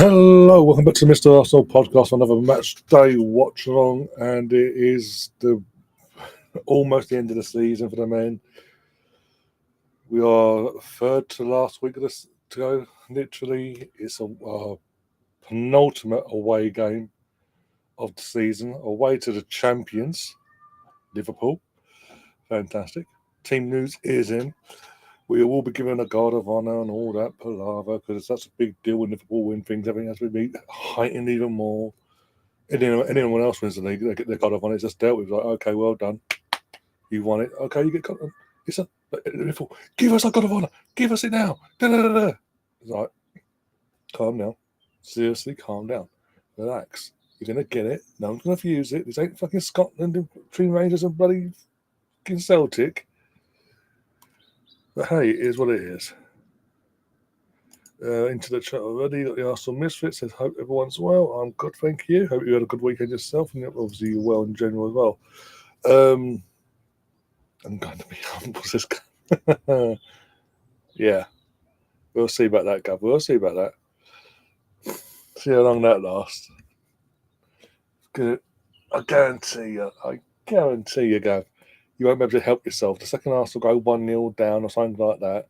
Hello, welcome back to Mr. Arsenal podcast, another match day Watchalong, and it is almost the end of the season for the men. We are third to last week of this to go. Literally, it's a penultimate away game of the season, away to the champions, Liverpool. Fantastic. Team news is in. We will be given a guard of honour and all that palaver because that's a big deal when Liverpool win things. Everything has to be heightened even more. Anyone else wins the league, they get their guard of honour. It's just dealt with. Like, okay, well done. You won it. Okay, you get. It's a Liverpool. Give us a guard of honour. Give us it now. It's like, calm down. Seriously, calm down. Relax. You're gonna get it. No one's gonna fuse it. This ain't fucking Scotland between Rangers and bloody fucking Celtic. But hey, it is what it is. Into the chat already. Got the Arsenal Misfit says, hope everyone's well. I'm good, thank you. Hope you had a good weekend yourself, and obviously you're well in general as well. I'm going to be humble. Yeah, we'll see about that, Gav. We'll see about that. See how long that lasts. Good. I guarantee you, Gav, you won't be able to help yourself. The second Arsenal go 1-0 down or something like that,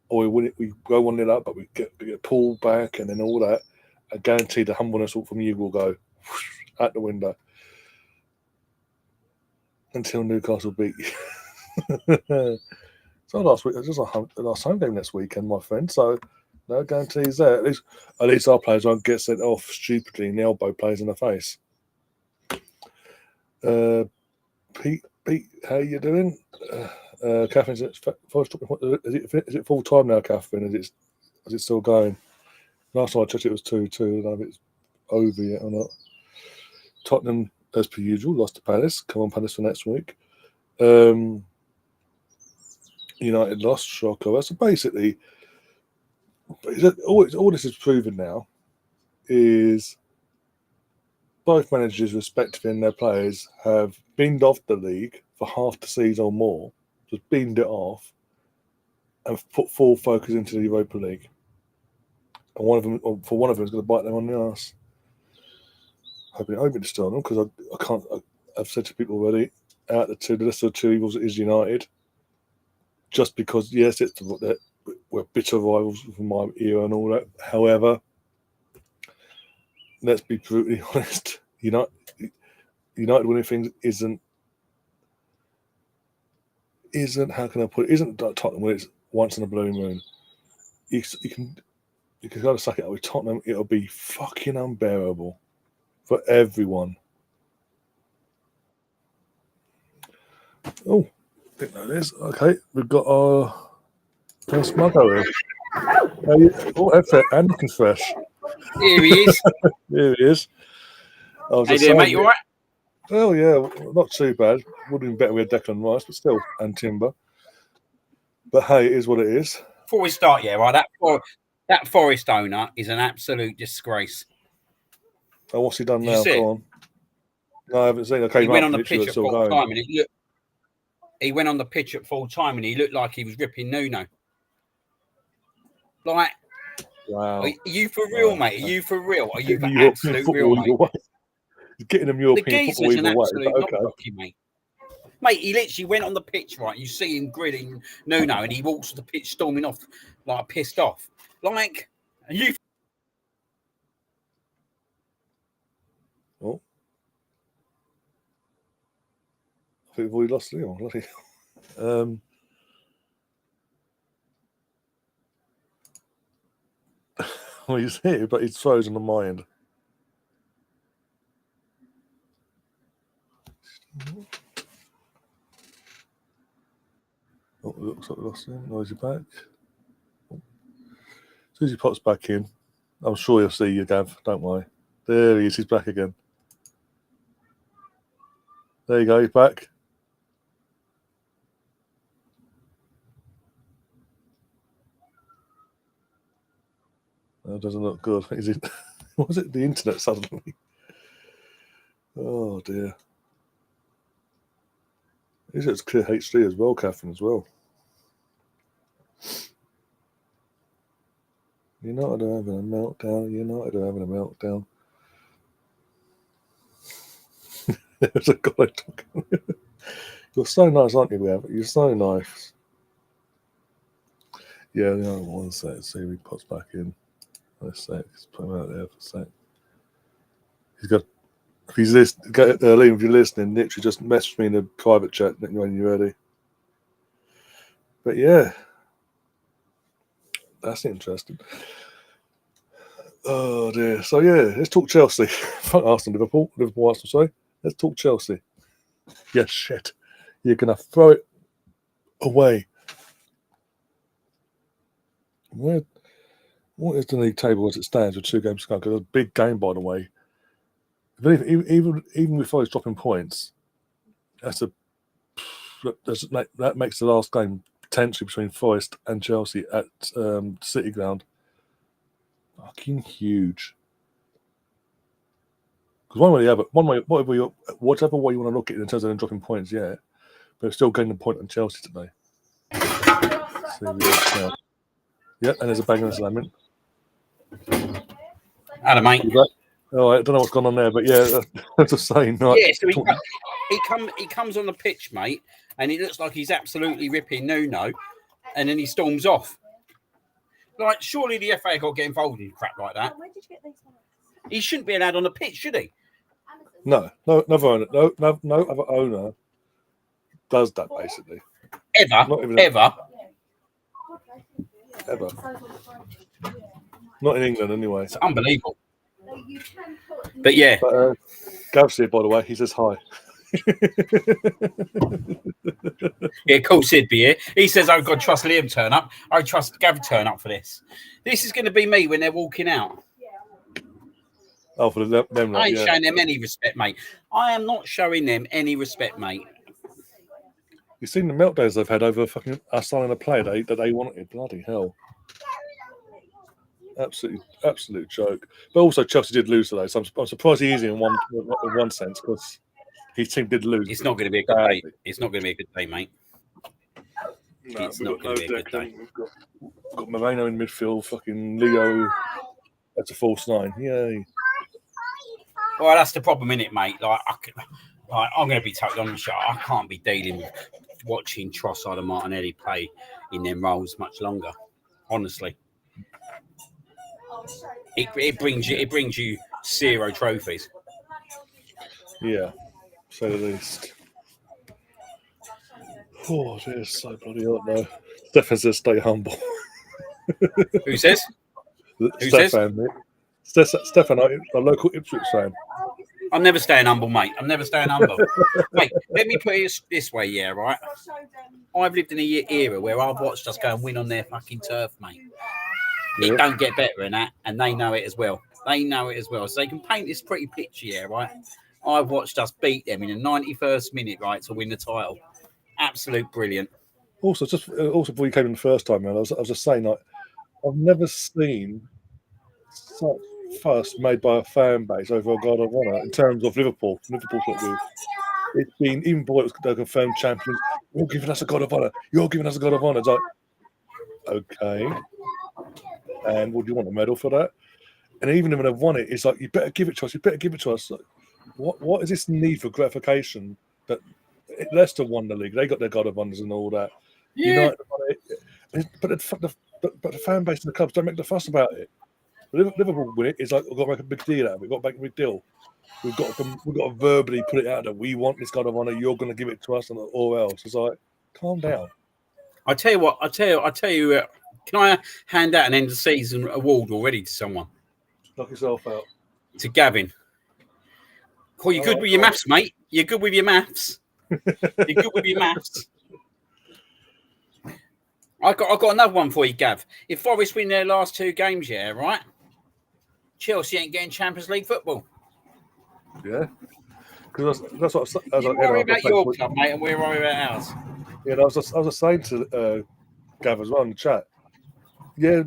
or we go 1-0 up, but we get pulled back and then all that, I guarantee the humbleness from you will go out the window until Newcastle beat you. So last week, it's just a last home game next weekend, my friend. So no guarantees there. At least our players won't get sent off stupidly in the elbow plays in the face. Pete, how you doing? Catherine, is it full time now, Catherine? Is it still going? Last time I checked, it was 2-2. I don't know if it's over yet or not. Tottenham, as per usual, lost to Palace. Come on, Palace for next week. United lost, shocker. So basically, all this is proven now is both managers, respectively, and their players have beamed off the league for half the season or more, just beamed it off, and put full focus into the Europa League. And one of them is going to bite them on the arse. Hoping to still on them because I can't. I've said to people already, out of the list of two evils is United. Just because, yes, we're bitter rivals from my era and all that. However, let's be brutally honest. United winning things isn't how can I put it? Isn't Tottenham when it's once in a blue moon. You can kind of suck it up with Tottenham. It'll be fucking unbearable for everyone. Oh, I think that is okay. We've got our first mugger here. Oh, headset and looking fresh. Here he is. Here he is. How you doing, mate? You all right? Oh, yeah, not too bad. Would have been better with Declan Rice, but still, and Timber. But hey, it is what it is. Before we start, yeah, right, that Forest owner is an absolute disgrace. Oh, what's he done now? Go on. No, I haven't seen it. He went on the pitch at full time, and he went on the pitch at full time, and he looked like he was ripping Nuno. Like, wow. Are you for real, mate? Are you for real? Are you for absolute real, mate? He's getting them European football either way. Okay. Mate, he literally went on the pitch, right? You see him grilling Nuno, and he walks to the pitch storming off, like pissed off. Like, are you? Oh, I think we've already lost Leon. Well, he's here, but he's frozen on my end. Oh, it looks like we lost him. No, is he back? As soon as he pops back in, I'm sure you'll see you, Gav. Don't worry. There he is. He's back again. There you go. He's back. That doesn't look good. Is it? Was it the internet suddenly? Oh dear. Is it clear HD as well, Catherine, as well? United are having a meltdown. United are having a meltdown. There's a guy talking. You're so nice, aren't you, Bev? You're so nice. Yeah, one sec. See if he pops back in. Let's say, let's put him out there for a sec. He's got. If he's listening, Liam, if you're listening, literally just message me in a private chat when you're ready. But yeah, that's interesting. Oh dear. So yeah, let's talk Chelsea. Fuck Arsenal, Liverpool, Arsenal. Sorry, let's talk Chelsea. Yeah, shit. You're gonna throw it away. What is the league table as it stands with 2 games to go? Because it's a big game, by the way. Even before he's dropping points, that makes the last game potentially between Forest and Chelsea at City Ground fucking huge. Because whatever way you want to look at it in terms of them dropping points, yeah, but it's still gaining a point on Chelsea today. Yeah, and there's a bang on the alignment. Hello, mate. Oh, I don't know what's gone on there, but yeah, that's a saying. Right? Yeah, so he comes on the pitch, mate, and it looks like he's absolutely ripping Nuno, and then he storms off. Like, surely the FA got to get involved in crap like that. Where did you get these ones? He shouldn't be allowed on the pitch, should he? No other owner does that basically. Ever. Not in England, anyway. It's unbelievable. But yeah. But Gav's here, by the way. He says hi. Yeah, cool, Sid be here. He says, I've got to trust Liam turn up. I trust Gav turn up for this. This is going to be me when they're walking out. Oh, for them, I ain't showing them any respect, mate. I am not showing them any respect, mate. You've seen the meltdowns they've had over fucking us signing a player that they wanted. Bloody hell. Absolute joke. But also Chelsea did lose today, so I'm surprised he is in one sense because his team did lose. It's not going to be a good day. It's not going to be a good day, mate. No, it's not going to be a good day. We've got Moreno in midfield, fucking Leo. That's a false 9. Yay. Well, that's the problem, innit, mate? Like, I'm going to be totally honest. I can't be dealing with watching Trossard and Martinelli play in them roles much longer. Honestly, it brings you 0 trophies. Yeah, say the least. Oh, it is so bloody hot now. Stefan says, "Stay humble." Who says? Stefan, a local Ipswich fan. I'm never staying humble, mate. I'm never staying humble. Mate, let me put it this way, yeah, right? I've lived in a era where I've watched us go and win on their fucking turf, mate. It don't get better than that, and they know it as well. So they can paint this pretty picture, yeah, right? I've watched us beat them in the 91st minute, right, to win the title. Absolute brilliant. Also before you came in the first time, man, I was just saying, like, I've never seen such fuss made by a fan base over a God of Honour in terms of Liverpool point of view. It's been, even before it was the confirmed champions, you're giving us a God of Honour. It's like, okay. And would you want a medal for that? And even when they've won it, it's like, you better give it to us. Like, what is this need for gratification that Leicester won the league? They got their God of Honours and all that. Yeah. But the fan base and the clubs don't make the fuss about it. Liverpool win it. It's like, we've got to make a big deal out of it. We've got to make a big deal. We've got to verbally put it out there. We want this God of Honour. You're going to give it to us, or else. It's like, calm down. I tell you what. Can I hand out an end of season award already to someone? Knock yourself out. To Gavin. Cool, you're good with your maths, mate. You're good with your maths. I got another one for you, Gav. If Forest win their last 2 games, yeah, right? Chelsea ain't getting Champions League football. Yeah, because that's what I was you worry about your club, mate, and we're worried about ours. Yeah, I was just saying to Gav as well in the chat. Yeah.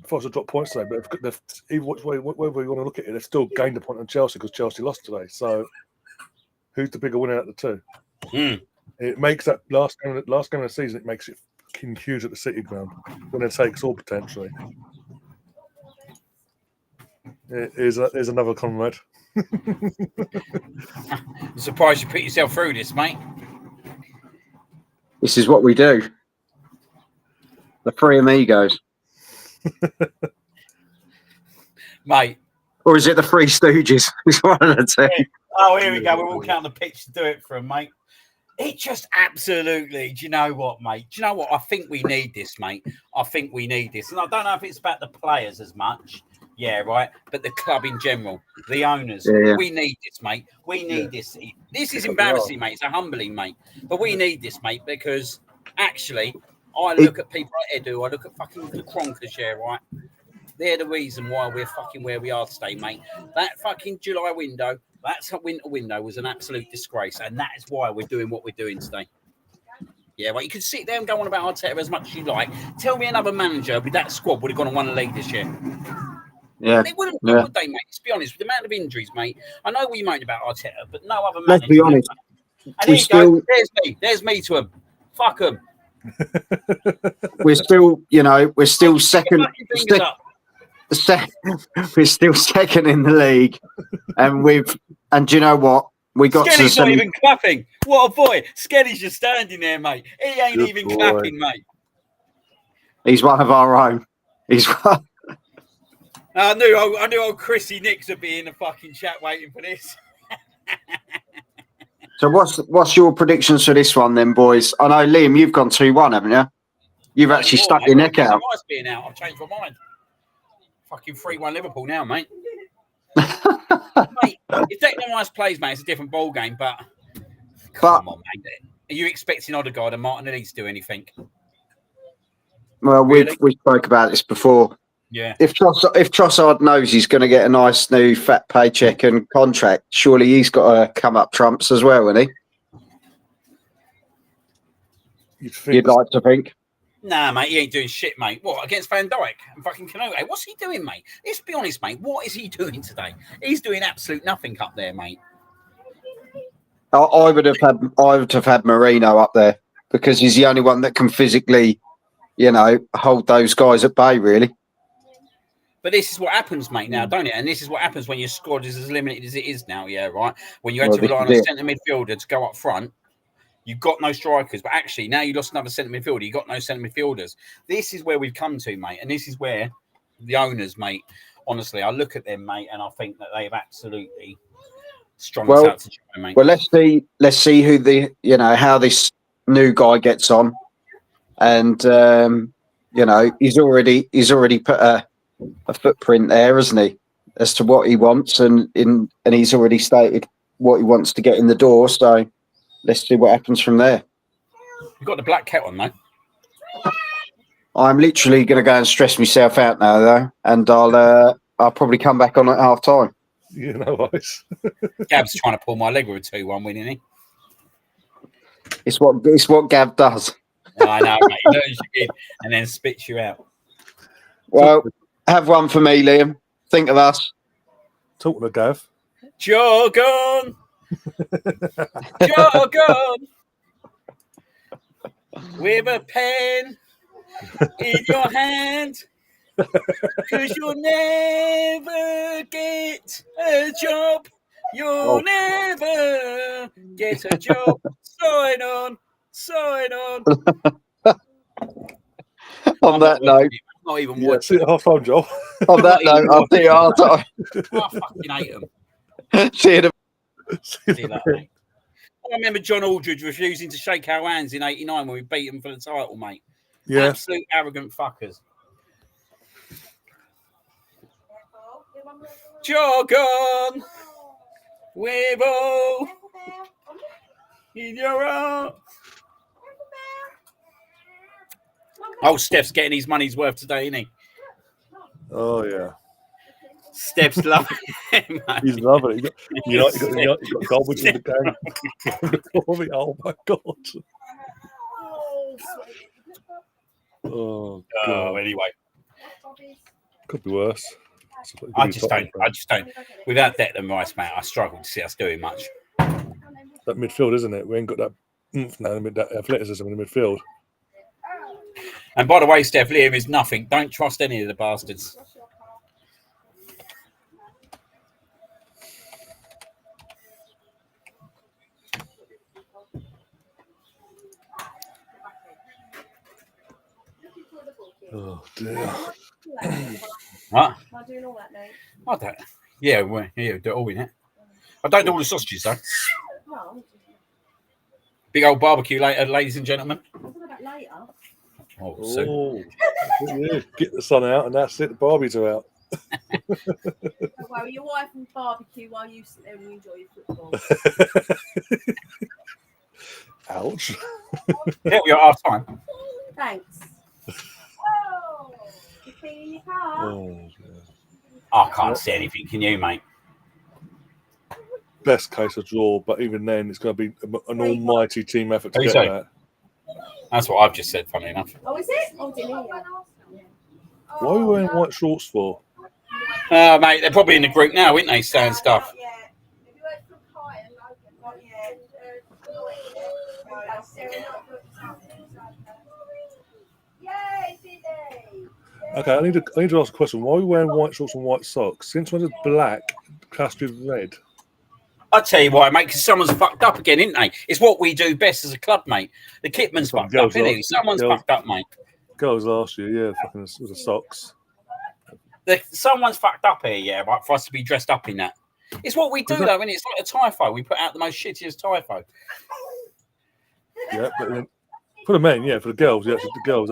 Forest dropped points today, but even whatever you want to look at it, they've still gained a point on Chelsea because Chelsea lost today. So, who's the bigger winner out of the 2? It makes that last game of the season. It makes it fucking huge at the City ground. When it takes all potentially. Here's another comrade. I'm surprised you put yourself through this, mate. This is what we do. The three amigos. Mate. Or is it the Three Stooges? It's one of the two. Oh, here we go. We're walking out on the pitch to do it for him, mate. It just absolutely, do you know what, mate? Do you know what? I think we need this, mate. I think we need this. And I don't know if it's about the players as much. Yeah, right. But the club in general, the owners, we need this, mate. We need this. This is embarrassing, mate. It's a humbling, mate. But we need this, mate, because actually, I look at people like Edu, I look at fucking the Cronkers, yeah, right? They're the reason why we're fucking where we are today, mate. That fucking July window, that's a winter window, was an absolute disgrace. And that is why we're doing what we're doing today. Yeah, well, you can sit there and go on about Arteta as much as you like. Tell me another manager with that squad would have gone and won the league this year. Yeah. They wouldn't, would they, mate? Let's be honest. With the amount of injuries, mate, I know we moan about Arteta, but no other manager. Let's be honest. And here you go. There's me to him. Fuck him. We're still, we're still second. We're still second in the league, and do you know what? We got Skelly's to not even clapping. What a boy! Skelly's just standing there, mate. He ain't even clapping, mate. He's one of our own. He's one. I knew old Chrissy Nicks would be in the fucking chat waiting for this. So what's your predictions for this one then, boys? I know, Liam, you've gone 2-1, haven't you? You've actually stuck your neck out. Being out. I've changed my mind. Fucking 3-1 Liverpool now, mate. Mate, if Declan Rice plays, mate, it's a different ball game. But come on, mate. Are you expecting Odegaard and Martinelli to do anything? Well, we spoke about this before. Yeah. If Trossard knows he's going to get a nice new fat paycheck and contract, surely he's got to come up trumps as well, isn't he? You'd like to think. Nah, mate, he ain't doing shit, mate. What, against Van Dijk and fucking Kanoe? What's he doing, mate? Let's be honest, mate. What is he doing today? He's doing absolute nothing up there, mate. I would have had Marino up there because he's the only one that can physically, hold those guys at bay, really. But this is what happens, mate, now, don't it? And this is what happens when your squad is as limited as it is now, yeah, right? When you had to rely on a centre midfielder to go up front, you've got no strikers. But actually, now you lost another centre midfielder, you've got no centre midfielders. This is where we've come to, mate. And this is where the owners, mate, honestly, I look at them, mate, and I think that they've absolutely strung us out to try, mate. Well, let's see who how this new guy gets on. And, he's already put a footprint there, hasn't he, as to what he wants, and he's already stated what he wants to get in the door. So let's see what happens from there. You've got the black cat on, mate. I'm literally going to go and stress myself out now, though, and I'll probably come back on at half time. Ice. Gav's trying to pull my leg with a 2-1 win, isn't he? It's what Gav does. I know, mate. He knows you in and then spits you out. Well, have one for me, Liam. Think of us. Talking to Gav. Jog on. Jog on. With a pen in your hand. Because you'll never get a job. You'll never get a job. Sign on. On that note. Not even watching. Half-time job. On that note, I'll see you half time. I fucking hate them. See you. See you later, mate. I remember John Aldridge refusing to shake our hands in '89 when we beat him for the title, mate. Yeah. Absolute arrogant fuckers. Jog on. Weeble. In your arm. Oh, Steph's getting his money's worth today, isn't he? Oh, yeah. Steph's loving it, mate. He's loving it. He got garbage in the game. Oh, my God. Oh, God. Anyway. Could be worse. I just don't. Without Declan Rice, mate, I struggle to see us doing much. That midfield, isn't it? We ain't got that oomph now, that athleticism in the midfield. And by the way, Steph, Liam is nothing. Don't trust any of the bastards. Oh dear. Huh? Am I doing all that, mate? I don't. Yeah, well, yeah, do it all in it. I don't do all the sausages though. No, Big old barbecue later, ladies and gentlemen. I'll talk about later. Oh, so Oh, yeah. Get the sun out, and that's it. The Barbies are out. Don't worry, your wife will barbecue while you sit there and you enjoy your football. Ouch. yeah, we are half time. Thanks. Oh, you cleaning your car? Oh, yeah. I can't see anything. Can you, mate? Best case of draw, but even then, it's going to be an almighty team effort to Who'd you get say? that. That's what I've just said. Funny enough. Oh, is it? Oh, didn't hear you. What are you wearing white shorts for? Mate, they're probably in the group now, aren't they? Saying stuff. Okay, I need to ask a question. Why are you wearing white shorts and white socks? Since when is black classed with red? I'll tell you why, mate, because someone's fucked up again, isn't they? It's what we do best as a club, mate. The kitman's fucked up, isn't he? Someone's fucked up, mate. Girls last year, yeah, fucking with the socks. Someone's fucked up here, yeah, right, for us to be dressed up in that. It's what we do, though, and it's like a typho. We put out the most shittiest typho. Yeah, but then, for the men, yeah, for the girls, yeah, for the girls,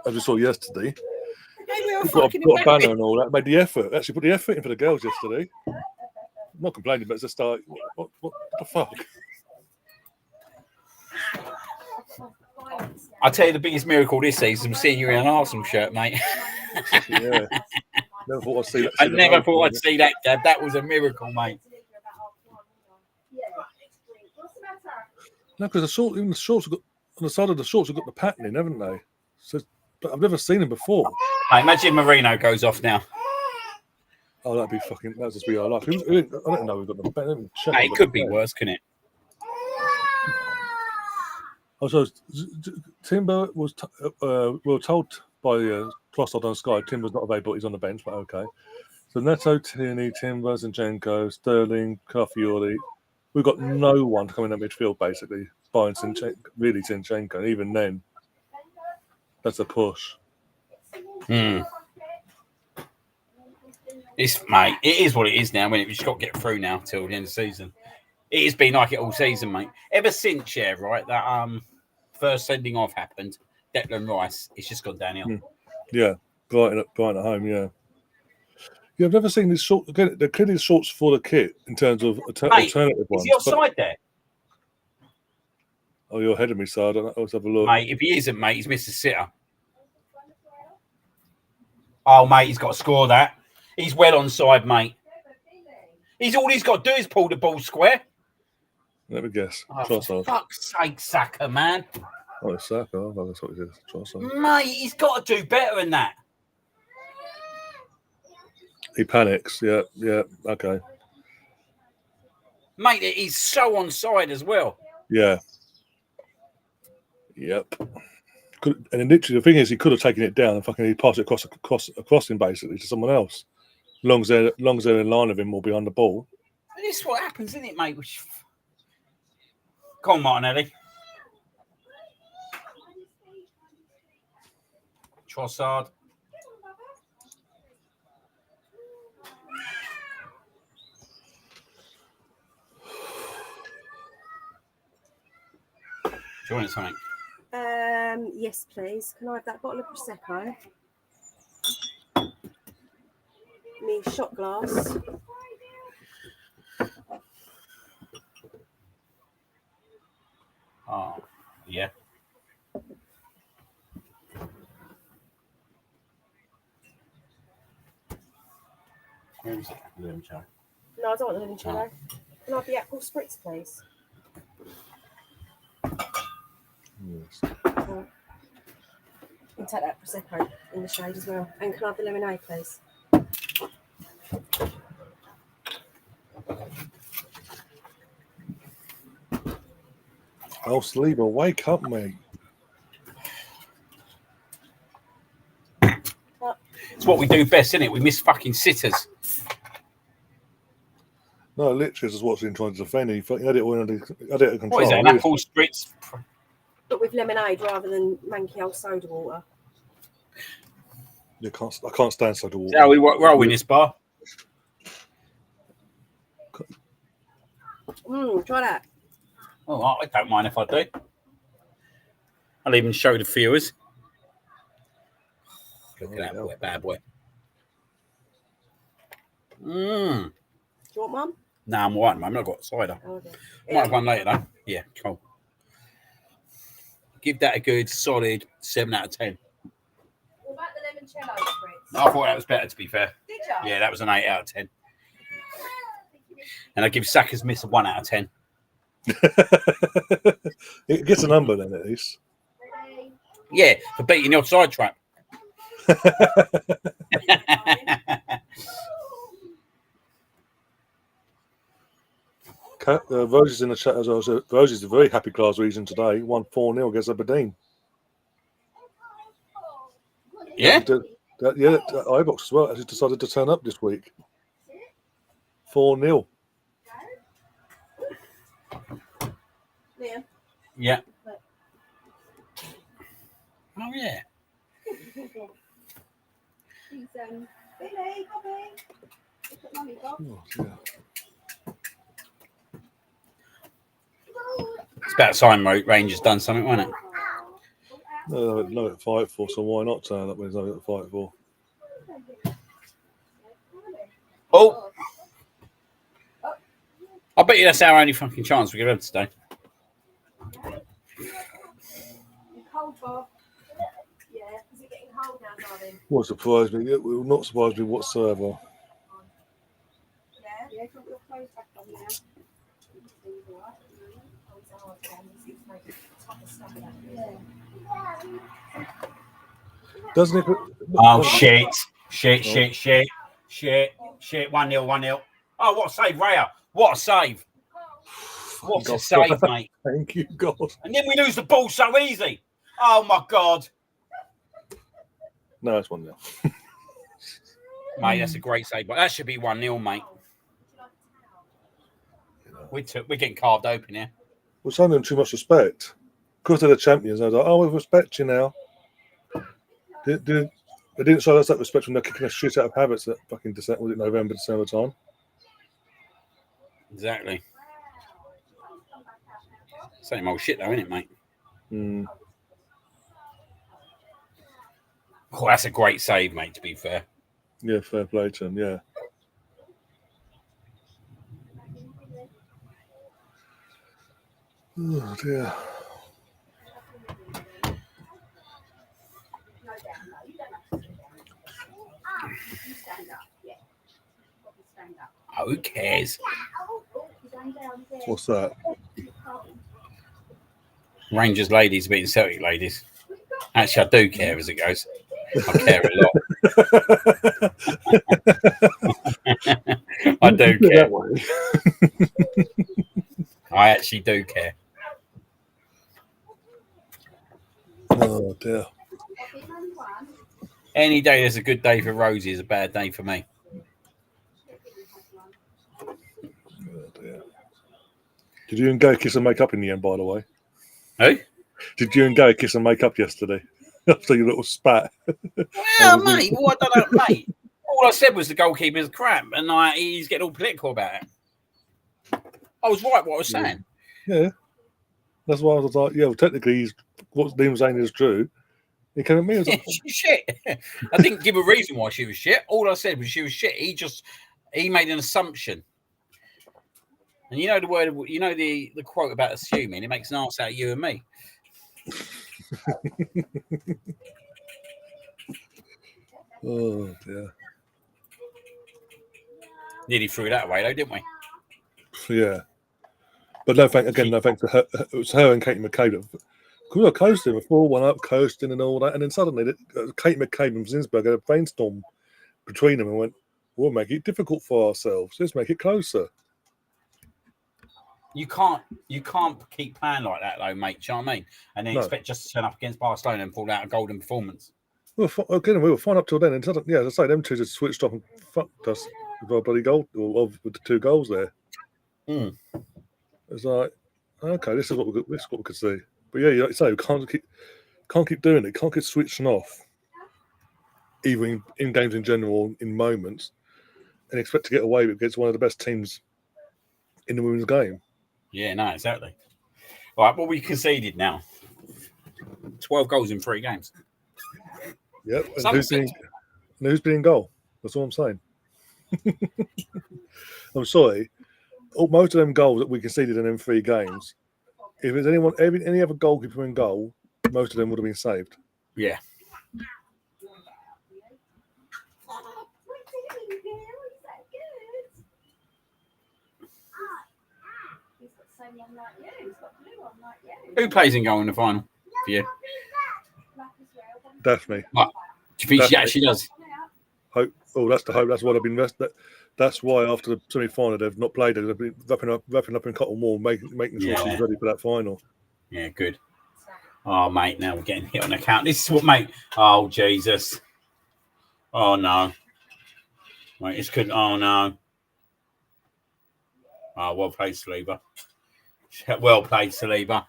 as we saw yesterday, we've got a banner and all that. Made the effort. Actually, put the effort in for the girls yesterday. I'm not complaining, but it's just like, what the fuck? I'll tell you the biggest miracle this season was seeing you in an Arsenal shirt, mate. Yeah. Never thought I'd see that. I never thought I'd see that, Gav. That was a miracle, mate. No, because even the shorts have got on the side of the shorts have got the patterning, haven't they? So, but I've never seen them before. Mate, imagine Marino goes off now. Oh, that'd be fucking. That'd just be our life. I don't know. We've got the pattern. Mate, it could be worse, couldn't it? Also, Timber was we were told by Trossard on Sky. Timber's not available. He's on the bench, but okay. So Neto, Tierney, Timber, Zinchenko, Sterling, Caffioli. We've got no one to come in that midfield, basically, barring Zinchenko. And even then, that's a push. Mate, it is what it is now. When we've just got to get through now till the end of the season. It has been like it all season, mate. Ever since, yeah, right, that first sending off happened, Declan Rice, it's just gone downhill. Yeah, Brighton at home, yeah. Yeah, I've never seen these shorts. Again, they're clearly shorts for the kit in terms of alternative ones. Is he offside there? Oh, you're ahead of me, so I don't know. Let's have a look. Mate, if he isn't, mate, he's missed a sitter. Oh, mate, he's got to score that. He's well onside, mate. All he's got to do is pull the ball square. Let me guess. Oh, Trossard. for fuck's sake, Saka, man. Oh, it's Saka. Oh, that's what it is. Trossard. Mate, he's got to do better than that. He panics. Yeah, okay. Mate, he's so onside as well. Yeah. Yep. And then literally, the thing is, he could have taken it down and fucking he passed it across him basically to someone else. As long as they're in line of him or behind the ball. And this is what happens, isn't it, mate? Come on, Martinelli. Trossard. Do you want something? Yes, please. Can I have that bottle of Prosecco? Me shot glass. Oh, yeah. Where is it? Limoncello. No, I don't want the limoncello. Can I have the apple spritz, please? Yes. And take that Prosecco in the shade as well. And can I have the lemonade, please? Oh, Sleeper, wake up, mate. what we do best, isn't it? We miss fucking sitters. No, literally, just watching trying to defend. He had it all under control. What is that? An apple spritz? But with lemonade rather than manky old soda water. I can't stand soda water. How we roll in this bar? Try that. Oh, I don't mind if I do. I'll even show the viewers. Look at that boy, bad boy. Do you want one? Nah, I'm white, man. I've got cider. Oh, okay. Might have one later, though. Yeah, cool. Give that a good solid 7 out of 10. What about the limoncello, Fritz? I thought that was better, to be fair. Did you? Yeah, that was an 8 out of 10. And I give Saka's Miss a 1 out of 10. It gets a number then, at least. Yeah, for beating the offside trap. Rosie's in the chat as well. So Rosie's a very happy Glaswegian today. Won 4-0 against Aberdeen. Yeah? Ibox as well actually decided to turn up this week. 4-0. Yeah. Yeah. Oh, yeah. He's Billy, Bobby. Look at Mummy, Bob. Oh, dear. It's about time Rangers done something, wasn't it? No, to fight for, so why not turn up when there's nothing to fight for? Oh! I bet you that's our only fucking chance we could have today. Cold, Bob. Yeah, is it getting cold now, darling? What surprised me? It will not surprise me whatsoever. Yeah, can you put your clothes back on now? Doesn't it? Oh, shit. Shit. 1-0, 1-0. Oh, what a save, Raya. What a save. What a save, mate. Thank you, God. And then we lose the ball so easy. Oh, my God. No, it's 1-0. Mate, that's a great save. But that should be 1-0, mate. We're getting carved open here. We're showing them too much respect. Because they're the champions, I was like, oh, we respect you now. They didn't show us that respect when they're kicking us shit out of habits at fucking November, December time. Exactly. Same old shit, though, isn't it, mate? Oh, that's a great save, mate, to be fair. Yeah, fair play to him, yeah. Oh, dear. Who cares? What's that? Rangers ladies beating Celtic ladies. Actually, I do care as it goes. I care a lot. I do care. I actually do care. Oh, dear. Any day there's a good day for Rosie is a bad day for me. Oh, dear. Did you and Gay kiss and make up in the end, by the way? Who? Did you and Gay kiss and make up yesterday? After your little spat. Well, mate, I don't know, mate. All I said was the goalkeeper's crap, and he's getting all political about it. I was right what I was saying. Yeah. That's why I was like, yeah, well, technically, what Dean was saying is true. He came at me and was like, She's shit. I didn't give a reason why she was shit. All I said was she was shit. He made an assumption. And you know the word, you know the quote about assuming, it makes an arse out of you and me. oh, dear. Nearly threw that away, though, didn't we? Yeah. But no thanks to her. It was her and Katie McCabe. We were coasting, we 4-1 up, coasting and all that. And then suddenly, Katie McCabe and Zinsberg had a brainstorm between them and went, we'll make it difficult for ourselves. Let's make it closer. You can't keep playing like that, though, mate. Do you know what I mean? And then expect just to turn up against Barcelona and pull out a golden performance. we were fine up till then. And as I say, them two just switched off and fucked us with our bloody goal, or with the 2 goals there. Mm. It's like, okay, this is what we could see. But yeah, like you say, we can't keep doing it. Can't keep switching off, even in games in general, in moments, and expect to get away with against one of the best teams in the women's game. Yeah, no, exactly. All right, well, we conceded now. 12 goals in 3 games. Yep. And who's been in goal? That's all I'm saying. I'm sorry. Most of them goals that we conceded in them 3 games, if there's any other goalkeeper in goal, most of them would have been saved. Yeah. Who plays in goal in the final for you? Definitely. What? Do you think she actually does? Hope. Oh, that's the hope. That's what I've been. That's why after the semi-final they've not played it. They've been wrapping up in cotton wool, making sure she's ready for that final. Yeah, good. Oh, mate, now we're getting hit on the count. This is what, mate. Oh, Jesus. Oh, no. Mate, it's good. Oh, no. Oh, well played, Saliba. Well played, Saliba.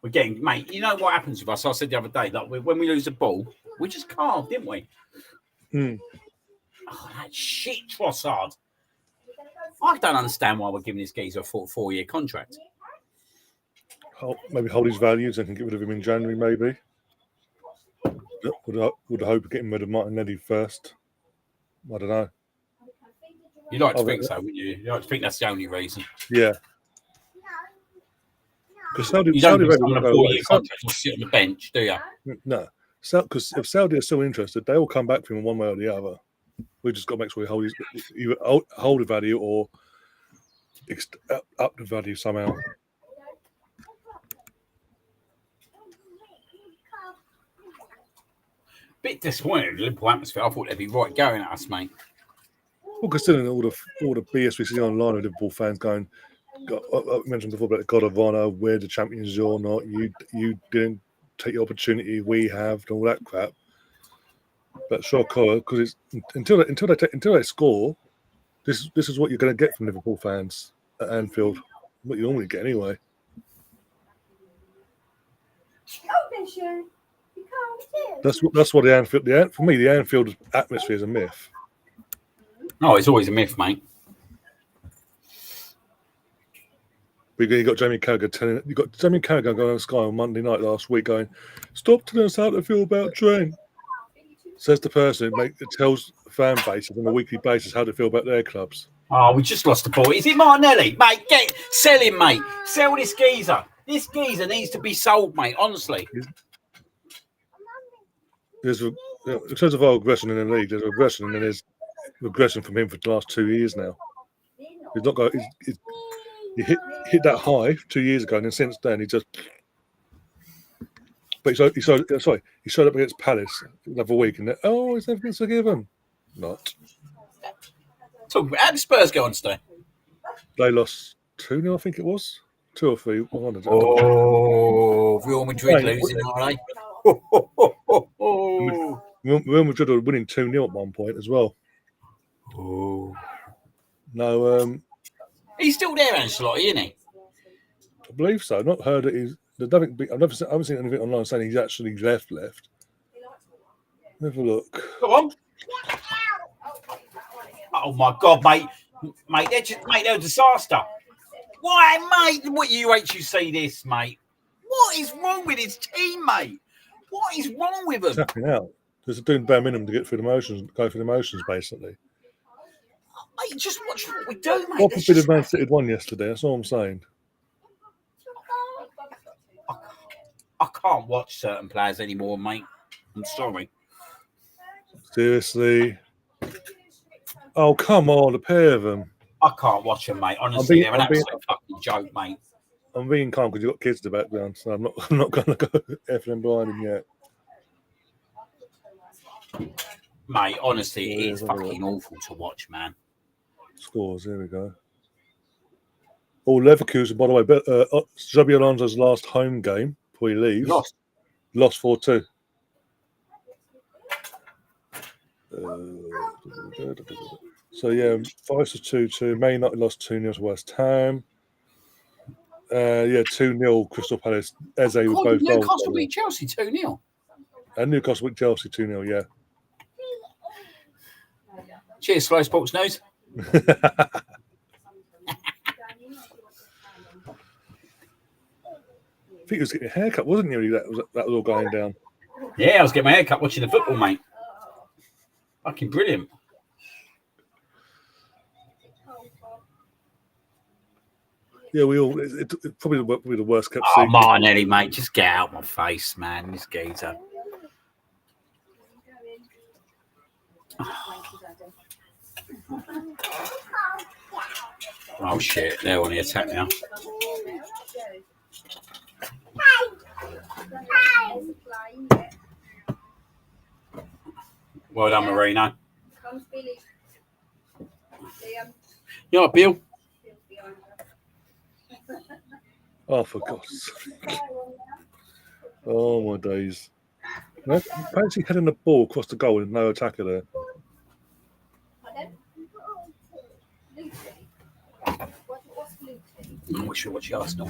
We're getting, mate, you know what happens with us? I said the other day, like when we lose the ball, we just carve, didn't we? Mm. Oh, that shit Trossard. I don't understand why we're giving this geezer a 4-year contract. Maybe hold his values and can get rid of him in January, maybe. Would hope of getting rid of Martinelli first. I don't know. You'd like to think so, wouldn't you? You'd like to think that's the only reason. Yeah. Because Saudi, you don't Saudi Arabia on a 4-year contract or sit on the bench, do you? No. Because if Saudi are still interested, they will come back for him one way or the other. We just got to make sure we either hold the value or up the value somehow. Bit disappointed with the Liverpool atmosphere. I thought they'd be right going at us, mate. Well, considering all the BS we see online of Liverpool fans going, I mentioned before about the God of Honor, we're the champions, you're not. You didn't take the opportunity we have, and all that crap. But sure, because it's until they score, this is what you're going to get from Liverpool fans at Anfield. What you normally get anyway. That's what the Anfield. For me, the Anfield atmosphere is a myth. Oh, it's always a myth, mate. You got Jamie Carragher going on Sky on Monday night last week going, "Stop telling us how to feel about Trent." Says the person that tells fan bases on a weekly basis how to feel about their clubs. Oh, we just lost the ball. Is it Martinelli? Mate, sell him, mate. Sell this geezer. This geezer needs to be sold, mate, honestly. In terms of our aggression in the league, there's aggression, and then there's regression from him for the last 2 years now. He's not going. He hit that high 2 years ago, and then since then he just. But he showed up against Palace another week, and he's never been forgiven. Not. So how did Spurs go on today? They lost 2-0, I think it was 2 or 3. Real Madrid losing, are they? Real Madrid were winning 2-0 at one point as well. Oh. No, he's still there, Ancelotti, isn't he? I believe so. I've not heard that he's. I haven't seen anything online saying he's actually left. Have a look. Go on. Oh my God, mate! They're a disaster. Why, mate? What you hate you see this, mate? What is wrong with his team, mate? What is wrong with them? Tapping out. Just doing bare minimum to get through the motions, go through the motions, basically. Mate, just watch what we do, mate. What forbidden Man City won yesterday? That's all I'm saying. I can't watch certain players anymore, mate. I'm sorry. Seriously. Oh, come on, a pair of them. I can't watch them, mate. Honestly, they're an absolute fucking joke, mate. I'm being calm because you've got kids in the background, so I'm not going to go effing behind them yet. Mate, honestly, it is fucking awful to watch, man. Scores, here we go. Oh, Leverkusen, by the way, Xabi Alonso's last home game before he leaves. Lost 4-2. So yeah, Forest was 2-2. Man United lost 2-0 to West Ham. 2-0 Crystal Palace. Eze with God, both goals. Newcastle beat Chelsea 2-0. And Newcastle beat Chelsea 2-0, yeah. Cheers, Slow Sports News. I think he was getting a haircut, wasn't he? That was all going down. Yeah, I was getting my haircut watching the football, mate. Fucking brilliant. Yeah, we all. It's probably the worst kept Oh, secret. Martinelli, mate, just get out my face, man. This geezer. Oh shit, they're on the attack now. Well done, Marino. You know what, Bill? Oh, for God's sake. Oh, my days. Fancy heading the ball across the goal and no attacker there. I'm not sure what you asked now.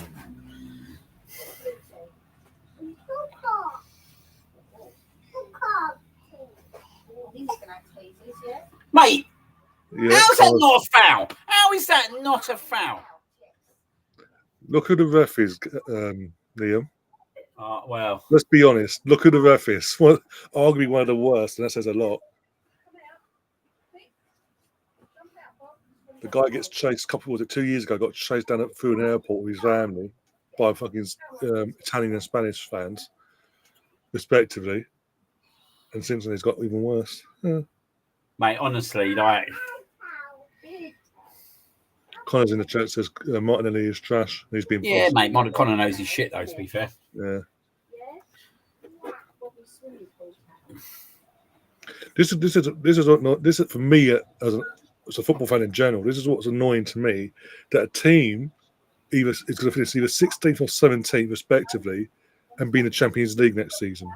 Mate, Yeah, how's that not a foul? How is that not a foul? Look who the ref is, Liam. Well, Let's be honest. Look who the ref is. Well, arguably one of the worst, and that says a lot. The guy gets chased. Was it 2 years ago? Got chased down through an airport with his family by fucking Italian and Spanish fans, respectively. And since then, he's got even worse. Yeah. mate, honestly, like, Connor's in the chat says Martinelli is trash. He's been yeah, mate, Monica Connor knows his shit, though, to be fair. Yeah. This is for me as a football fan in general. This is what's annoying to me, that a team is going to finish either 16th or 17th respectively, and be in the Champions League next season.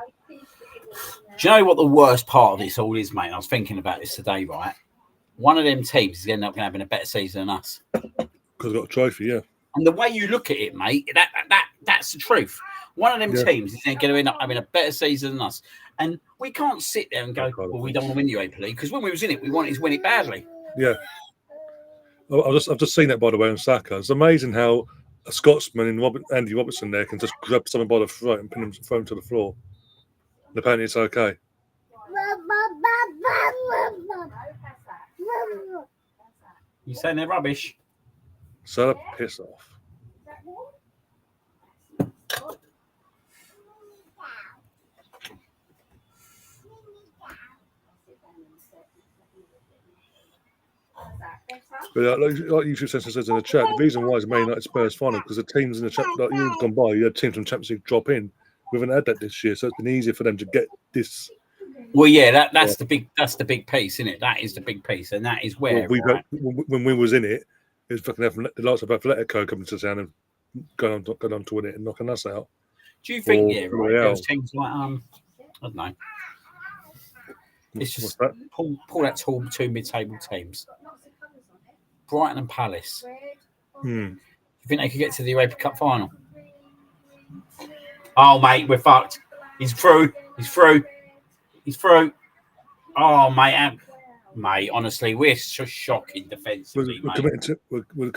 Do you know what the worst part of this all is, mate? I was thinking about this today, right? One of them teams is end up having a better season than us. Because they've got a trophy, yeah. And the way you look at it, mate, that's the truth. One of them teams is going to end up having a better season than us. And we can't sit there and go, well, we don't want to win the Europa League, because when we was in it, we wanted to win it badly. Yeah. I've just seen that, by the way, on Saka. It's amazing how a Scotsman in Andy Robertson there can just grab someone by the throat and throw him to the floor. And apparently it's okay. You saying they're rubbish? So piss off. But like you says in the chat, the reason why is Man United Spurs final, because the teams in the chat like years gone by, you had teams from Champions League drop in. We haven't had that this year, so it's been easier for them to get this. Well, yeah, that's the big piece, isn't it? That is the big piece, and that is where when we was in it, it was fucking having the likes of Atletico coming to town and going on to win it and knocking us out. Do you think there was teams like I don't know? It's just pull that two mid-table teams. Brighton and Palace. Do you think they could get to the Europa Cup final? Oh, mate, we're fucked. He's through. Oh, mate. Mate, honestly, we're just shocking defensively, mate.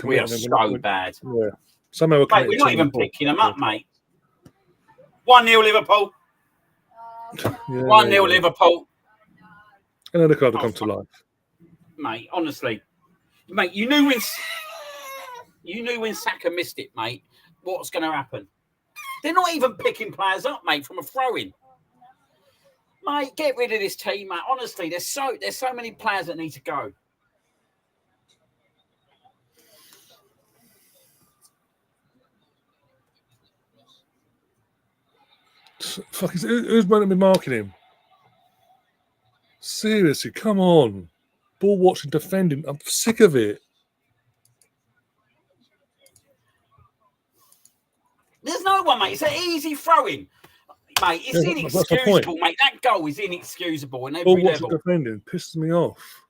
We are so bad. Yeah. Somehow we're not even picking them up, mate. 1-0 Liverpool. 1-0 Liverpool. And then the card will come to life. Mate, honestly. Mate, you knew when Saka missed it, mate, what's going to happen. They're not even picking players up, mate, from a throw-in. Mate, get rid of this team, mate. Honestly, there's so many players that need to go. Fuck, who's going to be marking him? Seriously, come on. Ball watching, defending. I'm sick of it. There's no one, mate. It's an easy throw-in. Mate, it's Yeah, that's my point. inexcusable, mate. That goal is inexcusable in every All what's level. defending pisses me off.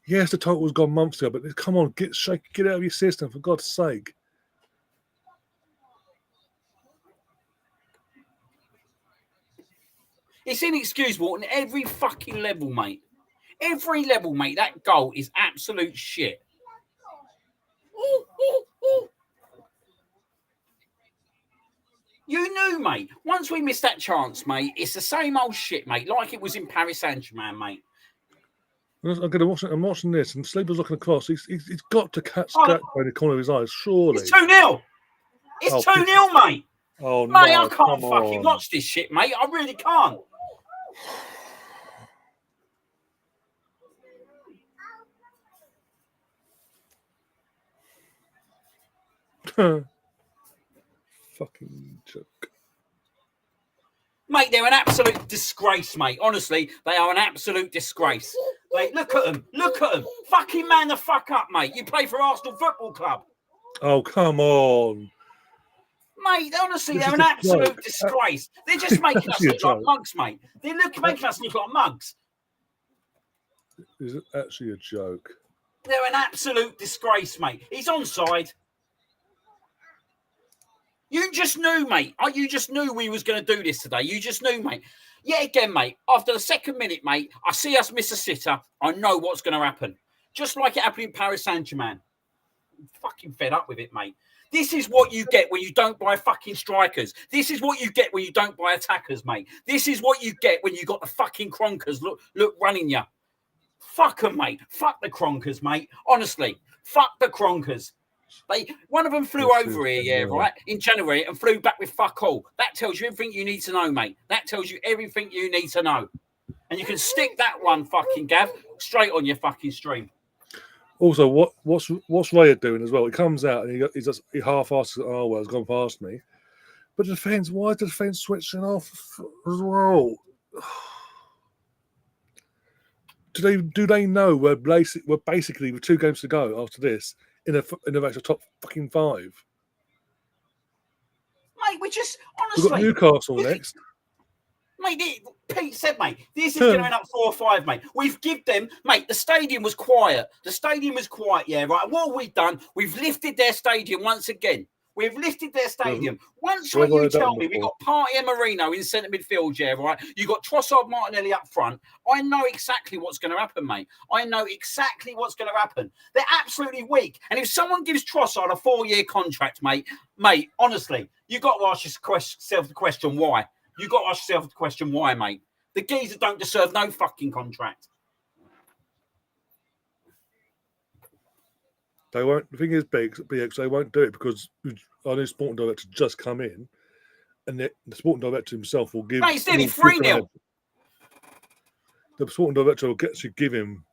Yes, the title was gone months ago, but come on, get out of your system, for God's sake. It's inexcusable on every fucking level, mate. Every level, mate. That goal is absolute shit. You knew, mate. Once we missed that chance, mate, it's the same old shit, mate, like it was in Paris Saint-Germain, mate. I'm watching this, and Sleeper's looking across. He's got to catch that by the corner of his eyes, surely. It's 2-0. It's 2-0, mate. Oh, mate, no, I can't fucking watch this shit, mate. I really can't. Fucking joke. Mate, they're an absolute disgrace, mate. Honestly, they are an absolute disgrace. Mate, look at them. Look at them. Fucking man the fuck up, mate. You play for Arsenal Football Club. Oh, come on. Mate, honestly, they're an absolute disgrace. They're just making us look like mugs, mate. They're making us look like mugs. Is it actually a joke? They're an absolute disgrace, mate. He's onside. You just knew, mate. You just knew we was going to do this today. You just knew, mate. Yet again, mate, after the second minute, mate, I see us miss a sitter. I know what's going to happen. Just like it happened in Paris Saint-Germain. I'm fucking fed up with it, mate. This is what you get when you don't buy fucking strikers. This is what you get when you don't buy attackers, mate. This is what you get when you got the fucking cronkers look running you. Fuck them, mate. Fuck the cronkers, mate. Honestly, fuck the cronkers. One of them flew over here, right, in January and flew back with fuck all. That tells you everything you need to know, mate. That tells you everything you need to know. And you can stick that one, fucking Gav, straight on your fucking stream. Also, what's Raya doing as well? He comes out and he half-asks, oh, well, it's gone past me. But the defence, why is the defence switching off as well? Do they know we're basically with 2 games to go after this in the actual top fucking 5? Mate, we just honestly We've got Newcastle next. Mate, Pete said, mate, this is going to end up 4-5, mate. We've given them, mate, the stadium was quiet. The stadium was quiet, yeah, right? What have we done? We've lifted their stadium once again. We've lifted their stadium. Once when you tell me we got Partey and Marino in centre midfield, yeah, right? You got Trossard, Martinelli up front. I know exactly what's going to happen, mate. I know exactly what's going to happen. They're absolutely weak. And if someone gives Trossard a 4-year contract, mate, honestly, you've got to ask yourself the question why. You've got to ask yourself the question why, mate. The geezer don't deserve no fucking contract. They won't. The thing is, BX, they won't do it because our new sporting director just come in, and the sporting director himself will give. Mate, it's nearly 3-0. The sporting director will actually give him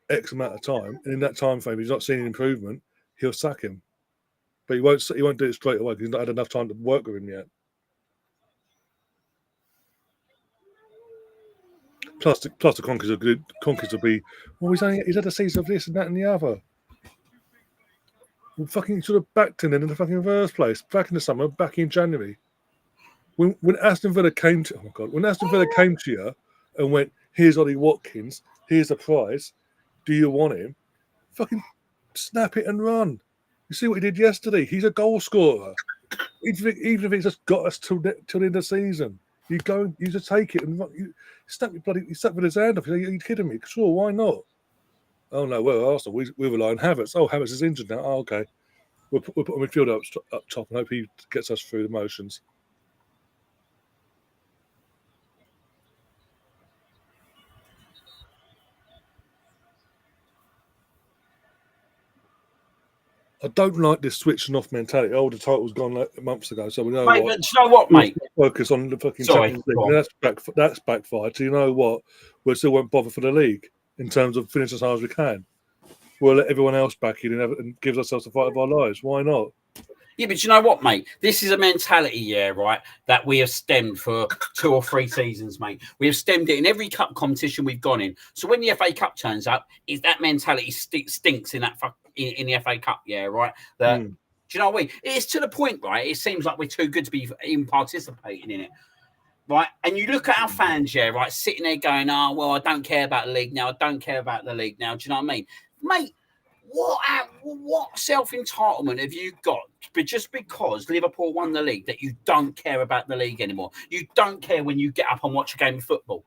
X amount of time, and in that time frame, if he's not seeing an improvement, he'll sack him. But he won't do it straight away because he's not had enough time to work with him yet. Plus the Conkers are good. Conkers will be. Well, he's had a season of this and that and the other. We fucking should have backed him in the fucking first place. Back in the summer, back in January. When Aston Villa came to you and went, here's Ollie Watkins, here's the price, do you want him? Fucking snap it and run. You see what he did yesterday? He's a goal scorer. Even if it's just got us till the end of the season. You just take it and you snap with his hand off. Are you kidding me? Sure, why not? Oh no, well, Arsenal, we rely on Havertz. Oh, Havertz is injured now. Oh, okay. We'll put a midfielder up top and hope he gets us through the motions. I don't like this switching off mentality. Oh, the title's gone months ago, so we know mate, what. But you know what, mate? Focus on the fucking Champions League. That's backfired. So you know what? We still won't bother for the league in terms of finishing as hard as we can. We'll let everyone else back in and give ourselves the fight of our lives. Why not? Yeah, but you know what, mate? This is a mentality, yeah, right, that we have stemmed for 2 or 3 seasons, mate. We have stemmed it in every cup competition we've gone in. So when the FA Cup turns up, that mentality stinks in that in the FA Cup, yeah, right? Do Do you know what I mean? It's to the point, right? It seems like we're too good to be even participating in it. Right, and you look at our fans, yeah, right, sitting there going, "Oh, well, I don't care about the league now. I don't care about the league now." Do you know what I mean, mate? What self entitlement have you got? But just because Liverpool won the league, that you don't care about the league anymore? You don't care when you get up and watch a game of football?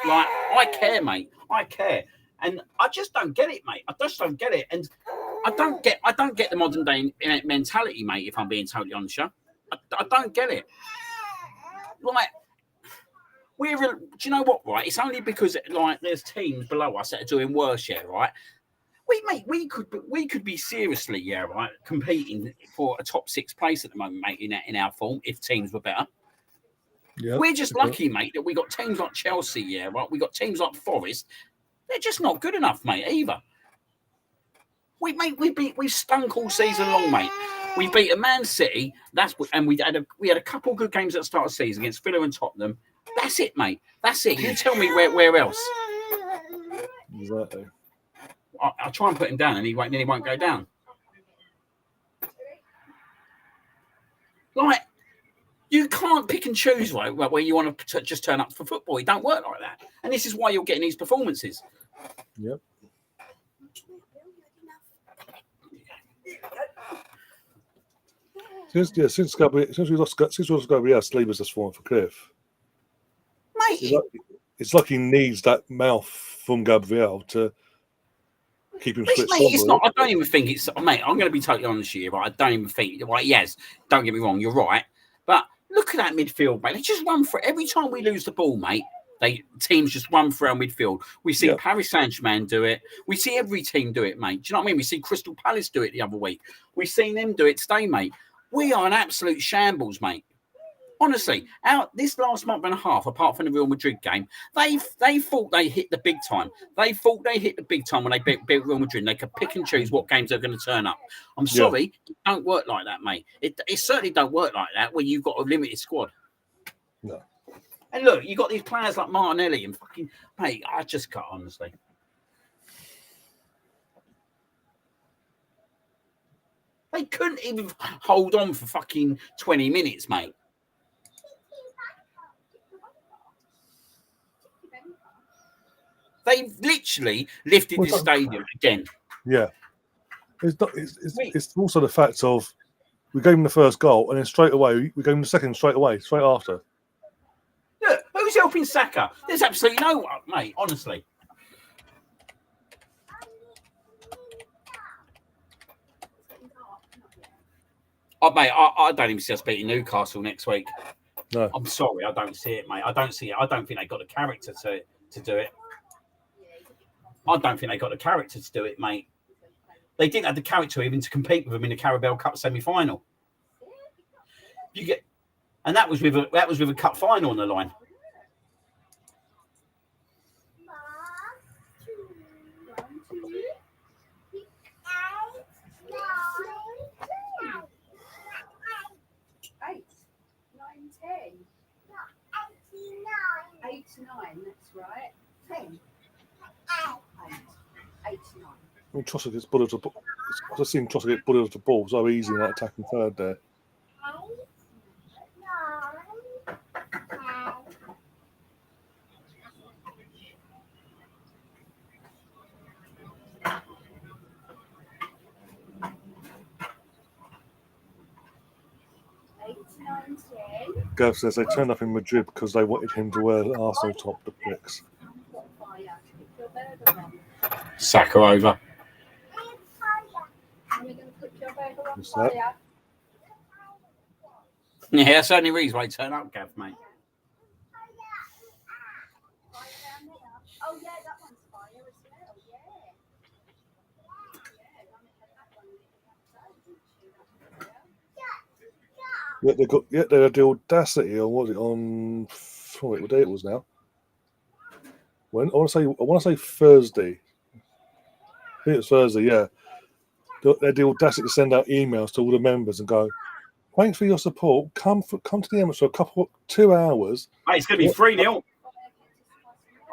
Like, I care, mate. I care, and I just don't get it, mate. I just don't get it, and I don't get the modern day mentality, mate. If I'm being totally honest, yeah, I don't get it. Like. Do you know what, right? It's only because like there's teams below us that are doing worse, yeah, right? We could be seriously, yeah, right, competing for a top 6 place at the moment, mate, in our form if teams were better. Yeah, we're just lucky, mate, that we got teams like Chelsea, yeah, right? We got teams like Forest. They're just not good enough, mate, either. We've stunk all season long, mate. We beat a Man City. And we had a couple of good games at the start of the season against Villa and Tottenham. That's it, mate. That's it. You tell me where else. Exactly. I try and put him down, and he won't go down. Like, you can't pick and choose where you want to just turn up for football. It don't work like that. And this is why you're getting these performances. Yep. Since we lost Gabriel, Saliba's just fallen for cliff. Mate, it's like he needs that mouth from Gabriel to keep him switched on. It's not. I don't even think it's. Mate, I'm going to be totally honest with you, right? I don't even think. Right? Yes, don't get me wrong. You're right, but look at that midfield, mate. They just run for it. Every time we lose the ball, mate. Teams just run through our midfield. We see Paris Saint-Germain do it. We see every team do it, mate. Do you know what I mean? We see Crystal Palace do it the other week. We've seen them do it today, mate. We are an absolute shambles, mate. Honestly, this last month and a half, apart from the Real Madrid game, they thought they hit the big time. They thought they hit the big time when they beat Real Madrid. And they could pick and choose what games they're going to turn up. I'm sorry, it don't work like that, mate. It certainly don't work like that when you've got a limited squad. No. And look, you got these players like Martinelli and fucking mate. I just can't, honestly. They couldn't even hold on for fucking 20 minutes, mate. They've literally lifted the stadium again. Yeah. It's also the fact of we gave him the first goal and then straight away we gave him the second straight after. Look, who's helping Saka? There's absolutely no one, mate, honestly. Mate, I don't even see us beating Newcastle next week. No. I'm sorry, I don't see it, mate. I don't see it. I don't think they've got the character to do it. I don't think they got the character to do it, mate. They didn't have the character even to compete with them in the Carabao Cup semi-final. And that was with a cup final on the line. Eight to 9, that's right. 10. 8 to 9. I mean, Trossard gets bullied to the ball. I've just seen Trossard get bullied to the ball so easy in that attacking third there. Gav says they turned up in Madrid because they wanted him to wear Arsenal top the bricks. Saka over. What's that? Yeah, that's the only reason why he turned up, Gav, mate. Oh, yeah, that one's fire as well, yeah. They had the audacity, or was it on? What day it was now? When I want to say Thursday. I think it's Thursday. Yeah, they had the audacity to send out emails to all the members and go, "Thanks for your support. Come to the Emirates for 2 hours." Mate, it's going to be 3-0.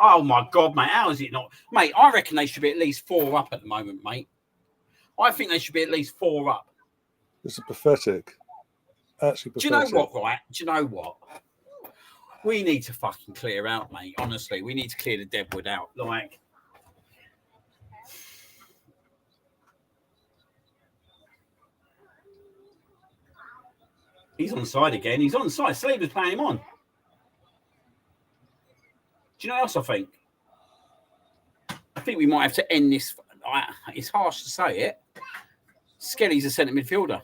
Oh my God, mate! How is it not, mate? I reckon they should be at least 4 up at the moment, mate. I think they should be at least 4 up. This is pathetic. Actually Do pathetic. you know what, right? Do you know what? We need to fucking clear out, mate. Honestly, we need to clear the deadwood out. Like, he's on side again. He's on side. Sleeper's playing him on. Do you know what else I think? I think we might have to end this. It's harsh to say it. Skelly's a centre midfielder.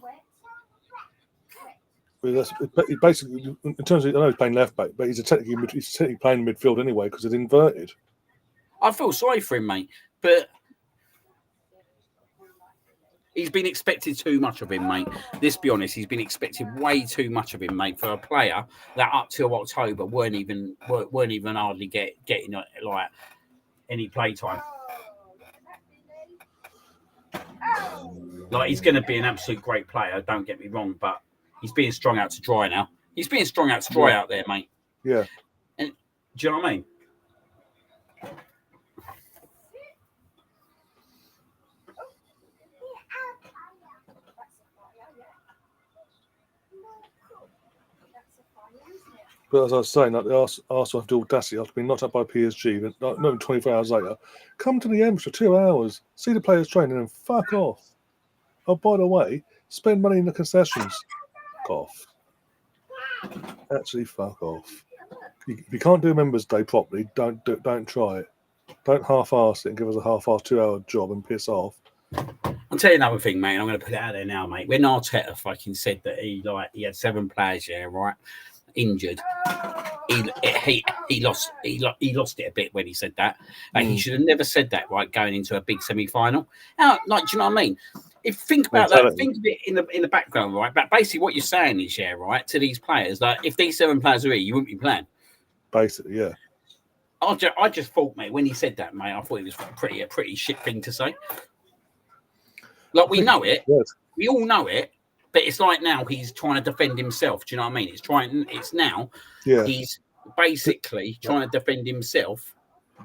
Well, he basically, in terms of, I know he's playing left back, but he's technically playing midfield anyway because it's inverted. I feel sorry for him, mate, but he's been expected too much of him, mate. Let's be honest, he's been expected way too much of him, mate, for a player that up till October weren't even hardly getting like any play time. Like, he's going to be an absolute great player, don't get me wrong, but he's being strung out to dry now. He's being strung out to dry out there, mate. Yeah. And do you know what I mean? But as I was saying, like Arsenal have the audacity after being knocked out by PSG, but not even 24 hours later, come to the Emirates for 2 hours, see the players training, and fuck off. Oh, by the way, spend money in the concessions. Fuck off. Actually, fuck off. If you can't do Members' Day properly, don't try it. Don't half-arse it and give us a half-arse 2-hour job and piss off. I'll tell you another thing, mate. I'm going to put it out there now, mate. When Arteta fucking said that he had 7 players, right, injured, he lost it a bit when he said that. Like, he should have never said that, right, going into a big semi-final. Now, like, do you know what I mean? Think about that. Think of it in the background, right? But basically, what you're saying is, right, to these players, like, if these 7 players are here, you wouldn't be playing. Basically, yeah. I just thought, mate, when he said that, mate, I thought it was a pretty shit thing to say. Like, we know it, we all know it, but it's like now he's trying to defend himself. Do you know what I mean? It's now he's basically trying to defend himself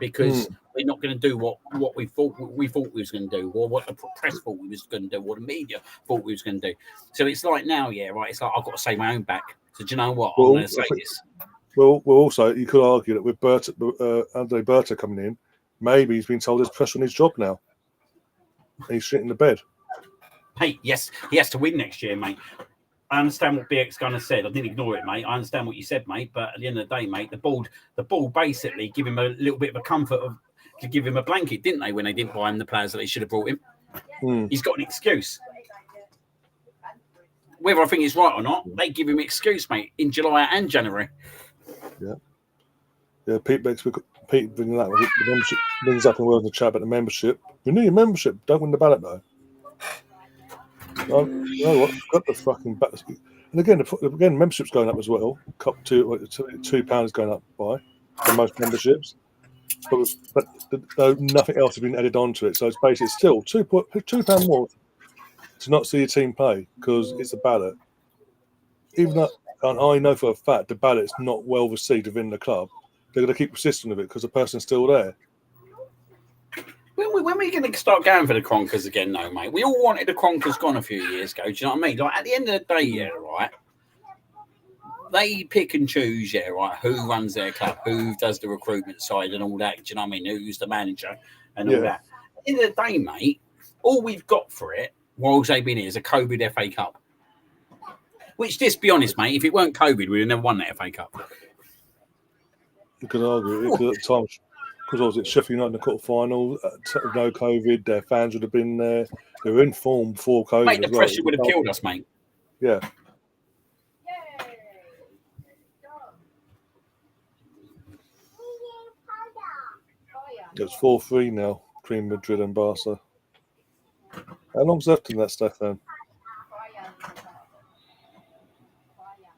because we're not going to do what we thought we was going to do, or what the press thought we was going to do, or the media thought we was going to do. So it's like now, right? It's like I've got to say my own back. So do you know what? I'm going to say this. Well, also you could argue that with Andre Berta coming in, maybe he's been told there's pressure on his job now. And he's sitting in the bed. Hey, yes, he has to win next year, mate. I understand what BX kind of said. I didn't ignore it, mate. I understand what you said, mate. But at the end of the day, mate, the ball basically give him a little bit of a comfort to give him a blanket, didn't they? When they didn't buy him the players that they should have brought him, He's got an excuse. Whether I think it's right or not, they give him an excuse, mate, in July and January. Yeah. Pete bringing that the membership brings up in the chat about the membership. You need a membership. Don't win the ballot though. You know what? Got the fucking back. And again, membership's going up as well. £2 going up by for most memberships, but nothing else has been added onto it. So it's basically still £2 more to not see your team play because it's a ballot. Even though, and I know for a fact the ballot's not well received within the club, they're going to keep persisting with it because the person's still there. When are we going to start going for the Kronkers again, though, mate? We all wanted the Kronkers gone a few years ago. Do you know what I mean? Like, at the end of the day, right? They pick and choose, right? Who runs their club, who does the recruitment side and all that. Do you know what I mean? Who's the manager and all that. At the end of the day, mate, all we've got for it, whilst they've been here, is a COVID FA Cup. Which, let's be honest, mate, if it weren't COVID, we'd have never won that FA Cup. You could argue at the time. Because I was at Sheffield United in the quarter-final, no COVID, their fans would have been there. They were in form before COVID. Mate, the pressure would have killed us, mate. Yeah. It's 4-3 now, between Madrid and Barca. How long's left in that stuff then?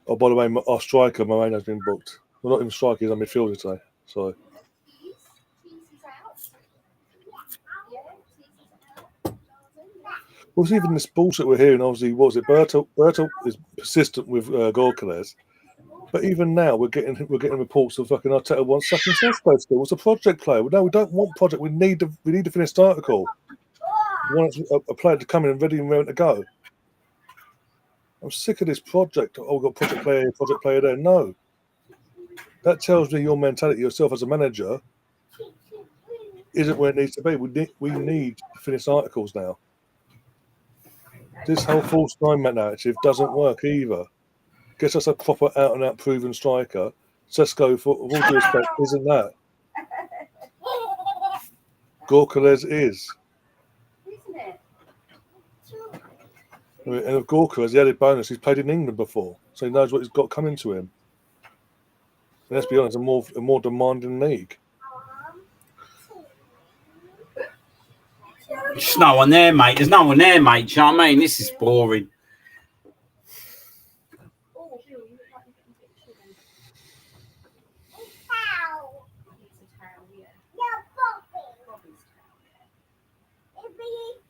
Oh, by the way, our striker, Moreno's been booked. Well, not even striker, he's on midfielder today. Sorry. Well, even this bullshit we're hearing, obviously, what was it? Berto is persistent with Gorkales. But even now, we're getting reports of fucking Arteta wants second Sesco still. What's a project player? Well, no, we don't want project. We need to finish the article. We want a player to come in and ready and ready to go. I'm sick of this project. Oh, we've got project player here, project player there. No. That tells me your mentality yourself as a manager isn't where it needs to be. We need finished articles now. This whole false nine-man narrative doesn't work either. Gets us a proper out-and-out proven striker. Sesko, for all due respect, isn't that. Gorkales is. Isn't it? And with Gorka, as the added bonus, he's played in England before, so he knows what he's got coming to him. And let's be honest, a more demanding league. There's no one there, mate. There's no one there, mate. Do you know what I mean? This is boring. Oh, Bill, you look like you're getting a bit chilly. It's a towel, yeah.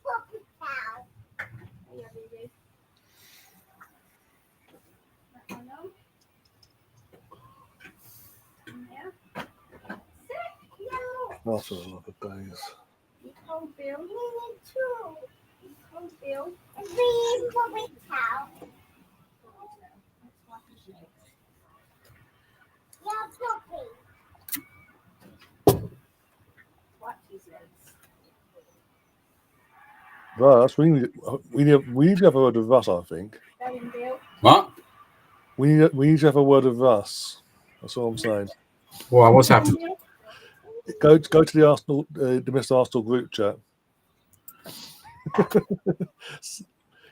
Bobby's towel, yeah. Yeah, baby. That one on. Yeah. After a lot of days. You cold, Bill. You cold, Bill. Wipe his legs. Russ, we need to have a word with Russ, I think. Go in, Bill. What? We need to have a word with Russ. That's all I'm saying. Well, what's happened? Go to the Arsenal, the Mr. Arsenal group chat.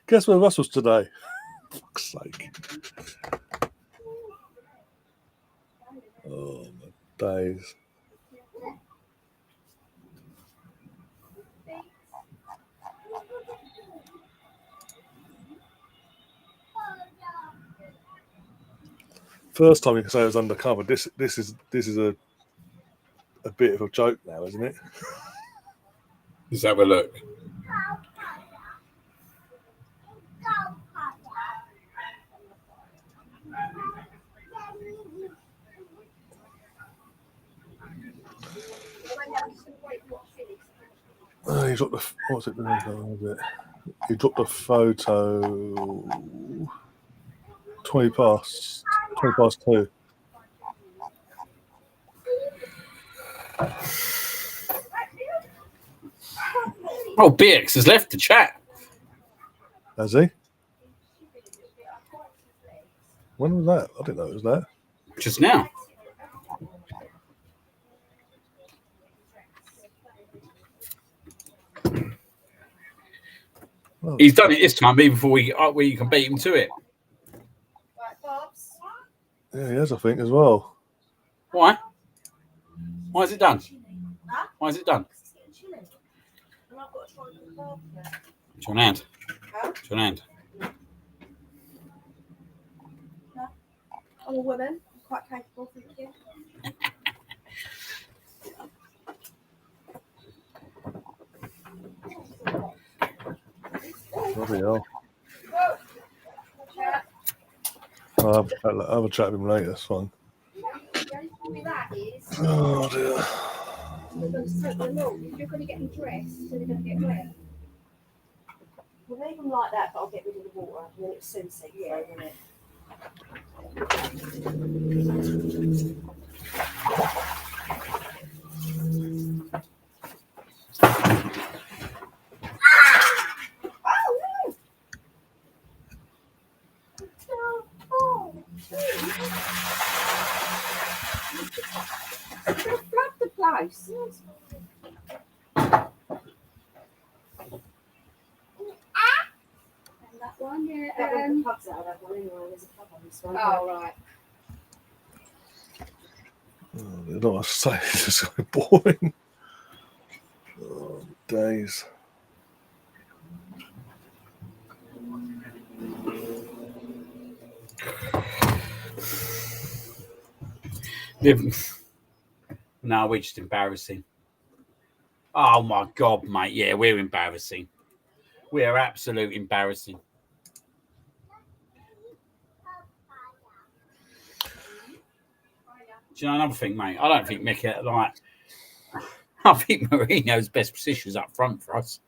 Guess where Russ was today? For fuck's sake. Oh my days. First time you can say it was undercover. This is a bit of a joke now, isn't it? Let's have a look. He dropped the what's it? He dropped a photo. 20 past 2. Oh, BX has left the chat. Has he? When was that? I didn't know it was that. Just now. Oh, He's done it this time, even before we can beat him to it. Right, Bobs. yeah, he has, I think, as well. Why? Why is it done? Huh? Why is it done? It's getting chilly. And I've got to try and cook half of it. To an hand. Huh? To an hand. I'm a woman. I'm quite capable, thank you. Bloody hell. Chat. I'll have a chat with him later. That's fine. The only problem with that is Oh dear. we're going to take them long. If you're going to get them dressed, so they're going to get wet. We'll leave them like that, but I'll get rid of the water and then it's soon seep through, won't it? Flood the place. And that one, yeah. The pub's out of that one anyway. There's a pub on this one. Oh, right. Oh, I don't know what to say. It's just so boring. Oh, days. No, we're just embarrassing. Oh my God, mate. Yeah, we're embarrassing. We are absolute embarrassing. Do you know another thing, mate? I don't think Mick, I think Mourinho's best position is up front for us.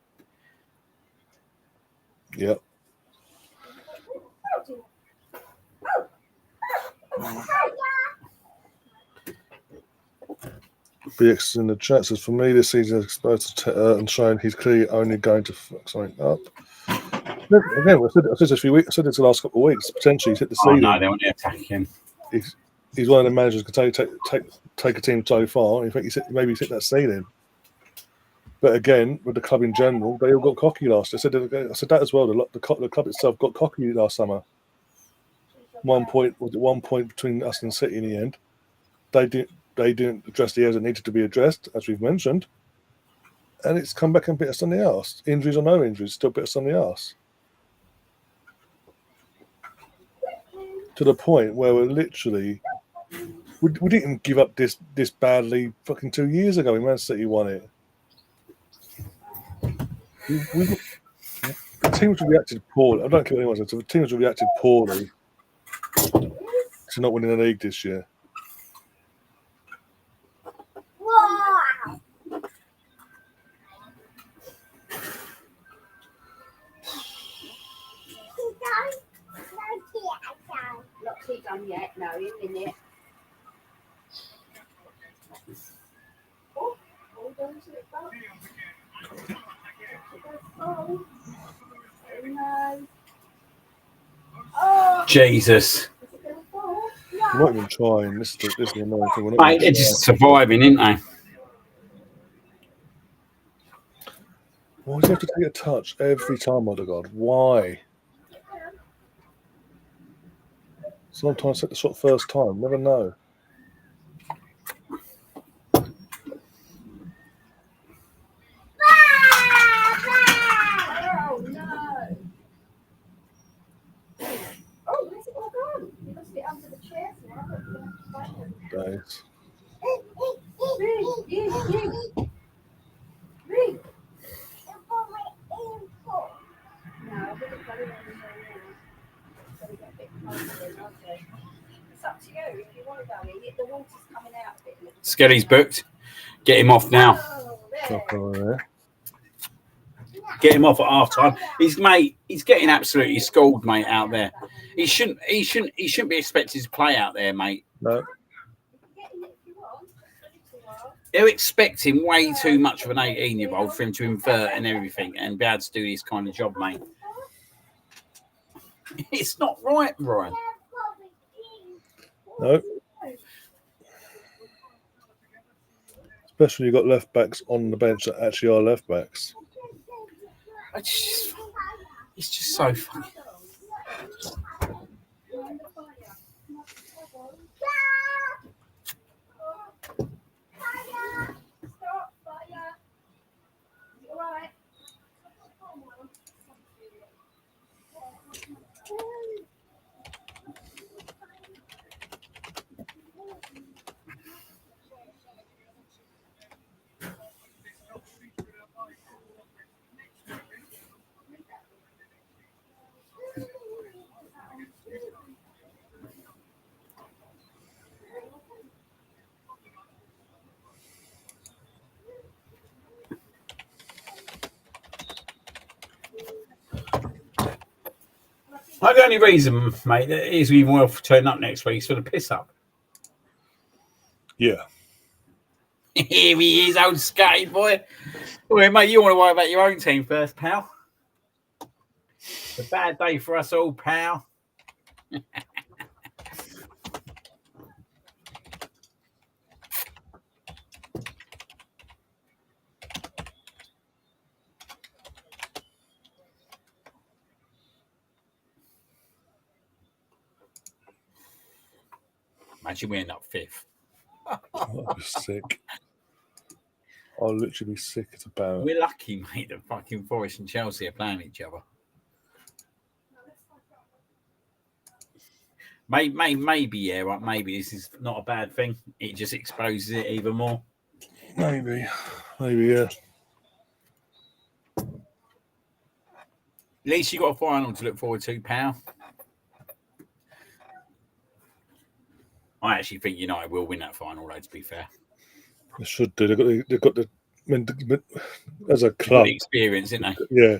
Yep. BX in the chat says, for me, this season is exposed to and showing he's clearly only going to fuck something up. Again, I said this a few weeks. I said this the last couple of weeks. Potentially, he's hit the season. Oh no, they want to attack him. He's one of the managers who can take a team so far. I think maybe he's hit that ceiling. But again, with the club in general, they all got cocky last. I said that as well. The club itself got cocky last summer. 1 point between us and City in the end. They didn't address the areas that needed to be addressed, as we've mentioned, and it's come back and bit us on the arse. Injuries or no injuries, still bit us on the arse. To the point where we're literally, we didn't give up this badly fucking 2 years ago when Man City won it. The teams reacted poorly. I don't care what anyone says. The teams reacted poorly to not winning the league this year. Not too done yet. No, in it. Oh, hold on to it, Bob. Oh, no. Oh. Jesus. We're not even trying. This is the annoying thing. Mate, they're just surviving, aren't they? Why do you have to take a touch every time, Odegaard? Why? Sometimes take the shot first time. Never know. Oh, no. Oh, where's it all gone? You must be under the chairs now. Days. Ring. No, I wouldn't go in there now. So we get a bit closer in, aren't they? It's up to you. If you want to go in, the water's coming out a bit. Skelly's booked. Get him off now. Oh, there. Get him off at half time. He's getting absolutely schooled, mate, out there. He shouldn't be expected to play out there, mate. No. They're expecting way too much of an 18-year-old for him to invert and everything and be able to do this kind of job, mate. It's not right, Brian. No. Especially you've got left backs on the bench that actually are left backs. It's just so funny. The only reason, mate, that is we will turn up next week is for the piss up. Yeah. Here he is, old scatty boy. Well, mate, you want to worry about your own team first, pal. It's a bad day for us all, pal. Imagine we end up fifth. I'd be sick. I'll literally be sick as a barrel. We're lucky, mate, that fucking Forest and Chelsea are playing each other. Maybe, yeah, right. Maybe this is not a bad thing. It just exposes it even more. Maybe, yeah. At least you got a final to look forward to, pal. I actually think United will win that final, though, to be fair. They should do. They've got the as a club the experience, isn't they? Yeah.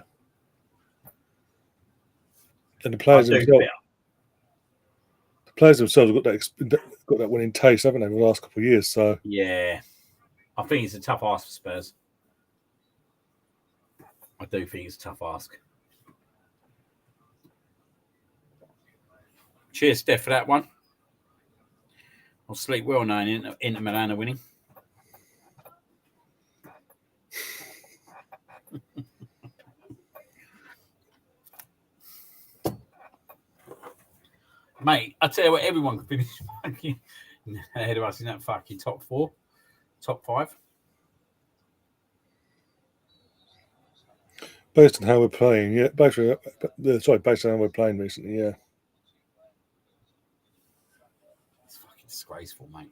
And the players themselves. players themselves have got that winning taste, haven't they, over the last couple of years? So yeah, I think it's a tough ask for Spurs. I do think it's a tough ask. Cheers, Steph, for that one. I'll sleep well knowing Inter Milan are winning. Mate, I tell you what, everyone can finish fucking ahead of us in that fucking top 4, top 5. based on how we're playing, yeah. Based on how we're playing recently, yeah. It's fucking disgraceful, mate.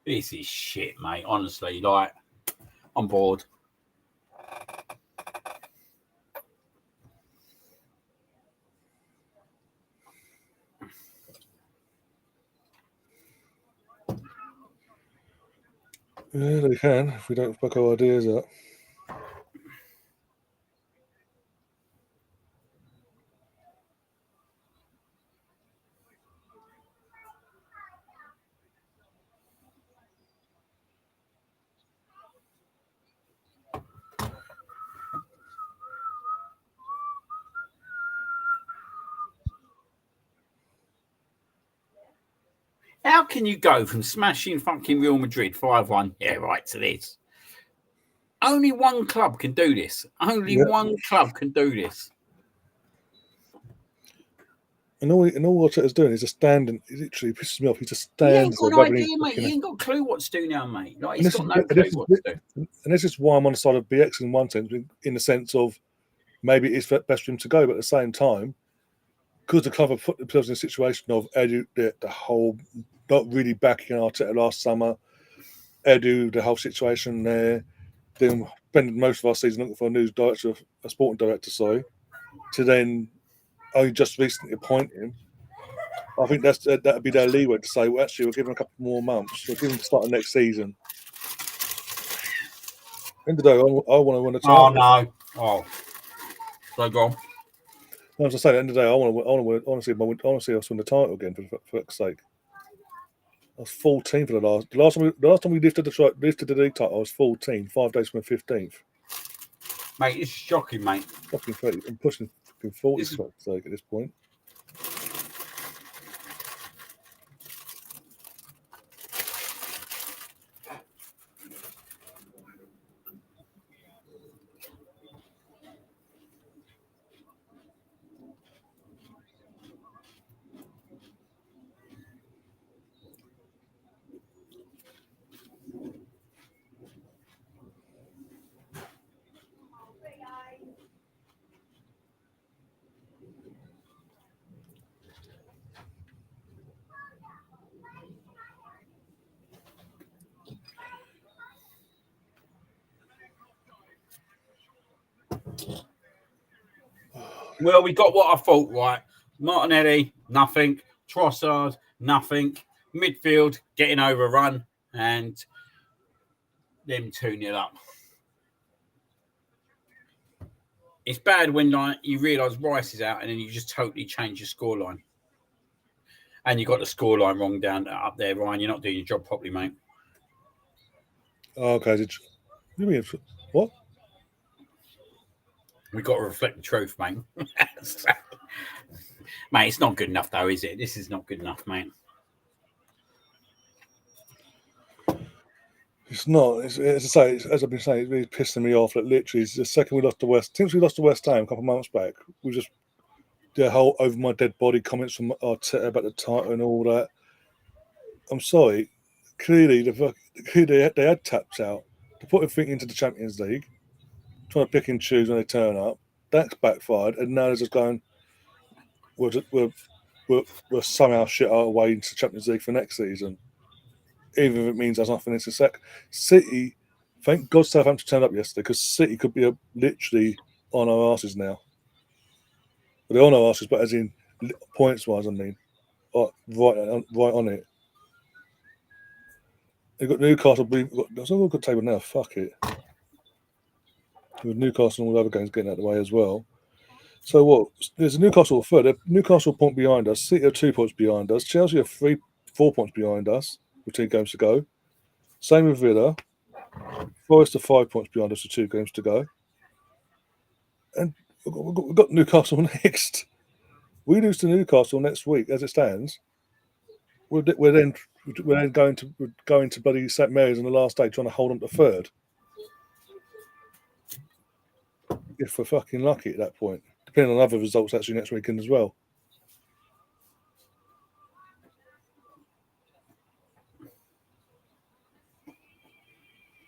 This is shit, mate. Honestly, like, I'm bored. Yeah, they can if we don't fuck our ideas up. How can you go from smashing fucking Real Madrid 5-1, yeah, right, to this? Only one club can do this. Only one club can do this. And all Arteta's doing is just standing. He literally pisses me off. He just He ain't stands got there an idea, mate. fucking- He ain't got a clue what to do now, mate. Like, And he's this got is- no and clue this is- what to do. And this is why I'm on the side of BX in one sense, in the sense of maybe it's best for him to go, but at the same time, because the club have put themselves in a situation of the whole not really backing Arteta last summer, the whole situation there, then spending most of our season looking for a sporting director, to then only just recently appoint him. I think that'd be their leeway to say, well, actually, we'll give him a couple more months. We'll give him the start of next season. End of the day, I want to win a title. Oh, no. Oh. So go on. As I say, at the end of the day, I want to see us win the title again, for fuck's sake. I was 14 for the last time we lifted the league title. I was 14, 5 days from the 15th. Mate, it's shocking, mate. Fucking 30. I'm pushing fucking 40 This is- for fuck's sake at this point. Well, we got what I thought, right? Martinelli, nothing. Trossard, nothing. Midfield, getting overrun. And them 2-0 up. It's bad when you realise Rice is out and then you just totally change your scoreline. And you got the scoreline wrong down up there, Ryan. You're not doing your job properly, mate. Oh, okay. What? We've got to reflect the truth, mate. Mate, it's not good enough, though, is it? This is not good enough, mate. It's not. As I say, as I've been saying, it's really pissing me off. That literally, it's the second we lost to West. Since we lost to West Ham a couple of months back, we just the whole over my dead body comments from Arteta about the title and all that. I'm sorry. Clearly, they had tapped out to put everything into the Champions League, trying to pick and choose when they turn up. That's backfired, and now they're just going. We'll somehow shit our way into the Champions League for next season, even if it means there's nothing in the sec. City, thank God Southampton turned up yesterday, because City could be literally on our asses now. Well, they're on our asses, but as in points wise, I mean, right on it. They've got Newcastle. There's a good table now. Fuck it. With Newcastle and all the other games getting out of the way as well. So what? There's a Newcastle third. Newcastle a point behind us. City are 2 points behind us. Chelsea are 4 points behind us with 2 games to go. Same with Villa. Forest are 5 points behind us with 2 games to go. And we've got Newcastle next. We lose to Newcastle next week, as it stands. We're then going to bloody St Mary's on the last day, trying to hold on to third. If we're fucking lucky at that point, depending on other results actually next weekend as well.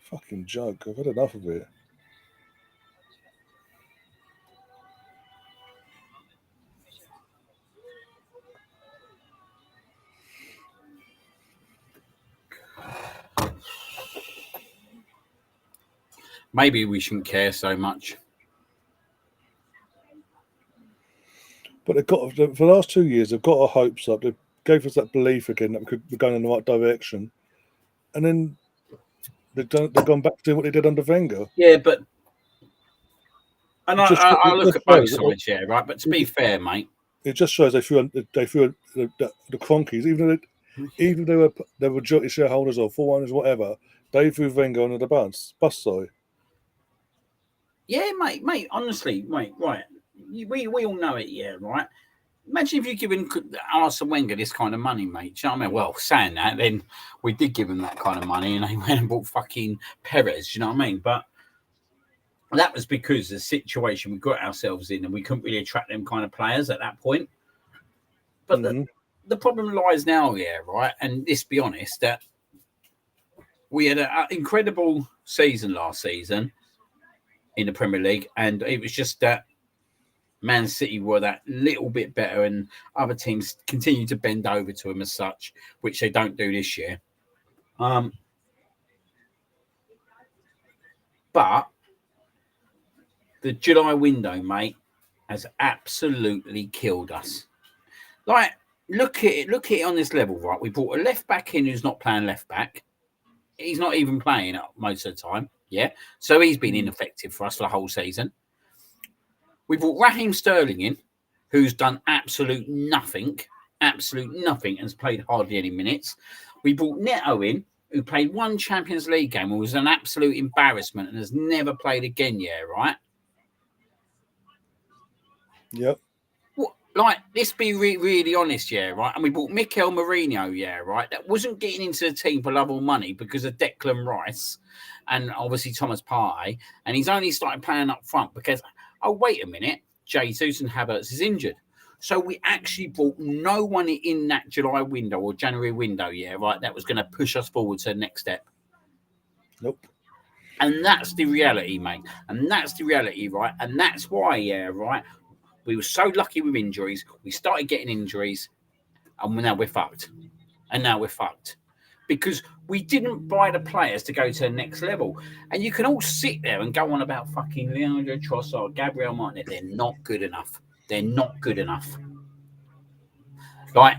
Fucking joke. I've had enough of it. Maybe we shouldn't care so much. But for the last 2 years, they've got our hopes up. They gave us that belief again that we're going in the right direction. And then they've gone back to doing what they did under Wenger. Yeah, but I look at both shows, sides, yeah, right. But to be fair, mate, it just shows they feel the Cronkies, even though they were majority shareholders or full owners, whatever, they threw Wenger under the bus. Sorry. Yeah, mate. Honestly, mate, right. We all know it, yeah, right. Imagine if you're giving Arsene Wenger this kind of money, mate. Do you know what I mean? Well, saying that, then we did give him that kind of money, and they went and bought fucking Perez. Do you know what I mean? But that was because of the situation we got ourselves in, and we couldn't really attract them kind of players at that point. But the problem lies now, yeah, right. And let's be honest, that we had an incredible season last season in the Premier League, and it was just that Man City were that little bit better, and other teams continue to bend over to them as such, which they don't do this year. But the July window, mate, has absolutely killed us. Like, look at it on this level, right? We brought a left back in who's not playing left back. He's not even playing most of the time. Yeah. So he's been ineffective for us for the whole season. We brought Raheem Sterling in, who's done absolute nothing, and has played hardly any minutes. We brought Neto in, who played one Champions League game and was an absolute embarrassment and has never played again, yeah, right? Yep. Like, let's be really honest, yeah, right? And we bought Mikel Merino, yeah, right? That wasn't getting into the team for love or money because of Declan Rice and obviously Thomas Partey. And he's only started playing up front because, oh, wait a minute, Jesus and Havertz is injured. So we actually brought no one in that July window or January window, yeah, right? That was going to push us forward to the next step. Nope. And that's the reality, mate. And that's the reality, right? And that's why, yeah, right? We were so lucky with injuries. We started getting injuries, and now we're fucked. Because we didn't buy the players to go to the next level. And you can all sit there and go on about fucking Leandro Trossard, Gabriel Martinez. They're not good enough. Like,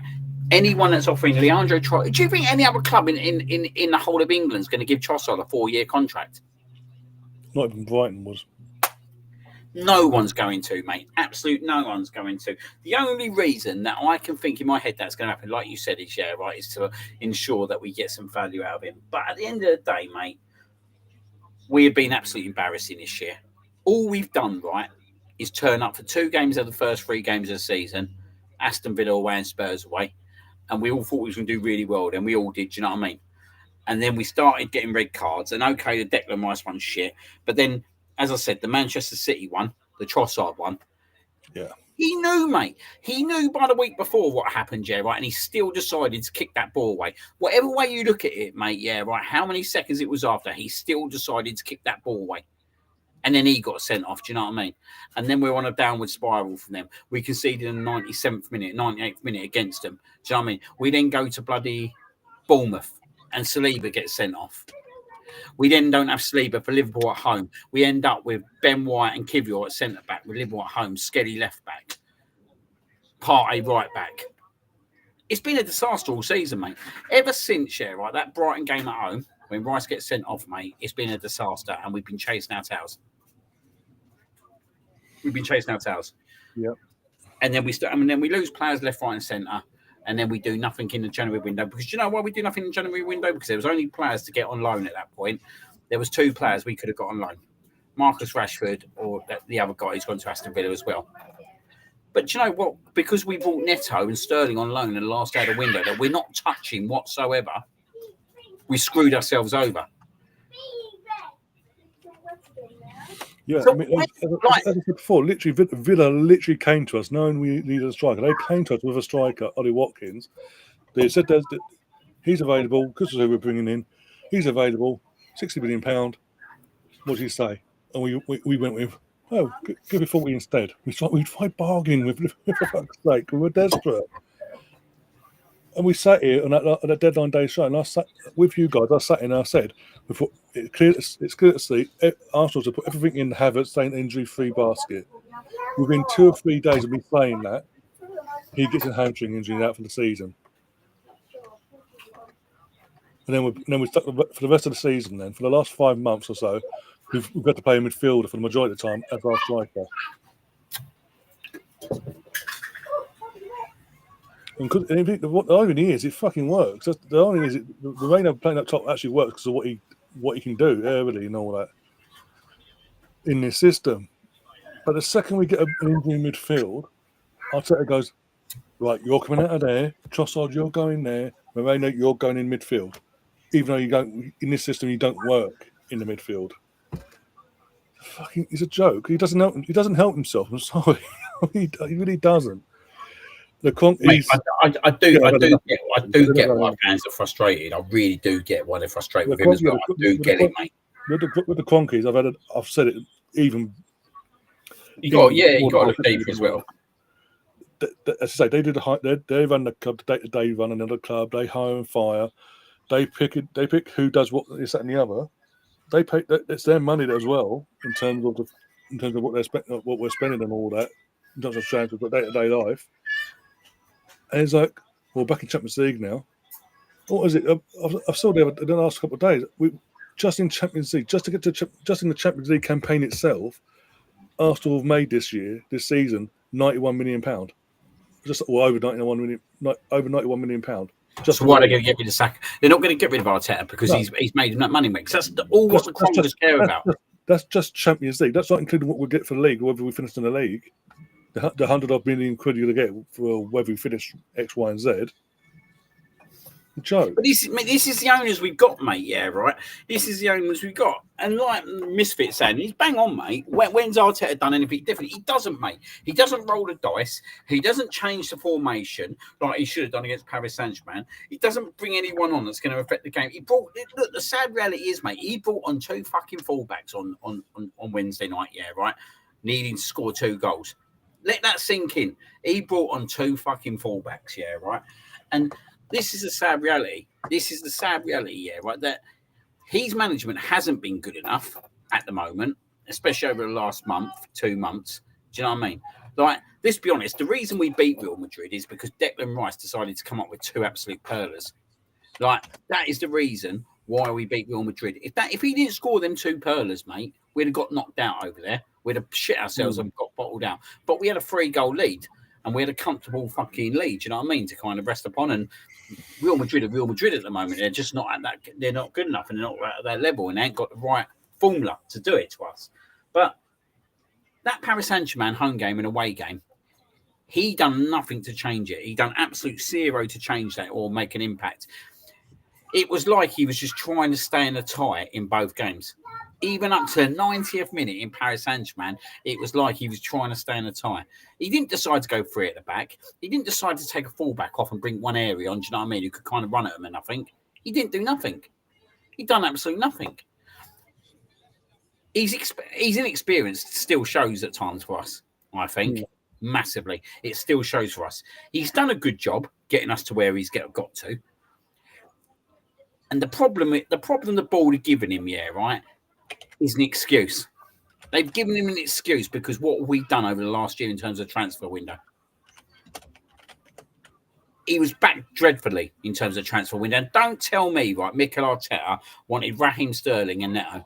anyone that's offering Leandro Trossard, do you think any other club in the whole of England is going to give Trossard a 4-year contract? Not even Brighton was. No one's going to, mate. Absolute no one's going to. The only reason that I can think in my head that's going to happen, like you said, is, yeah, right, is to ensure that we get some value out of him. But at the end of the day, mate, we have been absolutely embarrassing this year. All we've done, right, is turn up for 2 games of the first 3 games of the season, Aston Villa away and Spurs away, and we all thought we was going to do really well. Then we all did, do you know what I mean? And then we started getting red cards, and okay, the Declan Rice one's shit, but then, as I said, the Manchester City one, the Trossard one. Yeah. He knew, mate. He knew by the week before what happened, yeah, right? And he still decided to kick that ball away. Whatever way you look at it, mate, yeah, right, how many seconds it was after, he still decided to kick that ball away. And then he got sent off, do you know what I mean? And then we're on a downward spiral from them. We conceded in the 97th minute, 98th minute against them. Do you know what I mean? We then go to bloody Bournemouth and Saliba gets sent off. We then don't have Saliba for Liverpool at home. We end up with Ben White and Kivior at centre-back, with Liverpool at home, Skelly left-back, Partey right-back. It's been a disaster all season, mate. Ever since, yeah, right, that Brighton game at home, when Rice gets sent off, mate, it's been a disaster, and we've been chasing our tails. Yeah. And then we lose players left, right, and centre. And then we do nothing in the January window. Because you know why we do nothing in the January window? Because there was only players to get on loan at that point. There was 2 players we could have got on loan. Marcus Rashford or the other guy who's gone to Aston Villa as well. But you know what? Because we brought Neto and Sterling on loan in the last day of the window that we're not touching whatsoever, we screwed ourselves over. Yeah, So, I mean, as I said before, literally, Villa literally came to us knowing we needed a striker. They came to us with a striker, Ollie Watkins. They said that he's available, because of who we're bringing in. He's available, £60 million. What do you say? And we went with, oh, give me 40 instead. We tried bargaining with for fuck's sake. We were desperate. And we sat here on that deadline day show, and I sat with you guys. I sat in and I said, it's clear to see Arsenal to put everything in Havertz saying injury-free basket. Within 2 or 3 days of me saying that, he gets a hamstring injury out for the season. And then we stuck for the rest of the season. Then for the last 5 months or so, we've got to play a midfielder for the majority of the time as our striker. And the irony is, it fucking works. The irony is, the way they're playing up top actually works because of what he can do early and all that in this system. But the second we get an injury in midfield, Arteta goes, right, you're coming out of there. Trossard, you're going there. Moreno, you're going in midfield. Even though you don't, in this system, you don't work in the midfield. Fucking, he's a joke. He doesn't help himself. I'm sorry, he really doesn't. I do get why fans are frustrated. I really do get why they're frustrated with him as well. I do get it, mate. With the Cronkies, I've said it even. You got to look deeper as well. As I say, they run the club, the day-to-day run another club. They hire and fire. They pick who does what, this, that, and the other. They pay. It's their money as well in terms of what we're spending and all that. In terms of transfers, but day-to-day life. And it's like, well, back in Champions League now. What is it? I've saw the last couple of days. Just in Champions League, just in the Champions League campaign itself, Arsenal have made this season, £91 million. Over £91 million. Just so why are they going to get rid of Saka? They're not going to get rid of Arteta because he's made money makes. That's all what the Cronkies care about. That's just Champions League. That's not including what we get for the league, whether we finish in the league. The 100 million quid you're going to get for whether we finish X, Y, and Z. Joe. But this is the owners we've got, mate. Yeah, right. This is the owners we've got, and like Misfit saying, he's bang on, mate. When's Arteta done anything different? He doesn't, mate. He doesn't roll the dice. He doesn't change the formation like he should have done against Paris Saint-Germain. He doesn't bring anyone on that's going to affect the game. Look. The sad reality is, mate, he brought on 2 fucking fullbacks on Wednesday night. Yeah, right. Needing to score 2 goals. Let that sink in. He brought on 2 fucking fullbacks. Yeah, right. And this is the sad reality. Yeah, right? That his management hasn't been good enough at the moment, especially over the last month, 2 months. Do you know what I mean? Like, let's be honest, the reason we beat Real Madrid is because Declan Rice decided to come up with 2 absolute pearlers. Like, that is the reason why we beat Real Madrid. If he didn't score them 2 pearlers, mate, we'd have got knocked out over there. We'd have shit ourselves and got bottled out. But we had a 3-goal lead. And we had a comfortable fucking lead, you know what I mean, to kind of rest upon. And Real Madrid at the moment. They're just not at that. They're not good enough, and they're not at that level, and they ain't got the right formula to do it to us. But that Paris Saint-Germain home game and away game, he done nothing to change it. He done absolute zero to change that or make an impact. It was like he was just trying to stay in a tie in both games. Even up to the 90th minute in Paris Saint-Germain, it was like he was trying to stay in a tie. He didn't decide to go 3 at the back. He didn't decide to take a fullback off and bring one area on, do you know what I mean, who could kind of run at him and nothing. He didn't do nothing. He done absolutely nothing. He's inexperienced, still shows at times for us, I think, massively. It still shows for us. He's done a good job getting us to where he's got to. And the problem the board are giving him, yeah, right, is an excuse. They've given him an excuse because what have we done over the last year in terms of transfer window? He was back dreadfully in terms of transfer window. And don't tell me, right, Mikel Arteta wanted Raheem Sterling and Neto.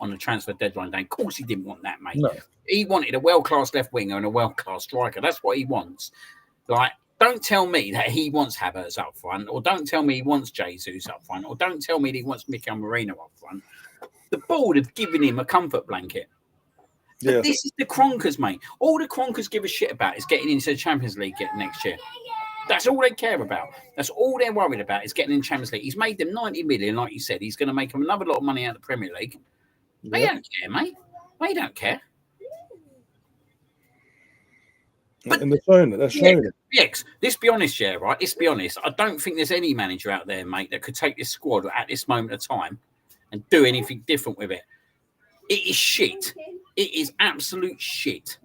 on the transfer deadline day. Of course, he didn't want that, mate. No. He wanted a world-class left winger and a world-class striker. That's what he wants. Like, don't tell me that he wants Havertz up front, or don't tell me he wants Jesus up front, or don't tell me that he wants Mikel Merino up front. The board have given him a comfort blanket. But Yeah. this is the Kronkers, mate. All the Kronkers give a shit about is getting into the Champions League next year. That's all they care about. That's all they're worried about is getting in the Champions League. He's made them 90 million, like you said. He's going to make them another lot of money out of the Premier League. They don't care, mate. They don't care. But, and they're showing it. They're showing it. Yes, let's be honest, yeah, right? Let's be honest. I don't think there's any manager out there, mate, that could take this squad at this moment of time and do anything different with it. It is shit. It is absolute shit.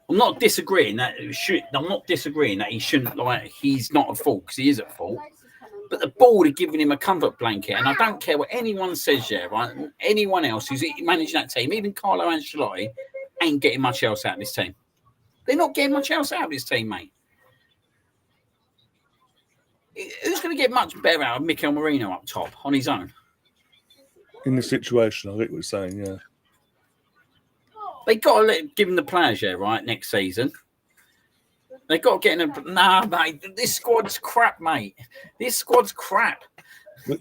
I'm not disagreeing that he shouldn't, like, he's not at fault, because he is at fault. But the board are giving him a comfort blanket, and I don't care what anyone says, yeah, right? Anyone else who's managing that team, even Carlo Ancelotti, ain't getting much else out of this team. They're not getting much else out of this team, mate. Who's going to get much better out of Mikel Merino up top on his own? In this situation, I get what you're saying, yeah. They got to give him the players, yeah, right, next season. They got to get in nah, mate, this squad's crap, mate. This squad's crap.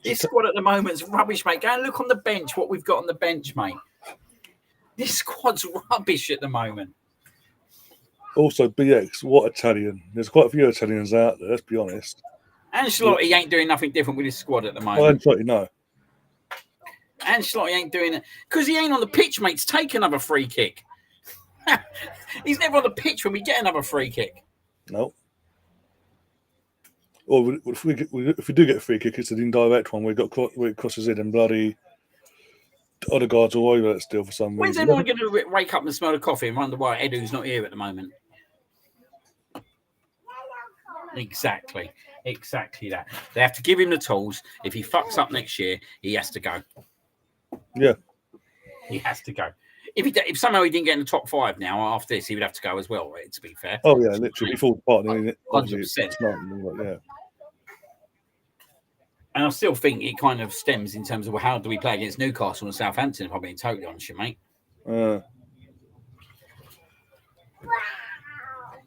This squad at the moment's rubbish, mate. Go and look on the bench, what we've got on the bench, mate. This squad's rubbish at the moment. Also, BX, what Italian? There's quite a few Italians out there, let's be honest. Ancelotti ain't doing nothing different with his squad at the moment. Ancelotti, no. Ancelotti ain't doing it because he ain't on the pitch, mate, to take another free kick. He's never on the pitch when we get another free kick. No. Or if we do get a free kick, it's an indirect one where it crosses in and bloody other guards all over it still for some reason. When's anyone going to wake up and smell the coffee and wonder why Edu's not here at the moment? Exactly that. They have to give him the tools. If he fucks up next year, he has to go. Yeah. He has to go. If somehow he didn't get in the top 5 now after this, he would have to go as well, right, to be fair. Oh, yeah, literally. Before parting it. 100%. Yeah. And I still think it kind of stems in terms of how do we play against Newcastle and Southampton, if I'm being totally honest with you, mate.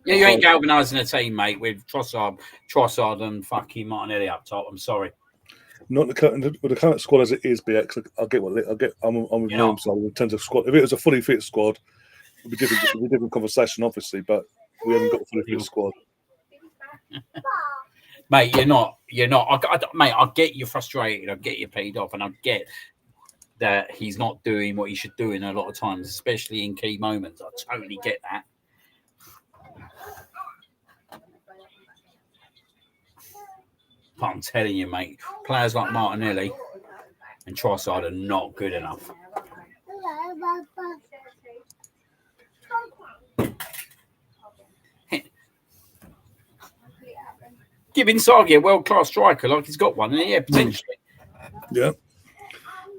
Yeah, you ain't galvanising a team, mate, with Trossard and fucking Martinelli up top. I'm sorry. Not with the current squad as it is, BX. I'm with him. So in terms of squad, if it was a fully fit squad, it'd be different. It'd be a different conversation, obviously. But we haven't got a fully fit squad. Mate, you're not. Mate, I get you frustrated. I get you paid off, and I get that he's not doing what he should do in a lot of times, especially in key moments. I totally get that. But I'm telling you, mate, players like Martinelli and Trossard are not good enough. Give Inzaghi a world-class striker like he's got one, and yeah, potentially. Yeah.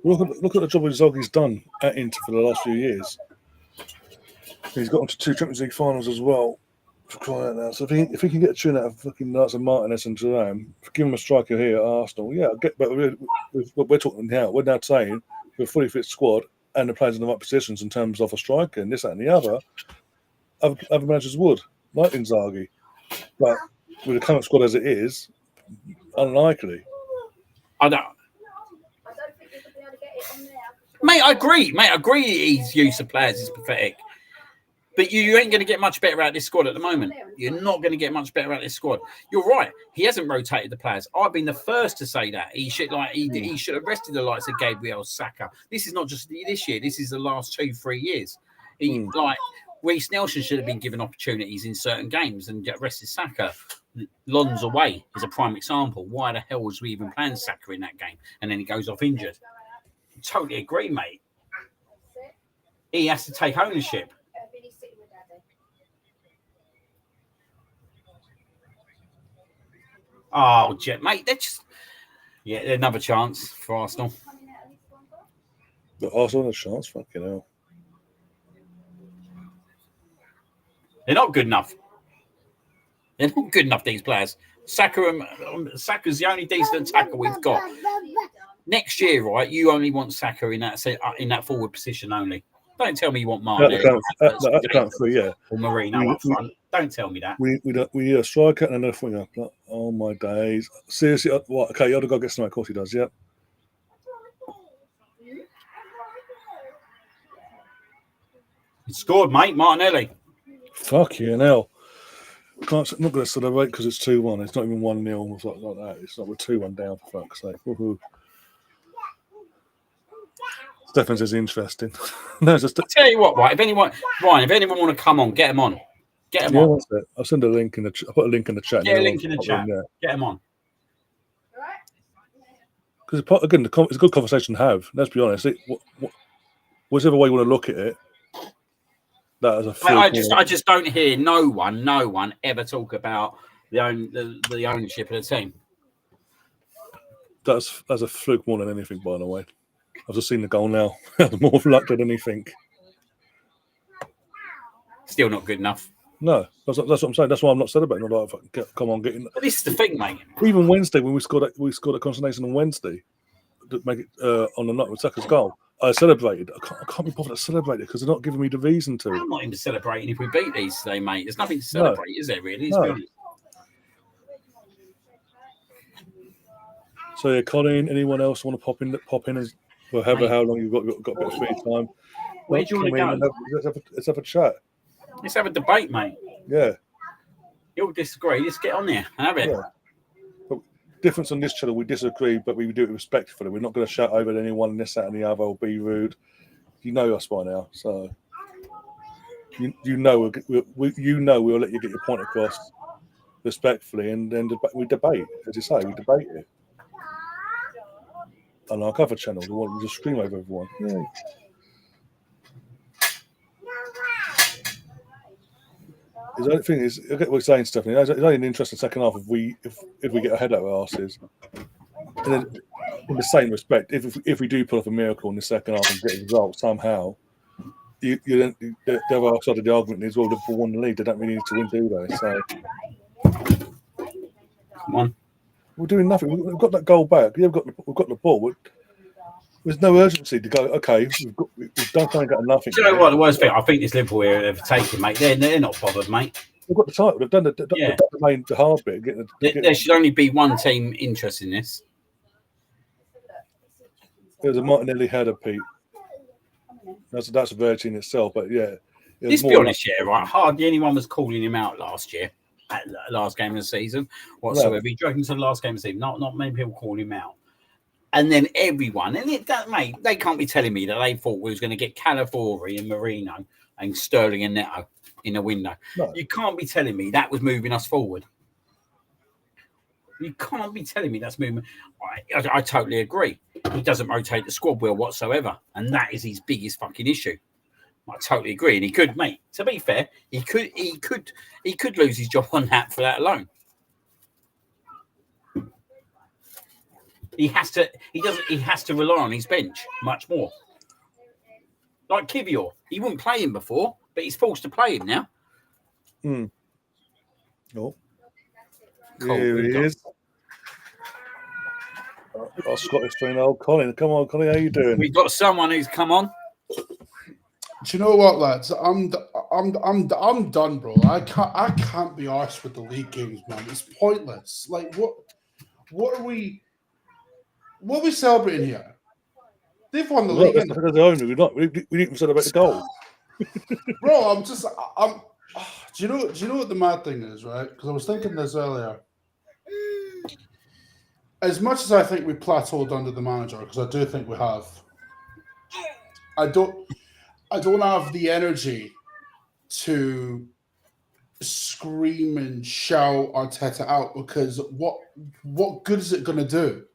Look at the job Inzaghi's done at Inter for the last few years. He's got onto 2 Champions League finals as well. For crying out now. So if he can get a tune out of fucking Knights and Martinez and Thuram, give him a striker here at Arsenal, yeah, I get. But we're talking now. We're now saying we're a fully fit squad and the players in the right positions in terms of a striker and this, that, and the other. Other managers would, like Inzaghi, but with the current squad as it is, unlikely. I don't think you could be able to get it on there. Mate, I agree. His use of players is pathetic. But you ain't going to get much better out of this squad at the moment. You're not going to get much better out of this squad. You're right. He hasn't rotated the players. I've been the first to say that. He should have rested the likes of Gabriel Saka. This is not just this year. This is the last 2-3 years. Reece Nelson should have been given opportunities in certain games and get rested Saka. Lon's away is a prime example. Why the hell was we even playing Saka in that game? And then he goes off injured. Totally agree, mate. He has to take ownership. Oh, mate, they're just... Yeah, another chance for Arsenal. But Arsenal has a chance, fucking hell. They're not good enough. They're not good enough, these players. Saka's the only decent attacker we've got. Next year, right? You only want Saka in that forward position only. Don't tell me you want At Martinelli the front three, yeah. or Marino up front. Don't tell me that. We need a striker and another winger. Like, oh my days! Seriously, what? Okay, you ought to go get some. Of course he does. Yeah. He scored, mate. Martinelli. Fuck you, hell. I'm not going to celebrate because it's 2-1. It's not even 1-0 like that. It's not, we're 2-1 down, for fuck's sake. Woohoo. Stefan says interesting. No, just I'll tell you what, right? If anyone want to come on, get them on. Get them on. What's that? I'll send a link in the. I'll put a link in the chat. Get a link in the chat. Get them on. Because again, it's a good conversation to have. Let's be honest. Whichever way you want to look at it, that is a. I just don't hear no one ever talk about the ownership of the team. That's a fluke more than anything, by the way. I've just seen the goal now. More luck than anything. Still not good enough. No, that's what I'm saying. That's why I'm not celebrating. I'm like, come on, get in. But this is the thing, mate. Even Wednesday, when we scored a consolation on Wednesday to make it on the night with Saka's goal, I celebrated. I can't be bothered to celebrate it because they're not giving me the reason to. I'm not even celebrating if we beat these today, mate. There's nothing to celebrate, is there? Really? Let's be honest. So yeah, Colin, anyone else want to pop in as for how long you've got a bit of free time? Where do you want to go? Let's have a chat. Let's have a debate, mate. Yeah. You'll disagree. Let's get on there and have it. Yeah. But difference on this channel, we disagree, but we do it respectfully. We're not going to shout over anyone and this, that, and the other, or be rude. You know us by now, so you know we'll let you get your point across respectfully, and then we debate. As you say, we debate it. Unlike other channels, we want to just scream over everyone. Yeah. The only thing is, I get what you're saying, Stephanie. It's only an interesting second half if we get ahead of our asses. And then, in the same respect, if we do pull off a miracle in the second half and get a result somehow, the other side of the argument is, well, Liverpool won the league. They don't really need to win, do they? So, come on, we're doing nothing. We've got that goal back. Yeah, we've got the ball. There's no urgency to go. Okay, we've done something, got nothing. Do you know what the worst thing? I think this Liverpool here have taken, mate. They're not bothered, mate. They've got the title. They've done the hard bit. There should only be one team interested in this. There's a Martinelli header, Pete. That's a virtue in itself, but yeah. Let's be honest, yeah, right. Hardly anyone was calling him out last year, at the last game of the season whatsoever. He drove him to the last game of the season. Not many people called him out. And then everyone, mate, they can't be telling me that they thought we was going to get Calafiori and Marino and Sterling and Neto in the window. No. You can't be telling me that was moving us forward. You can't be telling me that's moving. I totally agree. He doesn't rotate the squad well whatsoever, and that is his biggest fucking issue. I totally agree, and he could, mate. To be fair, he could lose his job on that for that alone. He has to rely on his bench much more. Like Kivior, he wouldn't play him before, but he's forced to play him now. Oh, here he is. Our Scottish friend, old Colin. Come on, Colin, how you doing? We've got someone who's come on. Do you know what, lads? I'm done, bro. I can't be arsed with the league games, man. It's pointless. Like, what are we celebrating here? They've won the league. We didn't even celebrate the goal. Bro, do you know what the mad thing is, right? Because I was thinking this earlier. As much as I think we plateaued under the manager, because I do think we have, I don't have the energy to scream and shout Arteta out, because what good is it going to do?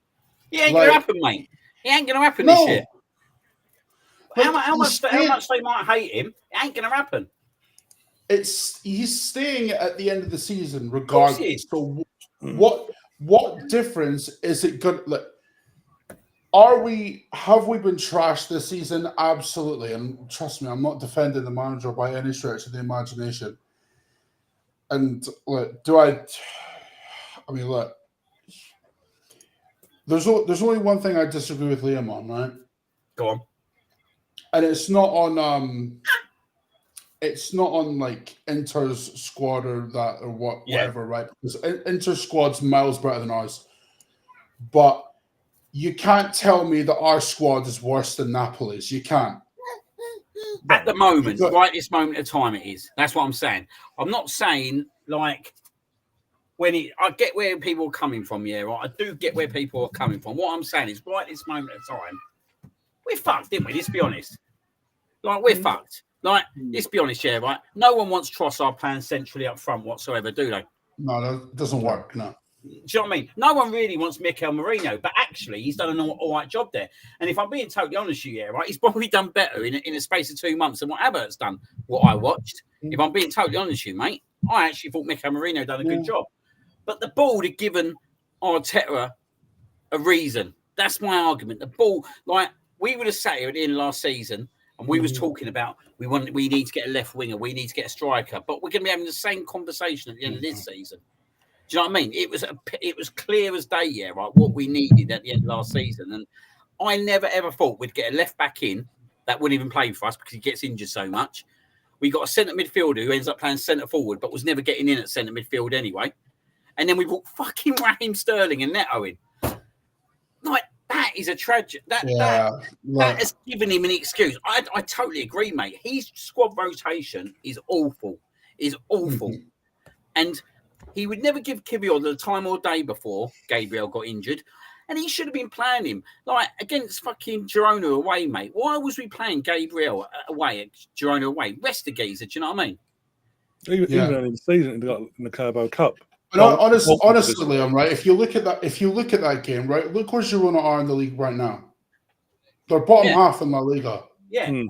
It ain't going to happen, mate. It ain't going to happen this year. How much they might hate him, it ain't going to happen. He's staying at the end of the season regardless. So what difference is it going to? Have we been trashed this season? Absolutely. And trust me, I'm not defending the manager by any stretch of the imagination. And look, there's only one thing I disagree with Liam on, right? Go on. And it's not on like Inter's squad or that or whatever, right? Because Inter's squad's miles better than ours. But you can't tell me that our squad is worse than Napoli's. You can't. At the moment, right this moment of time, it is. That's what I'm saying. I'm not saying like I get where people are coming from, yeah, right? I do get where people are coming from. What I'm saying is, right this moment of time, we're fucked, didn't we? Let's be honest. Like, we're fucked. Like, let's be honest, yeah, right? No one wants Trossard playing centrally up front whatsoever, do they? No, that doesn't work, no. Do you know what I mean? No one really wants Mikel Merino, but actually, he's done an all right job there. And if I'm being totally honest with you, yeah, right, he's probably done better in a space of 2 months than what Havertz done, what I watched. If I'm being totally honest with you, mate, I actually thought Mikel Merino done a good job. But the board had given Arteta a reason. That's my argument. The ball, like, we would have sat here at the end of last season and we was talking about we need to get a left winger, we need to get a striker, but we're going to be having the same conversation at the end of this season. Do you know what I mean? It was clear as day, yeah, right, what we needed at the end of last season. And I never, ever thought we'd get a left back in that wouldn't even play for us because he gets injured so much. We got a centre midfielder who ends up playing centre forward but was never getting in at centre midfield anyway. And then we brought fucking Raheem Sterling and Neto in. Like, that is a tragedy. That has given him an excuse. I totally agree, mate. His squad rotation is awful. And he would never give Kivior the time or day before Gabriel got injured. And he should have been playing him. Like, against fucking Girona away, mate. Why was we playing Gabriel away at Girona away? Rest the geezer, do you know what I mean? Even early in the season in the Carabao Cup. But honestly, Liam, right? If you look at that game, right? Look where Girona are in the league right now. They're bottom half in La Liga. Yeah.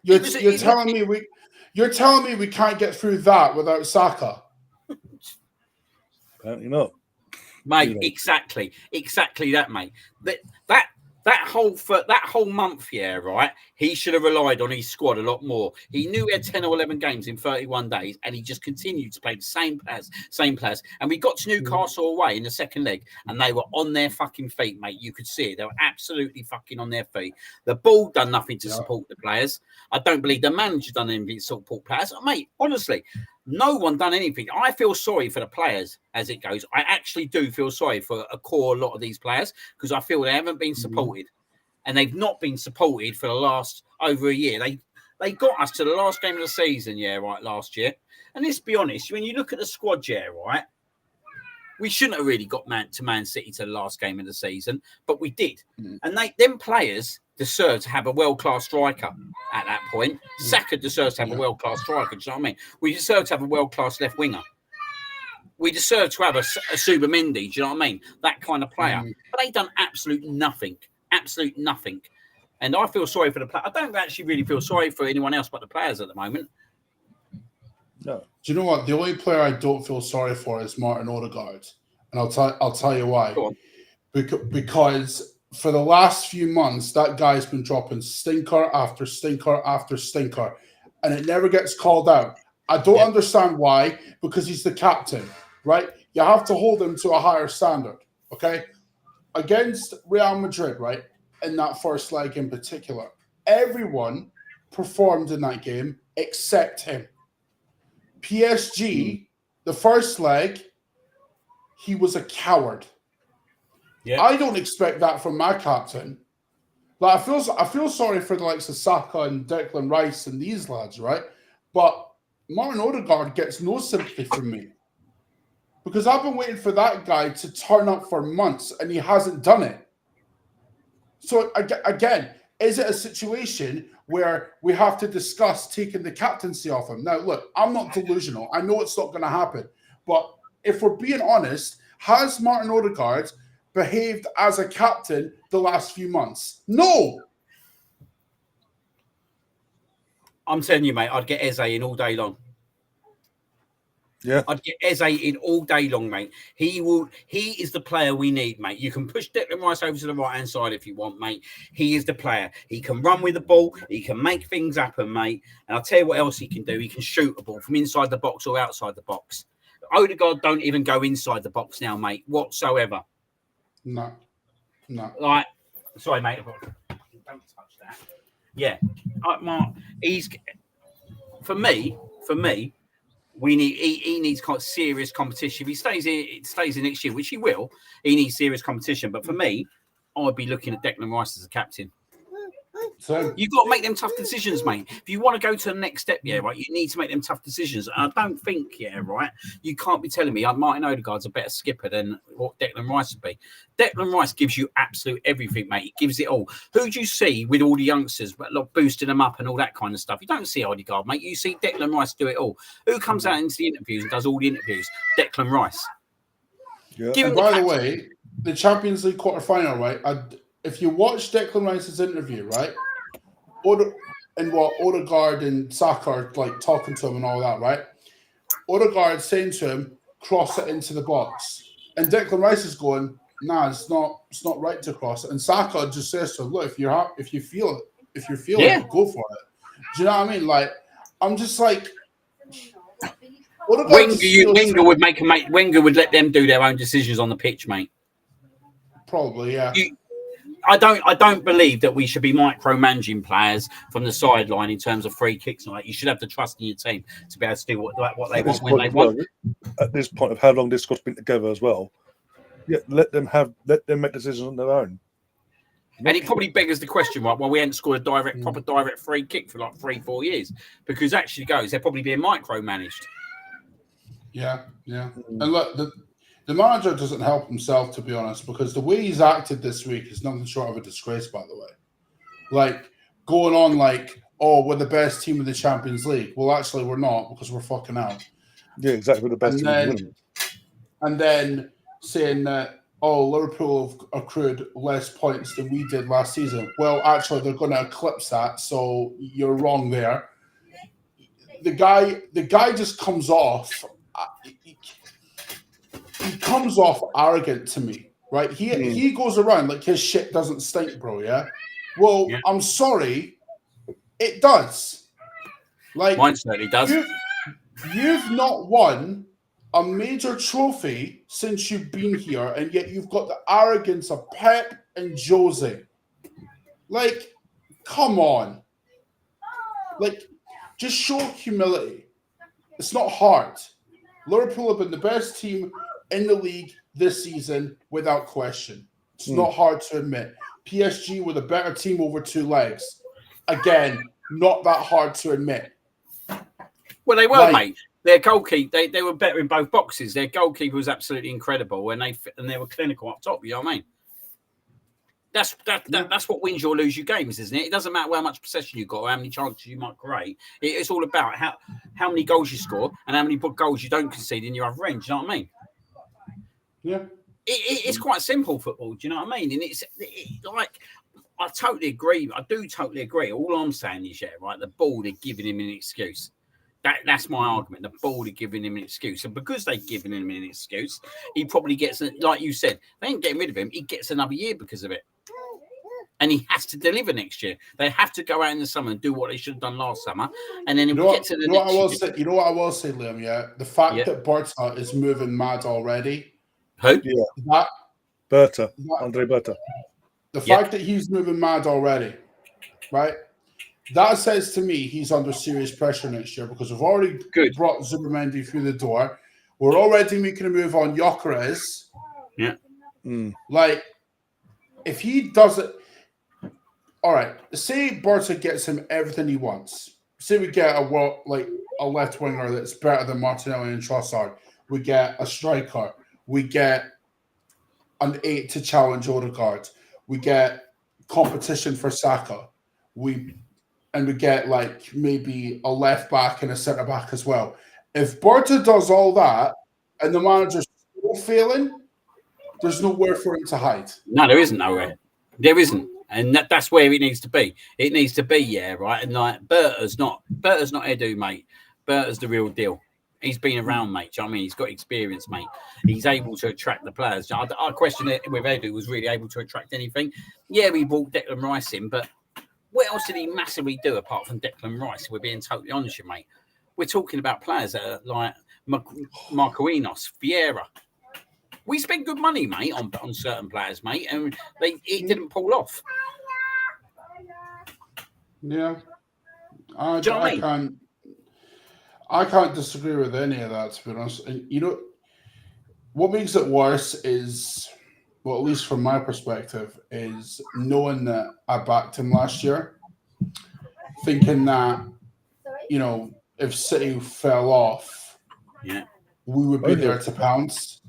You're telling me we can't get through that without Saka? Apparently not, mate. Exactly that, mate. That whole month, yeah, right. He should have relied on his squad a lot more. He knew he had 10 or 11 games in 31 days, and he just continued to play the same players. And we got to Newcastle away in the second leg, and they were on their fucking feet, mate. You could see it. They were absolutely fucking on their feet. The ball done nothing to support the players. I don't believe the manager done anything to support players. Mate, honestly, no one done anything. I feel sorry for the players as it goes. I actually do feel sorry for a lot of these players because I feel they haven't been supported. And they've not been supported for the last over a year. They got us to the last game of the season, yeah, right, last year. And let's be honest, when you look at the squad, yeah, right, we shouldn't have really got Man City to the last game of the season, but we did. And them players deserve to have a world-class striker at that point. Saka deserves to have a world-class striker, do you know what I mean? We deserve to have a world-class left winger. We deserve to have a Subamendi, do you know what I mean? That kind of player. But they done absolutely nothing. Absolute nothing. And I feel sorry for the players. I don't actually really feel sorry for anyone else but the players at the moment. No. Do you know what? The only player I don't feel sorry for is Martin Odegaard. And I'll tell you why. Go on. Because for the last few months, that guy's been dropping stinker after stinker after stinker. And it never gets called out. I don't understand why, because he's the captain, right? You have to hold him to a higher standard, okay? Against Real Madrid, right, in that first leg in particular, everyone performed in that game except him. PSG, the first leg, he was a coward. Yeah. I don't expect that from my captain. Like, I feel sorry for the likes of Saka and Declan Rice and these lads, right? But Martin Odegaard gets no sympathy from me. Because I've been waiting for that guy to turn up for months and he hasn't done it. So again, is it a situation where we have to discuss taking the captaincy off him? Now, look, I'm not delusional. I know it's not going to happen. But if we're being honest, has Martin Odegaard behaved as a captain the last few months? No. I'm telling you, mate, I'd get Eze in all day long. Yeah, I'd get Eze in all day long, mate. He is the player we need, mate. You can push Declan Rice over to the right-hand side if you want, mate. He is the player. He can run with the ball. He can make things happen, mate. And I'll tell you what else he can do. He can shoot a ball from inside the box or outside the box. Odegaard don't even go inside the box now, mate, whatsoever. No. Like, sorry, mate. Don't touch that. Yeah, Mark. He's for me. We need. He needs quite serious competition. If he stays here next year, which he will, he needs serious competition. But for me, I'd be looking at Declan Rice as a captain. So You've got to make them tough decisions, mate. If you want to go to the next step, yeah, right, you need to make them tough decisions. And I don't think, yeah, right, you can't be telling me Martin Odegaard's a better skipper than what Declan Rice would be. Declan Rice gives you absolute everything, mate. He gives it all. Who do you see with all the youngsters, boosting them up and all that kind of stuff? You don't see Odegaard, mate. You see Declan Rice do it all. Who comes out into the interviews and does all the interviews? Declan Rice. Yeah. And by the way, the Champions League quarterfinal, right? If you watch Declan Rice's interview, right, and what Odegaard and Saka are like talking to him and all that, right? Odegaard saying to him, cross it into the box, and Declan Rice is going, nah, it's not right to cross it. And Saka just says to him, look, if you feel it, go for it. Do you know what I mean? Like, I'm just like, Wenger would let them do their own decisions on the pitch, mate. Probably, yeah. I don't believe that we should be micromanaging players from the sideline in terms of free kicks and all that. You should have the trust in your team to be able to do what they want when they want. At this point of how long this squad's been together as well, yeah, let them make decisions on their own. And it probably beggars the question, right? Well, we hadn't scored a proper direct free kick for like 3-4 years, because actually they're probably being micromanaged. Yeah. And look, the manager doesn't help himself, to be honest, because the way he's acted this week is nothing short of a disgrace, by the way. Like, going on like, oh, we're the best team in the Champions League. Well, actually, we're not, because we're fucking out. Yeah, exactly. We're the best team. And then saying that, oh, Liverpool have accrued less points than we did last season. Well, actually, they're going to eclipse that, so you're wrong there. The guy just comes off... He comes off arrogant to me, right? He goes around like his shit doesn't stink, bro, yeah? Well, yeah. I'm sorry, it does. Like, mine certainly does. You've not won a major trophy since you've been here, and yet you've got the arrogance of Pep and Jose. Like, come on. Like, just show humility. It's not hard. Liverpool have been the best team in the league this season, without question. It's not hard to admit. PSG were the better team over 2 legs. Again, not that hard to admit. Well, they were, mate. Their goalkeeper, they were better in both boxes. Their goalkeeper was absolutely incredible, and they were clinical up top. You know what I mean? That's what wins you or lose your games, isn't it? It doesn't matter how much possession you got or how many chances you might create. It's all about how many goals you score and how many goals you don't concede in your other end. Do you know what I mean? Yeah. It's quite simple football. Do you know what I mean? And it's like, I totally agree. I do totally agree. All I'm saying is, yeah, right, the board are giving him an excuse. That's my argument. The board are giving him an excuse. And because they've given him an excuse, he probably gets, like you said, they ain't getting rid of him. He gets another year because of it. And he has to deliver next year. They have to go out in the summer and do what they should have done last summer. And then you know what I will say, Liam, yeah? The fact that Berta is moving mad already. Who? Yeah. Andre Berta. The fact that he's moving mad already, right? That says to me he's under serious pressure next year, because we've already brought Zubimendi through the door. We're already making a move on Gyökeres. Yeah. Like, if he does it, all right, say Berta gets him everything he wants. Say we get a left winger that's better than Martinelli and Trossard. We get a striker. We get an 8 to challenge Odegaard. We get competition for Saka. We get like maybe a left back and a centre back as well. If Berta does all that and the manager's still failing, there's nowhere for him to hide. No, there isn't nowhere. There isn't. And that's where it needs to be. It needs to be, right? And like Berta's not Edu, mate. Berta's the real deal. He's been around, mate. Do you know what I mean? He's got experience, mate. He's able to attract the players. I question it with Edu, was really able to attract anything. Yeah, we brought Declan Rice in, but what else did he massively do apart from Declan Rice? We're being totally honest, mate. We're talking about players that are like Marquinhos, Vieira. We spent good money, mate, on certain players, mate, and it didn't pull off. Yeah, Do you know what I mean? I can't disagree with any of that, to be honest. And you know, what makes it worse is, well, at least from my perspective, is knowing that I backed him last year, thinking that, you know, if City fell off, Yeah, we would be there to pounce.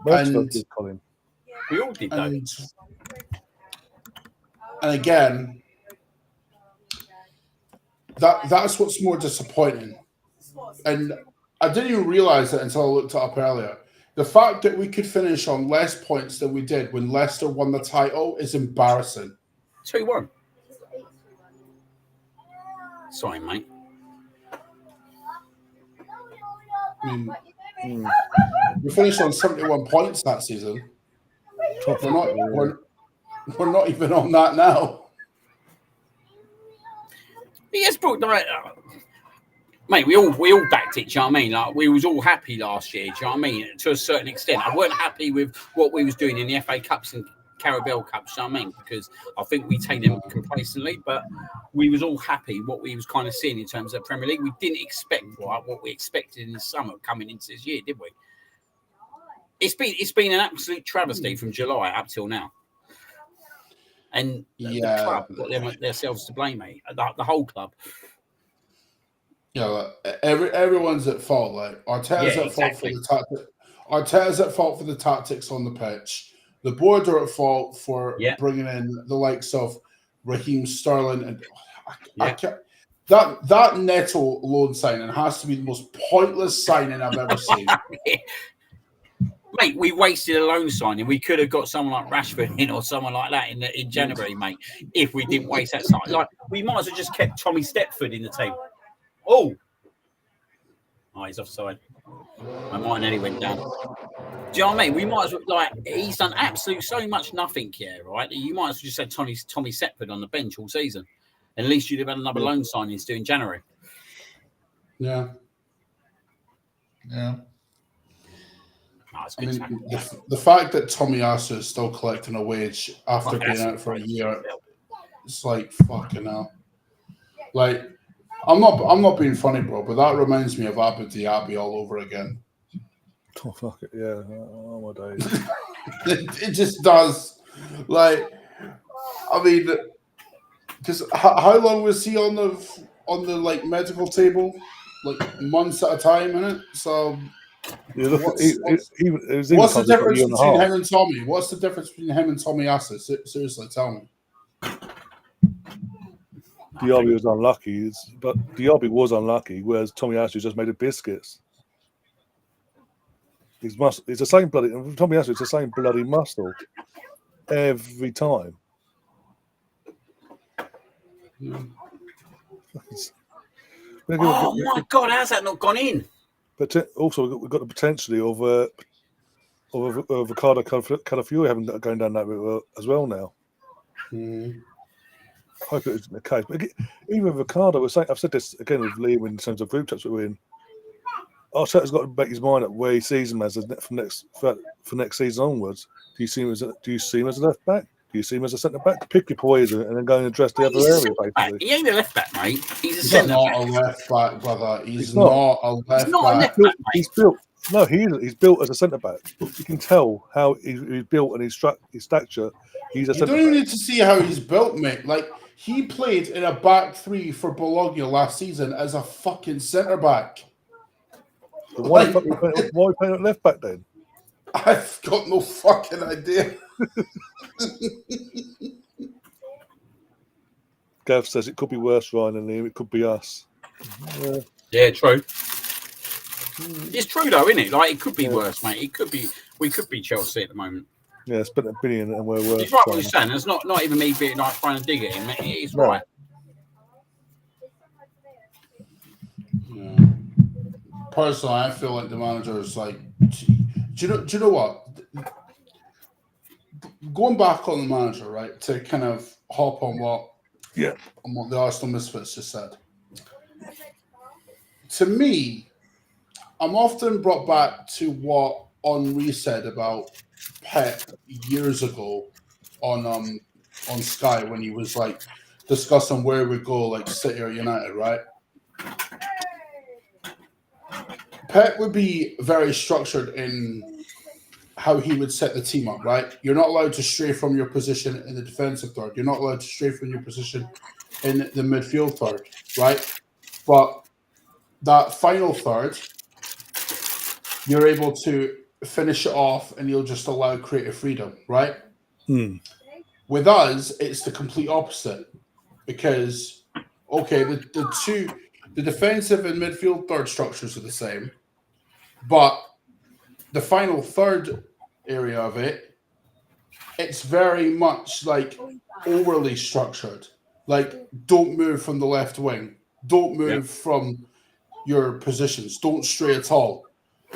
And Colin. We all did, though. And again, that's what's more disappointing. And I didn't even realize it until I looked it up earlier. The fact that we could finish on less points than we did when Leicester won the title is embarrassing. 2-1. Sorry, mate. I mean, we finished on 71 points that season. We're not even on that now. He has brought mate, we all backed it, do you know what I mean? Like, we was all happy last year, do you know what I mean? To a certain extent. I weren't happy with what we was doing in the FA Cups and Carabao Cups, do you know what I mean? Because I think we take them complacently, but we was all happy what we was kind of seeing in terms of Premier League. We didn't expect what we expected in the summer coming into this year, did we? It's been an absolute travesty from July up till now. And the club got themselves to blame, mate. The whole club. Yeah, like, everyone's at fault. Like Arteta's at fault for the tactics. Arteta's at fault for the tactics on the pitch. The board are at fault for bringing in the likes of Raheem Sterling and that Neto loan signing has to be the most pointless signing I've ever seen. Mate, we wasted a loan signing. We could have got someone like Rashford in or someone like that in January, mate, if we didn't waste that signing. Like, we might as well just kept Tommy Stepford in the team. Oh, he's offside. My mind nearly went down. Do you know what I mean? We might as well, like, he's done absolutely so much nothing here, right? You might as well just say Tommy Stepford on the bench all season. At least you'd have had another loan signing to do in January. Yeah. Oh, I mean, the fact that Tomiyasu is still collecting a wage after being out for a year, it's like, fucking hell. Like, I'm not being funny, bro, but that reminds me of Abu Dhabi all over again. Oh, fuck it, yeah. Oh, my days. It just does. Like, I mean, because how long was he on the like medical table? Like months at a time, innit? So what's the difference between him and Tommy? What's the difference between him and Tomiyasu? Seriously, tell me. Diaby was unlucky, but Diaby was unlucky, whereas Tomiyasu just made of biscuits. It's the same bloody Tomiyasu. It's the same bloody muscle every time. Oh my God! How's that not gone in? But also, we've got the potentially of Ricardo Calafiori having going down that route as well now. I hope it isn't the case. But even with Ricardo, I've said this again with Liam in terms of group chats we're in. Arteta's got to make his mind up where he sees him as for next season onwards. Do you see him as a left back? Do you see him as a centre back? Pick your poison and then go and address the other area. Basically, he ain't a left back, mate. He's not a left back, brother. He's not a left back. He's built. No, he's built as a centre back. You can tell how he's built and his stature. He's a. You don't even need to see how he's built, mate. Like, he played in a back three for Bologna last season as a fucking centre back. Why are you playing at left back then? I've got no fucking idea. Gav says it could be worse, Ryan and Liam. It could be us. Yeah, true. It's true though, isn't it? Like, it could be worse, mate. It could be. We could be Chelsea at the moment. Yeah, spent $1 billion and we're worse. He's right what he's saying. It's not even me being like trying to dig at him. He's right. Yeah. Personally, I feel like the manager is like. Do you know what? Going back on the manager, right? To kind of hop on what the Arsenal Misfits just said. To me, I'm often brought back to what Henri said about Pep years ago on Sky when he was like discussing where we go, like City or United, right? Pep would be very structured in how he would set the team up, right? You're not allowed to stray from your position in the defensive third. You're not allowed to stray from your position in the midfield third, right? But that final third, you're able to finish it off and you'll just allow creative freedom, right? With us, it's the complete opposite because, okay, the defensive and midfield third structures are the same, but the final third area of it, it's very much like overly structured. Like, don't move from the left wing. Don't move from your positions. Don't stray at all.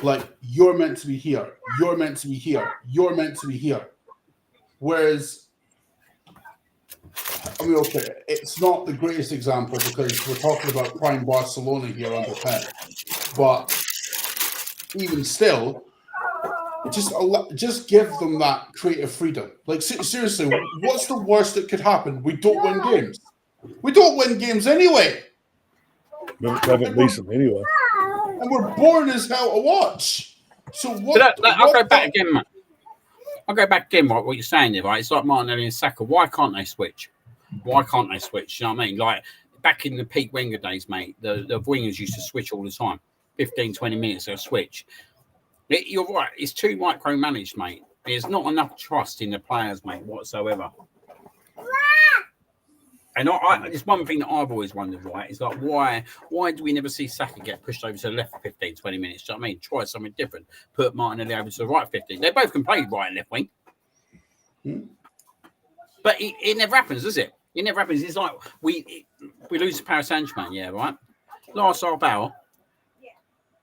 Like, you're meant to be here. You're meant to be here. You're meant to be here. Whereas, I mean, okay, it's not the greatest example because we're talking about prime Barcelona here under Pep. But even still, just give them that creative freedom. Like, seriously, what's the worst that could happen? We don't win games. We don't win games anyway. We haven't recently anyway. And we're boring as hell to watch. So what? I'll go back again, mate. I'll go back again, right? What you're saying there, right? It's like Martinelli and Saka. Why can't they switch? Why can't they switch? You know what I mean? Like, back in the peak Wenger days, mate, the wingers used to switch all the time. 15, 20 minutes, they'll switch. You're right. It's too micromanaged, mate. There's not enough trust in the players, mate, whatsoever. And it's one thing that I've always wondered, right? Is like, why do we never see Saka get pushed over to the left for 15, 20 minutes? Do you know what I mean? Try something different. Put Martinelli over to the right 15. They both can play right and left wing. But it never happens, does it? It never happens. It's like we lose to Paris Saint-Germain, yeah, right? Last half hour.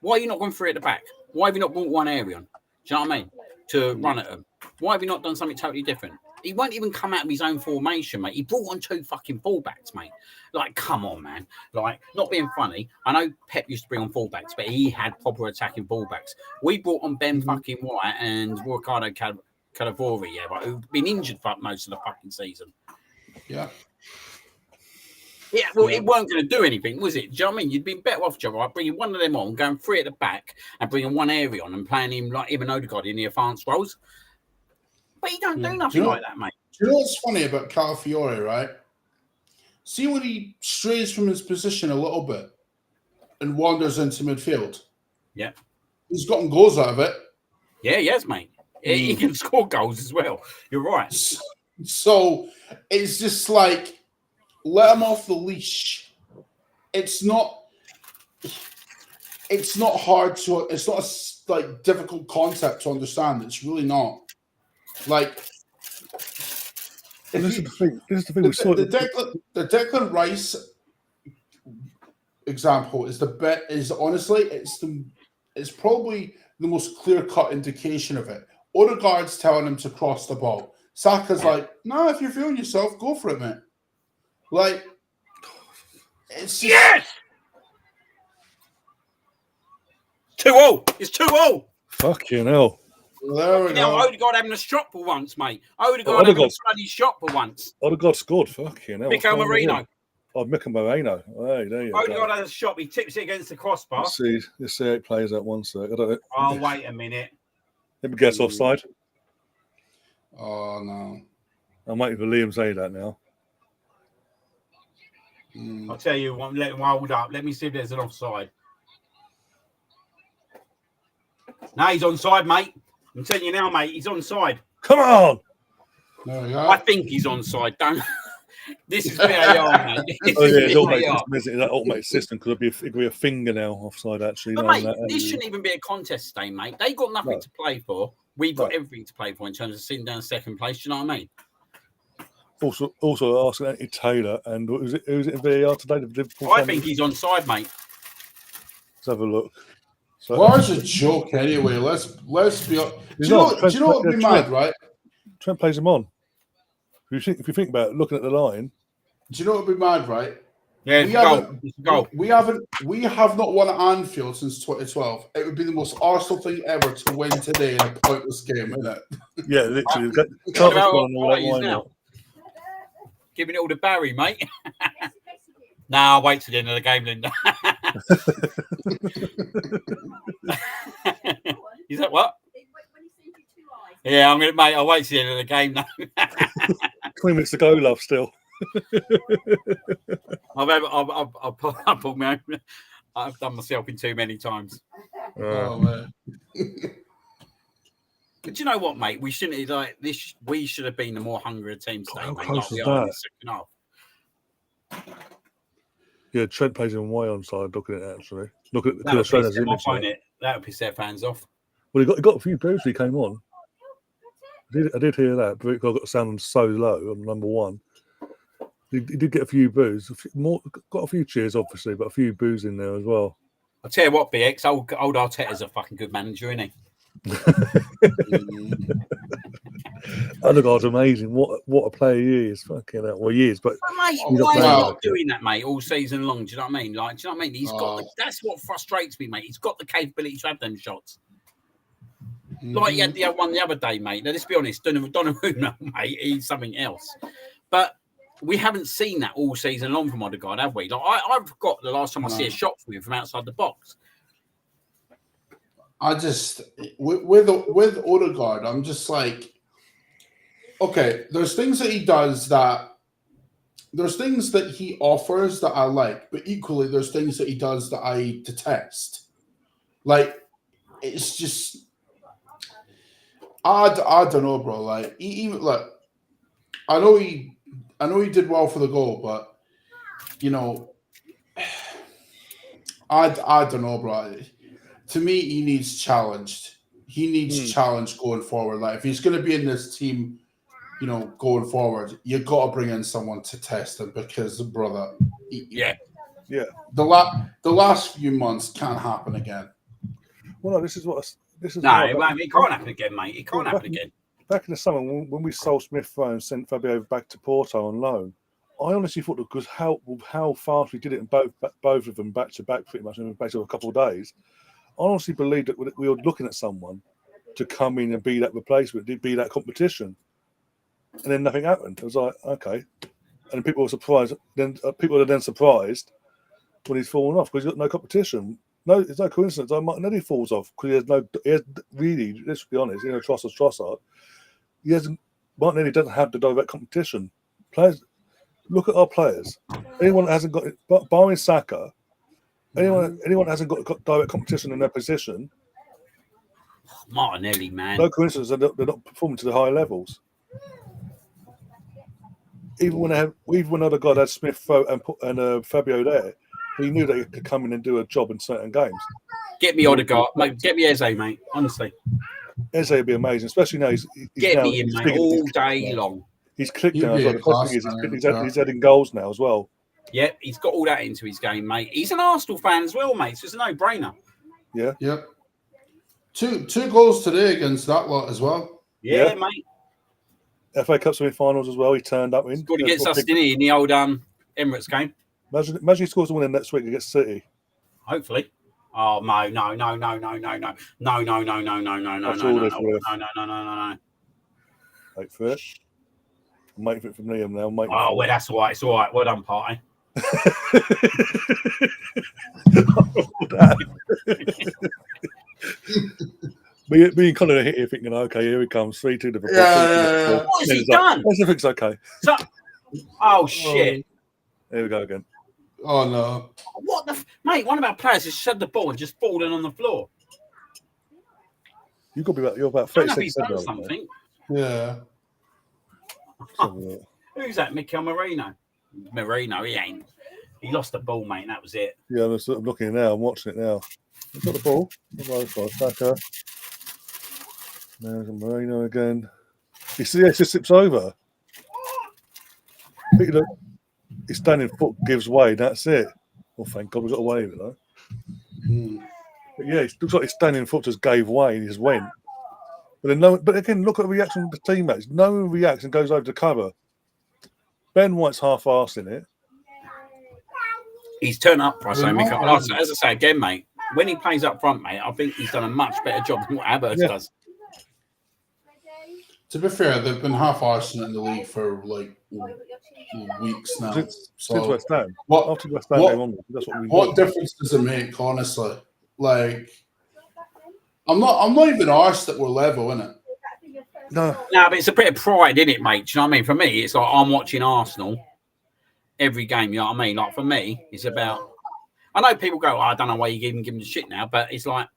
Why are you not going through at the back? Why have you not brought one area on? Do you know what I mean? To run at them. Why have you not done something totally different? He won't even come out of his own formation, mate. He brought on 2 fucking fullbacks, mate. Like, come on, man. Like, not being funny. I know Pep used to bring on fullbacks, but he had proper attacking fullbacks. We brought on Ben fucking White and Ricardo Calavori, yeah, right, who've been injured for most of the fucking season. Yeah. Yeah, well, it weren't going to do anything, was it? Do you know what I mean? You'd been better off, Joe, right? Bringing one of them on, going 3 at the back, and bringing one area on and playing him like even Odegaard in the advanced roles. But he don't do nothing like that, mate. Do you know what's funny about Calafiore, right? See when he strays from his position a little bit and wanders into midfield. Yeah. He's gotten goals out of it. Yeah, yes, mate. He can score goals as well. You're right. So it's just like, let him off the leash. It's not hard to. It's not a like difficult concept to understand. It's really not. Like, This is the thing. The Declan Rice example is honestly it's probably the most clear-cut indication of it. Odegaard's telling him to cross the ball. Saka's like, no, if you're feeling yourself, go for it, mate. Like, it's just... Yes! 2-0. It's 2-0. Fucking hell. There we go. Odegaard having a shot for once, mate. Odegaard having a bloody shot for once. Odegaard scored. Fucking hell. Mikel Merino. Oh, Mikel Merino. Hey, there you go. Odegaard has a shot. He tips it against the crossbar. Let's see how it plays out one sec. I don't know. Oh, wait a minute. Let me guess offside. Oh, no. I'm waiting for Liam to say that now. I'll tell you what, let him hold up. Let me see if there's an offside. No, he's onside, mate. I'm telling you now, mate, he's onside. Come on! There we go. I think he's onside. Don't. This is VAR, mate. That automated system could be a finger now offside, actually. But, mate, this shouldn't even be a contest today, mate. They got nothing to play for. We've got everything to play for in terms of sitting down second place. Do you know what I mean? Also asking Anthony Taylor, and who's it in VAR today? I think he's onside, mate. Let's have a look. So, VAR's a joke anyway. Let's be. Do you know what would be mad, right? Trent plays him on. If you think about it, looking at the line. Do you know what would be mad, right? Yeah, we have not won at Anfield since 2012. It would be the most Arsenal thing ever to win today in a pointless game, isn't it? Yeah, literally. Giving it all to Barry, mate. Nah, I'll wait till the end of the game, Linda. Is that what? Yeah, I'm gonna, mate. I'll wait till the end of the game now. 20 minutes to go, love. Still. I've pulled my own. I've done myself in too many times. Oh man. But you know what, mate? We shouldn't like this. We should have been the more hungry team today. How mate, close like is we are in that? the second half. Yeah, Trent plays in way onside. Looking at it, actually. Look at That would Australia's piss them image. off, won't it? That would piss their fans off. Well, he got a few boos. He came on. I did hear that. But I got the sound so low on number one. He did get a few boos. Got a few cheers, obviously, but a few boos in there as well. I'll tell you what, BX, old Arteta's a fucking good manager, isn't he? Odegaard's amazing. What a player he is. Fucking hell. Well, he is, but mate, why is he not doing that, mate, all season long? Do you know what I mean? Like, do you know what I mean? He's got. That's what frustrates me, mate. He's got the capability to have them shots. Like he had the one the other day, mate. Now, let's be honest, Donnarumma, mate, he's something else. But we haven't seen that all season long from Odegaard, have we? Like, I've forgot the last time I see a shot from him from outside the box. I just with Odegaard, I'm just like, okay, there's things that he does there's things that he offers that I like, but equally there's things that he does that I detest. Like, it's just I don't know, bro. Like, even like, I know he did well for the goal, but you know, I don't know, bro. To me, he needs challenged. He needs challenge going forward. Like, if he's going to be in this team, you know, going forward, you got to bring in someone to test him because, brother, yeah, the last few months can't happen again. Well, no, this is. No, it can't happen again, mate. It can't happen again. Back in the summer, when we sold Smith Rowe and sent Fabio back to Porto on loan, I honestly thought that because how fast we did it in both of them back to back, pretty much in the space of a couple of days, I honestly believed that we were looking at someone to come in and be that replacement, be that competition, and then nothing happened. I was like, okay, and people were surprised. Then people are then surprised when he's fallen off because he's got no competition. No, it's no coincidence. Martinelli falls off because he has really. Let's be honest. You know, Trossard. Martinelli doesn't have the direct competition. Players, look at our players. Anyone that hasn't got it, barring Saka, anyone that hasn't got direct competition in their position. Martinelli, man. No coincidence they're not performing to the high levels. Even when other guy had Smith and Fabio there, he knew that he could come in and do a job in certain games. Get me Odegaard, mate. Get me Eze, mate. Honestly, Eze would be amazing, especially now he's get now, me in, mate, all day long. He's clicked now. The best thing is he's adding goals now as well. Yeah, he's got all that into his game, mate. He's an Arsenal fan as well, mate. So it's a no-brainer. Yeah. Yep. Two goals today against that lot as well. Yeah, mate. FA Cup semi-finals as well. He turned up in. Scored against us, didn't he, in the old Emirates game? Imagine he scores a winner next week against City. Hopefully. Oh no. Wait for it. I'm waiting for it from Liam now. Oh, well, that's all right. It's all right. Well done, party. Me and Colin are here thinking, okay, here he comes. 3-2 Liverpool. Yeah. What has he done? Everything's okay. Oh, shit. Here we go again. Oh, no. What the... Mate, one of our players has shed the ball and just fallen on the floor. You're about 36 done something. Yeah. Who's that? Mikel Merino. He ain't. He lost the ball, mate, and that was it. Yeah, I'm looking now. I'm watching it now. He's got the ball. Saka. There's Merino again. It just slips over. Look, his standing foot gives way. That's it. Well, thank God we got away with it, though. But yeah, it looks like his standing foot just gave way and he just went. But again, look at the reaction of the teammates. No one reacts and goes over to cover. Ben White's half-arsed in it. He's turned up for us. We're not, As I say again, mate, when he plays up front, mate, I think he's done a much better job than what Havertz does. To be fair, they've been half-arsing in the league for like weeks now. Since West Ham. What, After West Ham came on, that's what we what difference does it make, honestly? Like, I'm not even arsed that we're level, innit? No, but it's a bit of pride, isn't it, mate? Do you know what I mean? For me, it's like I'm watching Arsenal every game. You know what I mean? Like for me, it's about. I know people go, I don't know why you even give them the shit now, but it's like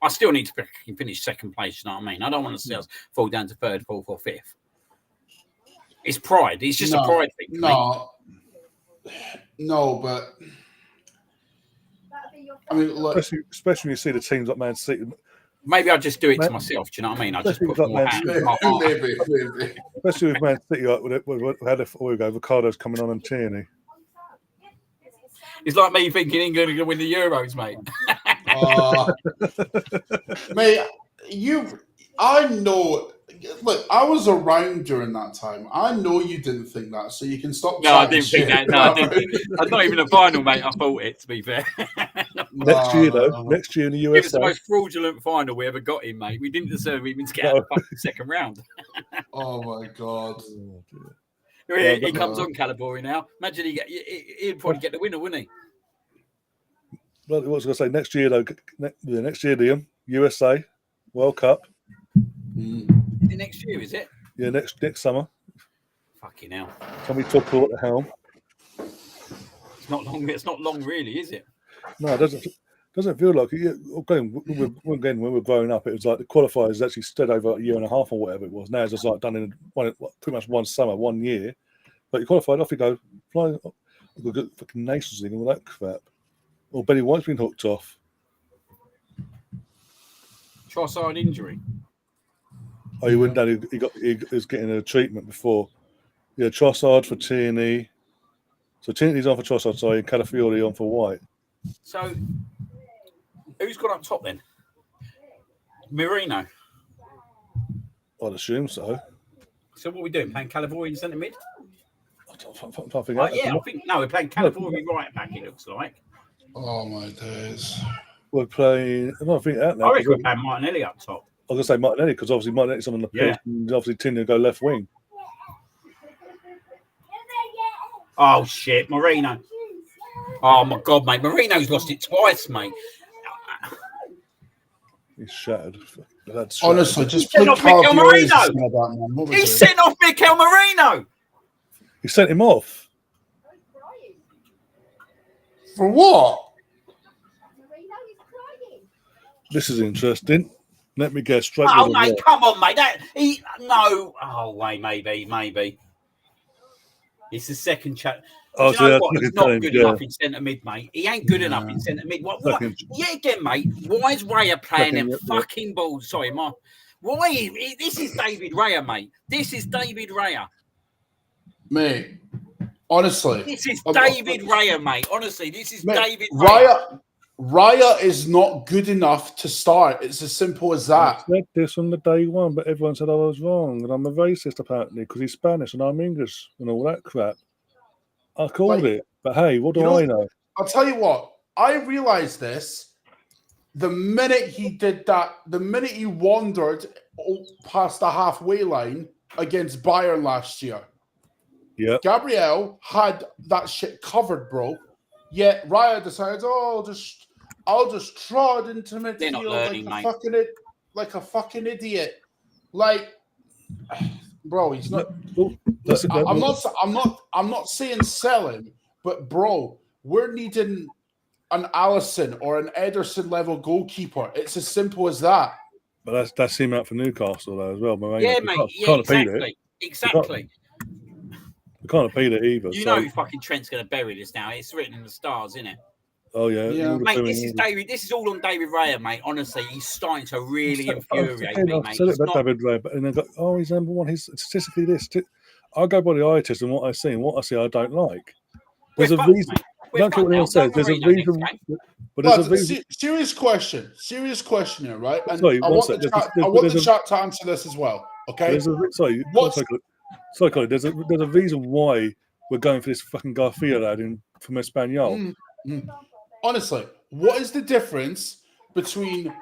I still need to finish second place. You know what I mean? I don't want to see us fall down to third, fourth, or fifth. It's pride. It's just a pride thing. No, but I mean, look, especially when you see the teams like Man City. Maybe I just do it to myself. Do you know what I mean? I just put more hands. Maybe. Especially with Man City, like we had Ricardo's coming on and Tierney. It's like me thinking England are going to win the Euros, mate. Mate, I know. Look, I was around during that time. I know you didn't think that, so you can stop. No, I didn't think that. No, I didn't. I'm not even a final, mate. I thought it. To be fair. Next year in the USA, it was the most fraudulent final we ever got in, mate. We didn't deserve even to get out of the fucking second round. Oh my god! He comes on Calabori now. Imagine he'd probably get the winner, wouldn't he? Well, what was I going to say? Next year, though. Next year, Liam, USA World Cup. The next year, is it? Yeah, next summer. Fucking hell! Can we talk at the helm? It's not long. It's not long, really, is it? No, it doesn't feel like it. Again, when we were growing up, it was like the qualifiers actually stood over a year and a half or whatever it was. Now it's just like done in pretty much one summer, 1 year. But you qualified, off you go, flying. We've got fucking Nations League and all that crap. Or Benny White's been hooked off. Trossard injury. Oh, he went down. He was getting a treatment before. Yeah, Trossard for Tierney. So Tierney's on for Trossard, sorry, and Calafiori on for White. So who's got up top then? Merino. I'd assume so. So what are we doing? Playing Calafiori in centre mid? I don't think we're playing Calafiori right back. It looks like. Oh my days! We're playing. I don't think that now. I reckon we're playing Martinelli up top. I was going to say Martinelli because obviously Martinelli's on the pitch, and obviously Tierney go left wing. Oh shit, Marino! Oh my god, mate, Marino's lost it twice, mate. He's shattered. Honestly, just sent off Mikel Marino. He He's sent off Mikel Marino. He sent him off. For what? This is interesting. Let me get straight. Oh, mate, come on, mate. No. Oh, wait, maybe. It's the second chat. Oh, you know what? He's not good enough in centre mid, mate. He ain't good enough in centre mid. What? Yeah, again, mate. Why is Raya playing them fucking balls? Sorry, Mark. Why? This is David Raya, mate. This is David Raya. Mate, honestly. This is David Raya, mate. Honestly, this is David Raya. Raya is not good enough to start. It's as simple as that. I said this on the day one, but everyone said I was wrong, and I'm a racist apparently because he's Spanish and I'm English and all that crap. I called it, but hey, what do I know? I'll tell you what. I realized this the minute he did that. The minute he wandered past the halfway line against Bayern last year. Yeah, Gabriel had that shit covered, bro. Yet Raya decides, I'll just trod into midfield like a fucking idiot. Like, bro, he's not. I'm not saying sell him, but bro, we're needing an Alisson or an Ederson level goalkeeper. It's as simple as that. But that's him out for Newcastle though as well. Yeah, mate. Exactly. We can't beat it either. You know fucking Trent's going to bury this now. It's written in the stars, isn't it? Oh, yeah. Mate, this is all on David Raya, mate. Honestly, he's starting to really infuriate me, mate. I've said it about David Raya, but they go, he's number one. He's statistically this. I go by the eye test and what I see, and what I see I don't like. There's a reason. Don't care what anyone says. There's a reason. But there's a reason. Serious question here, right? And sorry, I want the chat to answer this as well, okay? Sorry, Colin, there's a reason why we're going for this fucking Garcia lad from Espanyol. Honestly, what is the difference between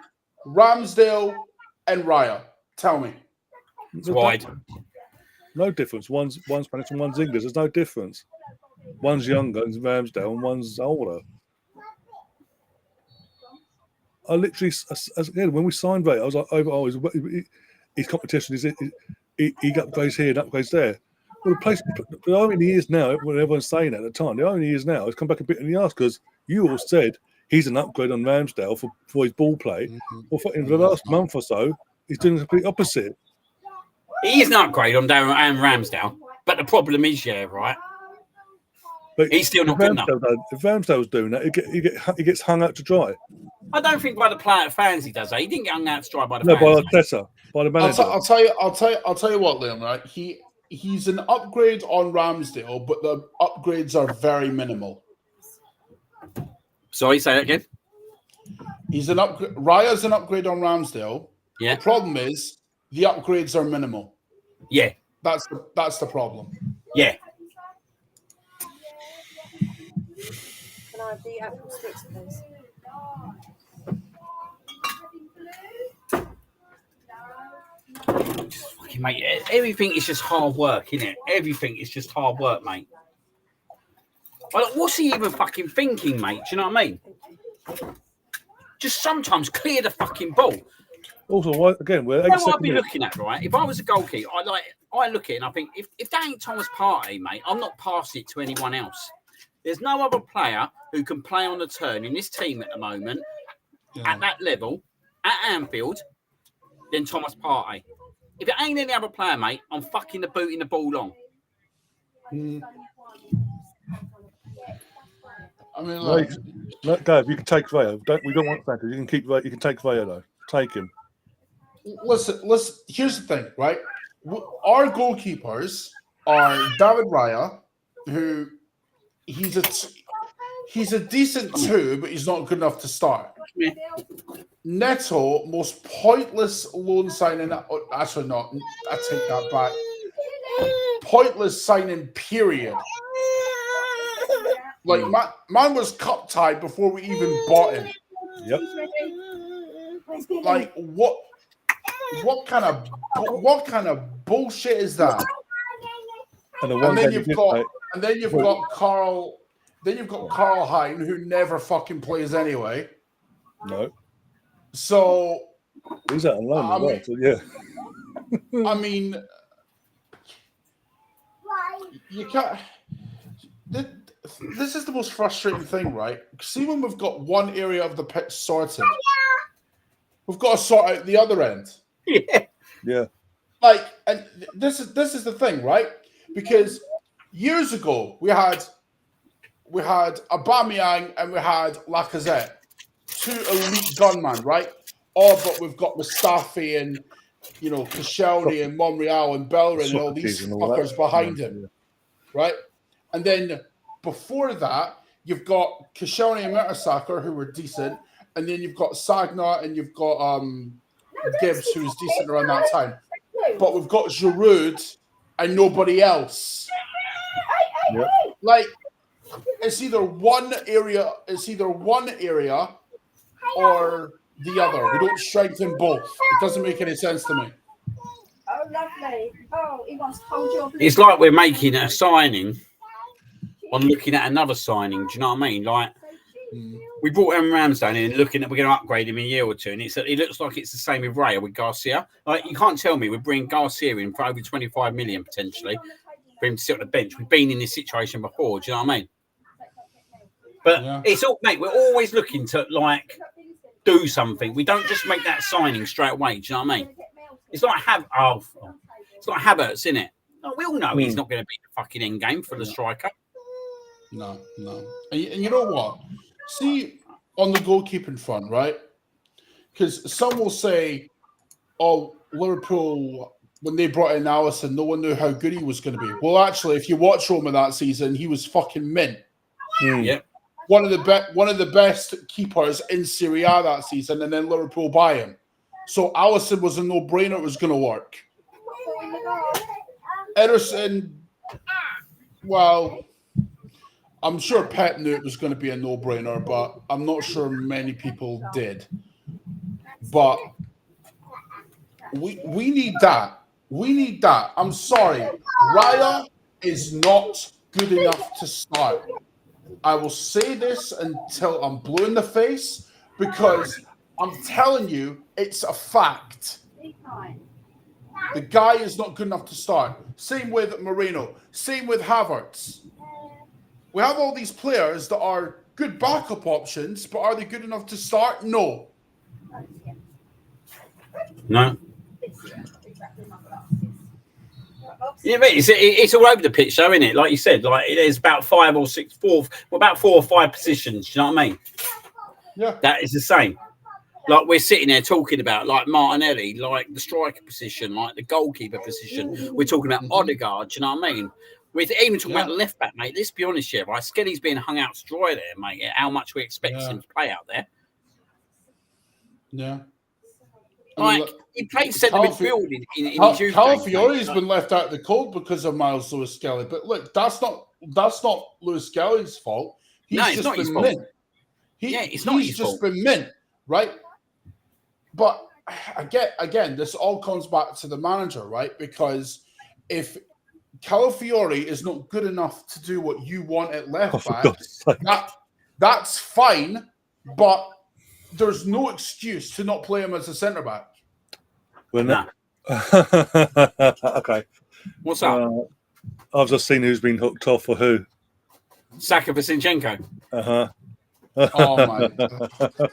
Ramsdale and Raya? Tell me. It's wide. No difference. One's Spanish and one's English. There's no difference. One's younger and Ramsdale, and one's older. I literally, again, when we signed Ray, I was like, his competition is he upgrades here and upgrades there. Well, the irony is now, when everyone's saying that at the time, the irony is now, it's come back a bit in the ass because you all said he's an upgrade on Ramsdale for his ball play. Well, in the last month or so, he's doing the complete opposite. He is an upgrade on Darren and Ramsdale, but the problem is, right? But he's still not good enough. If Ramsdale's doing that, he gets hung out to dry. I don't think by the player fans he does that. He didn't get hung out to dry by the fans. No, by Arteta, by the manager. I'll tell you what, Liam. Right, he's an upgrade on Ramsdale, but the upgrades are very minimal. Sorry, say that again. He's an upgrade. Raya's an upgrade on Ramsdale. Yeah. The problem is the upgrades are minimal. Yeah. That's the problem. Yeah. Can I have the apple sticks, please? Fucking mate, everything is just hard work, isn't it? Everything is just hard work, mate. Like, what's he even fucking thinking, mate? Do you know what I mean? Just sometimes clear the fucking ball. Also, again, we're you know what I'd be looking at, right? If I was a goalkeeper, I look at it and I think, if that ain't Thomas Partey, mate, I'm not passing it to anyone else. There's no other player who can play on the turn in this team at the moment, at that level, at Anfield, than Thomas Partey. If it ain't any other player, mate, I'm fucking booting the ball long. I mean, look, Gav, you can take Vaya. We don't want that. You can keep Vaya. You can take Vaya though. Take him. Listen. Here's the thing, right? Our goalkeepers are David Raya, who he's a decent two, but he's not good enough to start. Yeah. Neto, most pointless loan signing. Actually, not. I take that back. Pointless signing. Period. Like man was cup tied before we even bought him. Yep. Like what kind of bullshit is that? And then you've got Carl. Then you've got Carl Hein, who never fucking plays anyway. No. So he's out on loan as well. So yeah. I mean, you can't. This is the most frustrating thing, right? See, when we've got one area of the pitch sorted, we've got to sort out the other end. Yeah. Yeah. Like, and this is the thing, right? Because years ago we had Aubameyang and we had Lacazette, two elite gunmen, right? Oh, but we've got Mustafi and Koscielny and Monreal and Bellerin and all these fuckers behind him, right? And then before that, you've got Koscielny and Mertesacker, who were decent, and then you've got Sagna and you've got Gibbs, who was decent around that time. But we've got Giroud and nobody else. Yep. Like, it's either one area or the other. We don't strengthen both. It doesn't make any sense to me. Oh, lovely. Oh, he wants to hold your... It's like we're making a signing on looking at another signing. Do you know what I mean? Like, we brought Aaron Ramsdale in and looking at we're going to upgrade him in a year or two, and it looks like it's the same with Ray or with Garcia. Like, you can't tell me we're bringing Garcia in for over 25 million potentially for him to sit on the bench. We've been in this situation before. Do you know what I mean? But it's all, mate. We're always looking to do something. We don't just make that signing straight away. Do you know what I mean? It's like it's like Havertz, isn't it? No, we all know he's not going to be the fucking end game for the striker. No. And you know what? See, on the goalkeeping front, right? Because some will say, oh, Liverpool, when they brought in Alisson, no one knew how good he was going to be. Well, actually, if you watch Roma that season, he was fucking mint. Yeah. One of the best keepers in Serie A that season, and then Liverpool buy him. So Alisson was a no-brainer. It was going to work. Ederson Well, I'm sure Pep knew it was going to be a no-brainer, but I'm not sure many people did. But we need that. We need that. I'm sorry. Raya is not good enough to start. I will say this until I'm blue in the face because I'm telling you, it's a fact. The guy is not good enough to start. Same with Moreno. Same with Havertz. We have all these players that are good backup options, but are they good enough to start? No. No. Yeah, but it's all over the pitch, though, isn't it? Like you said, like there's about about 4 or 5 positions. Do you know what I mean? Yeah. That is the same. Like we're sitting there talking about like Martinelli, like the striker position, like the goalkeeper position. We're talking about Odegaard. Do you know what I mean? We're even talking about the left back, mate. Let's be honest here, right? Skelly's being hung out to dry there, mate. How much we expect him to play out there? Yeah. Like he played centre midfield in his youth. Calafiori's been left out of the cold because of Miles Lewis Skelly. But look, that's not Lewis Skelly's fault. It's not his fault. He's just been mint, right? But again, this all comes back to the manager, right? Because if Calafiori is not good enough to do what you want at left back, that's fine, but there's no excuse to not play him as a centre back. Okay. What's up? I've just seen who's been hooked off for who. Saka for Zinchenko. Oh my God,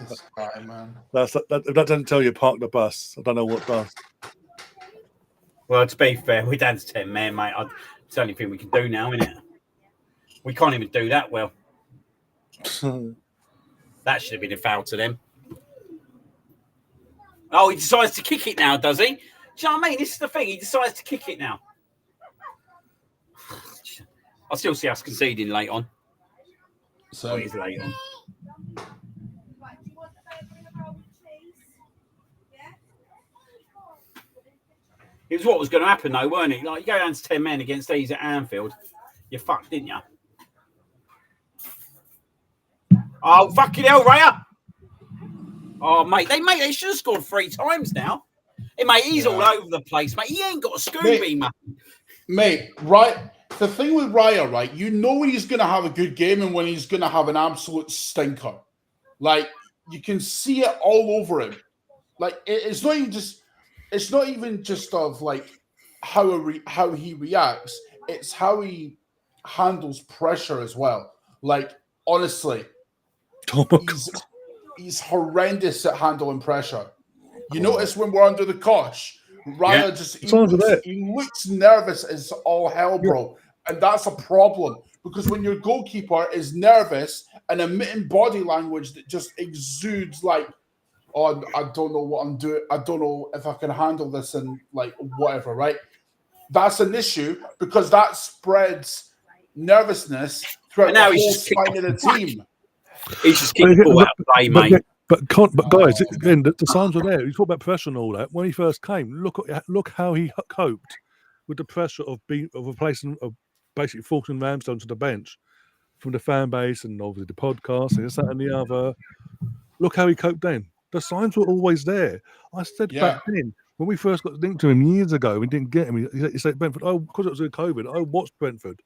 this guy, man. That doesn't tell you park the bus. I don't know what does. Well, to be fair, we're down to 10 men, mate. It's the only thing we can do now, isn't it? We can't even do that well. That should have been a foul to them. Oh, he decides to kick it now, does he? Do you know what I mean? This is the thing. He decides to kick it now. I still see us conceding late on. So he's late on. It was what was going to happen, though, weren't it? Like, you go down to 10 men against these at Anfield. You fucked, didn't you? Oh, fucking hell, Raya! Oh, mate, they should have scored 3 times now. Hey, mate, he's all over the place, mate. He ain't got a Scooby, mate. Mate, right? The thing with Raya, right? You know when he's going to have a good game and when he's going to have an absolute stinker. Like, you can see it all over him. Like, it's not even just of like how he reacts. It's how he handles pressure as well. Like, honestly, he's horrendous at handling pressure. You notice when we're under the cosh, Raya he looks nervous as all hell, bro. And that's a problem because when your goalkeeper is nervous and emitting body language that just exudes like, oh, I don't know what I'm doing. I don't know if I can handle this and like whatever, right? That's an issue because that spreads nervousness throughout the whole spine of the team. He's just keeping the ball out of play, mate. But guys, again, the signs were there. You talk about pressure and all that. When he first came, look how he coped with the pressure of basically forcing Ramsdale to the bench from the fan base and obviously the podcast and this, that, and the other. Look how he coped then. The signs were always there. I said back then, when we first got linked to him years ago, we didn't get him. He said Brentford. Oh, because it was COVID. I watched Brentford.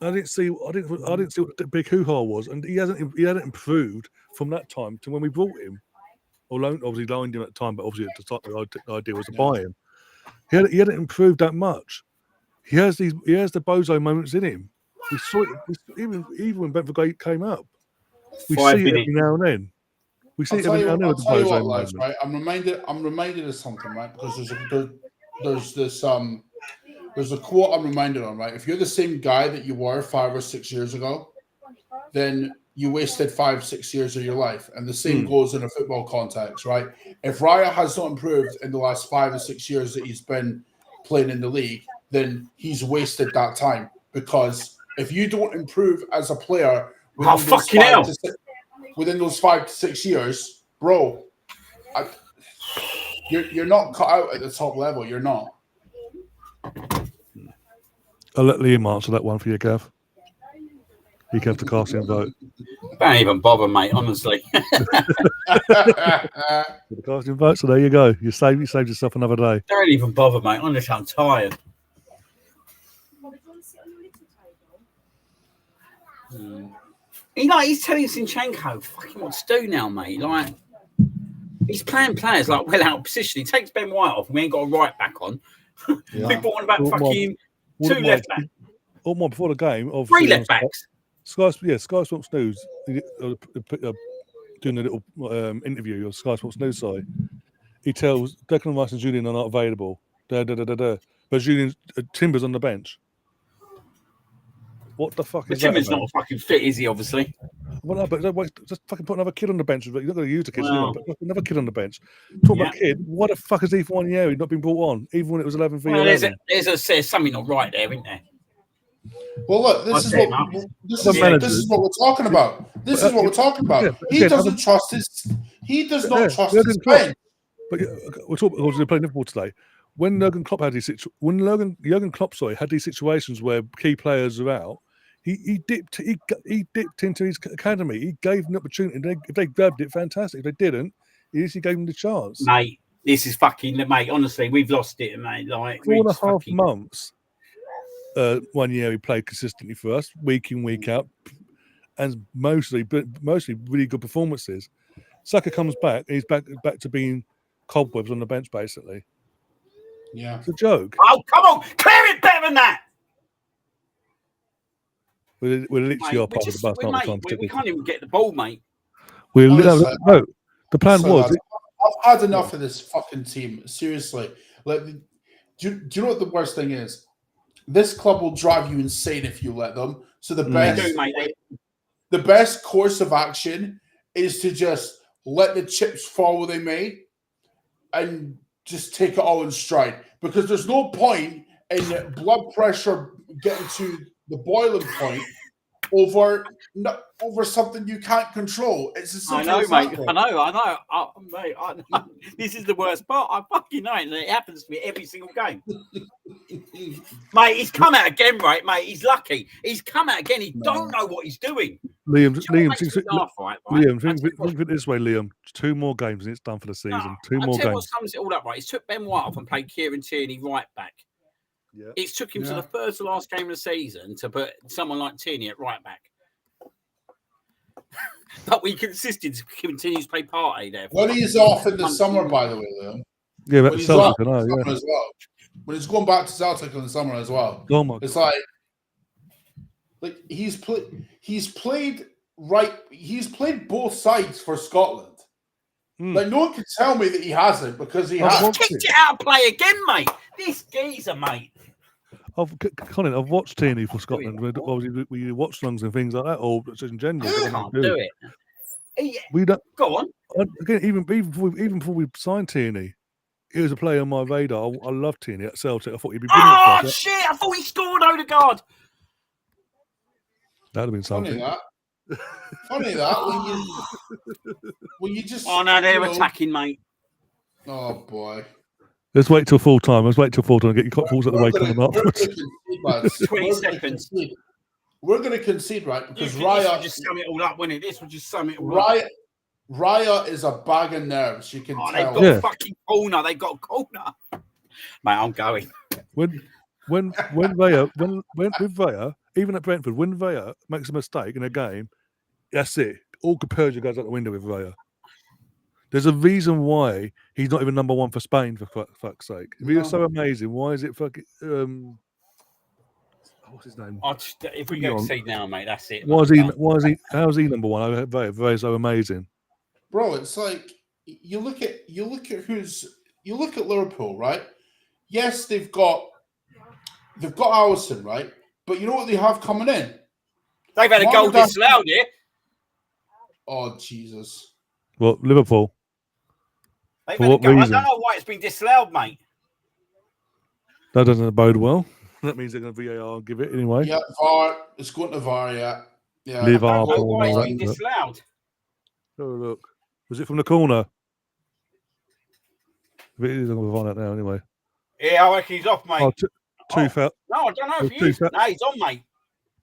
I didn't see what the big hoo-ha was, and he hadn't improved from that time to when we brought him. Or obviously loaned him at the time, but obviously at the time the idea was to buy him. He hadn't improved that much. He has the bozo moments in him. We saw it even when Brentford came up. We see it every now and then. We see it every now and then with the bozo moments. Right? I'm reminded of something, right? Because there's a quote I'm reminded on, right? If you're the same guy that you were 5 or 6 years ago, then you wasted 5-6 years of your life. And the same goes in a football context, right? If Raya has not improved in the last 5 or 6 years that he's been playing in the league, then he's wasted that time. Because if you don't improve as a player within those 5 to 6 years, bro, you're not cut out at the top level. You're not. I'll let Liam answer that one for you, Gav. You can have the casting vote. Don't even bother, mate. Honestly. For the casting vote, so there you go. You saved yourself another day. Don't even bother, mate. Honestly, I'm tired. He's telling Zinchenko fucking what to do now, mate. Like, he's playing players like well out of position. He takes Ben White off, and we ain't got a right back on. Yeah. We brought on about fucking two left backs. Or more before the game, Three left backs. Sky Sports News doing a little interview on Sky Sports News side. He tells Declan Rice and Julian are not available. But Julian Timber's on the bench. What the fuck is that? Timber's not fucking fit, is he? Obviously. Well, no, but just fucking put another kid on the bench. You're not going to use the kids, but another kid on the bench. Talk about kid. What the fuck is he for 1 year? He's not been brought on, even when it was 11v11. There's something not right there, isn't there? Well, look, this is what we're talking about. This is what we're talking about. Yeah, he doesn't trust his. He does not trust his bench. But we're talking. They playing Liverpool today. When Jurgen Klopp had these had these situations where key players are out, he dipped into his academy. He gave them the opportunity. If they grabbed it, fantastic. If they didn't, he gave them the chance. Mate, this is fucking mate. Honestly, we've lost it, mate. Like 4.5 months. 1 year he played consistently for us, week in, week out, and mostly really good performances. Saka comes back, he's back to being cobwebs on the bench, basically. Yeah. It's a joke. Oh, come on, clear it better than that. We're literally our part of the bus, aren't we? We can't even get the ball, mate. The plan was. I've had enough of this fucking team. Seriously. Like, do you know what the worst thing is? This club will drive you insane if you let them. So the best course of action is to just let the chips fall where they may and just take it all in stride. Because there's no point in blood pressure getting to the boiling point over something you can't control. It's as simple as that. I know. Mate, this is the worst part. I fucking know it. And it happens to me every single game. Mate, he's come out again, right, mate? He's lucky. He's come out again. He don't know what he's doing. Liam, think of it this way, Liam. 2 more games and it's done for the season. 2 more games. What sums it all up, right? He took Ben White off and played Kieran Tierney right back. Yeah. It took him to the first to last game of the season to put someone like Tierney at right back. But we consisted to continue to play party there. When he's off in the summer, by the way, Liam. Yeah, but Celtic, as well. When he's going back to Celtic in the summer as well. Oh my it's God. like he's played both sides for Scotland. Like, no one can tell me that he hasn't, because he has. He's kicked it out of play again, mate. This geezer, mate. Colin, I've watched Tierney for Scotland. We watch songs and things like that, or just in general. We can't do it. We don't. Go on. Again, even before we signed Tierney, he was a player on my radar. I love Tierney at Celtic. I thought he'd be brilliant. Oh shit! I thought he scored Odegaard. That'd have been something. Funny that when you just. Oh no, they're attacking, mate. Oh boy. Let's wait till full time. Let's wait till full time and get your balls at the way coming up. 20 seconds. We're going to concede, right? Because Raya would just sum it all up, wouldn't it? This would just sum it all up. Raya is a bag of nerves. You can tell. They've got a fucking corner. They got a corner. Mate, I'm going. When Vaya, even at Brentford, when Vaya makes a mistake in a game, that's it. All composure goes out the window with Vaya. There's a reason why he's not even number 1 for Spain, for fuck's sake. If he was so amazing, why is it fucking what's his name? If we go to see now, mate, that's it. How is he number 1? Vaya's so amazing. Bro, it's like you look at Liverpool, right? Yes, they've got Alisson, right? But you know what they have coming in? They've had a goal disallowed here. Oh Jesus. Well, Liverpool. For what reason? I don't know why it's been disallowed, mate. That doesn't bode well. That means they're going to VAR and give it anyway. Yeah, VAR. It's going to VAR, yeah. Liverpool. I don't know why it's been disallowed. Oh, look. Was it from the corner? It is on the VAR now anyway. Yeah, I reckon he's off, mate. 2,000. No, I don't know if he There's is. No, he's on, mate.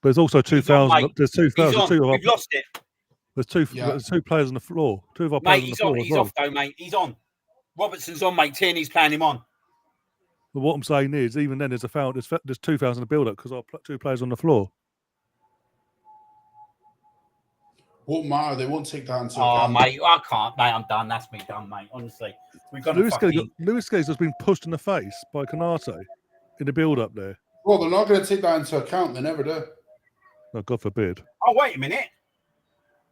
But there's also He's on, 2,000. mate. There's He's 2,000. on. We've lost it. There's two. Yeah. There's 2 players on the floor. 2 of our Mate, players on the he's floor on. as He's well. off, though, mate. He's on. Robertson's on, mate. Tierney's playing him on. But what I'm saying is, even then, there's a foul. There's 2,000 to build up because our 2 players on the floor. Won't matter. They won't take that into Oh, account. mate, I can't. Mate, I'm done. That's me done, mate. Honestly. We've got to Lewis fucking... Skelly's just been pushed in the face by Canate in the build up there. Well, they're not going to take that into account. They never do. Oh, God forbid. Oh, wait a minute.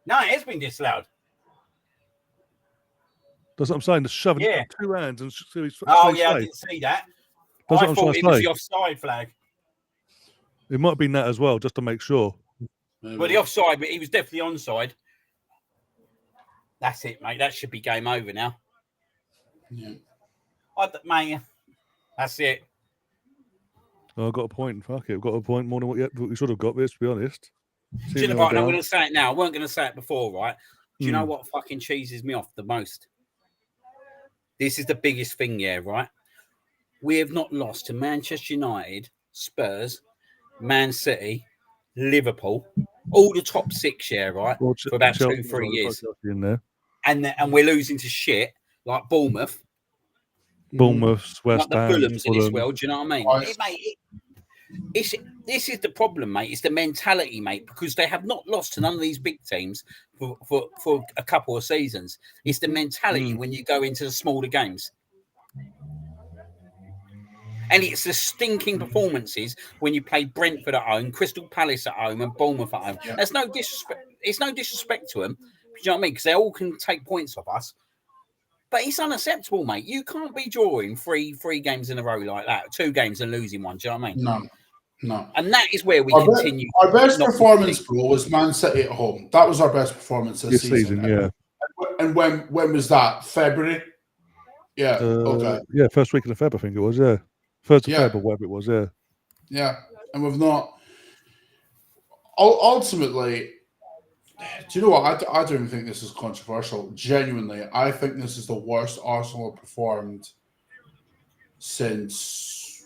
No, it has been disallowed. That's what I'm saying. They're shoving Yeah. it with 2 hands and Oh, yeah, I didn't see that. That's I what I'm thought trying it to was say. the offside flag. It might have been that as well, just to make sure. Maybe. Well, the offside, but he was definitely onside. That's it, mate. That should be game over now. Yeah. Mate, that's it. Oh, I got a point. Fuck it. I've got a point more than what we should have got this, to be honest. Do you know what? I'm going to say it now. I weren't going to say it before, right? Do you know what fucking cheeses me off the most? This is the biggest thing, yeah, right? We have not lost to Manchester United, Spurs, Man City, Liverpool, all the top 6, yeah, right? For about 2-3 years. In there. And we're losing to shit like Bournemouth. Bournemouth, West like Ham, the Fulhams in this world, do you know what I mean? Right. This is the problem, mate. It's the mentality, mate, because they have not lost to none of these big teams for a couple of seasons. It's the mentality when you go into the smaller games. And it's the stinking performances when you play Brentford at home, Crystal Palace at home, and Bournemouth at home. Yeah. There's no disrespect. It's no disrespect to them. Do you know what I mean? Because they all can take points off us. But it's unacceptable, mate. You can't be drawing three games in a row like that, 2 games and losing one. Do you know what I mean? No. And that is where we continue. Our best performance, bro, was Man City at home. That was our best performance this season. Yeah. And when was that? February? Yeah. Okay. Yeah, first week of Feb, I think it was. Yeah, 1st of Feb or whatever it was. Yeah. Yeah, and we've not. Ultimately, do you know what? I don't even think this is controversial. Genuinely, I think this is the worst Arsenal have performed since.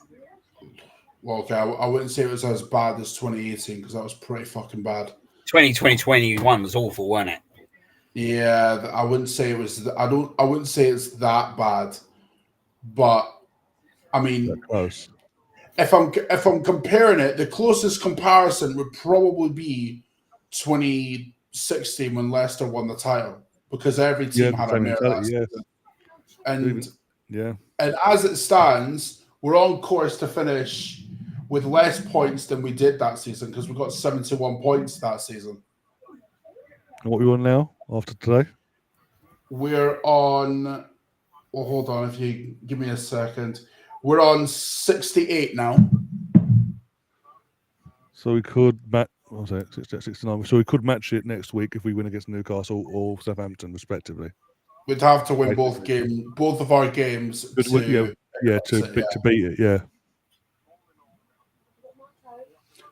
Well, okay, I wouldn't say it was as bad as 2018 because that was pretty fucking bad. 2021 was awful, wasn't it? Yeah, I wouldn't say it was. I wouldn't say it's that bad, but I mean, close. If I'm comparing it, the closest comparison would probably be 2016 when Leicester won the title because every team had a mirror last season. And as it stands, we're on course to finish with less points than we did that season because we got 71 points that season. And what are we on now after today? We're on. Well, hold on. If you give me a second, we're on 68 now. So we could match. What was it? 69. So we could match it next week if we win against Newcastle or Southampton, respectively. We'd have to win both of our games. To beat it. Yeah.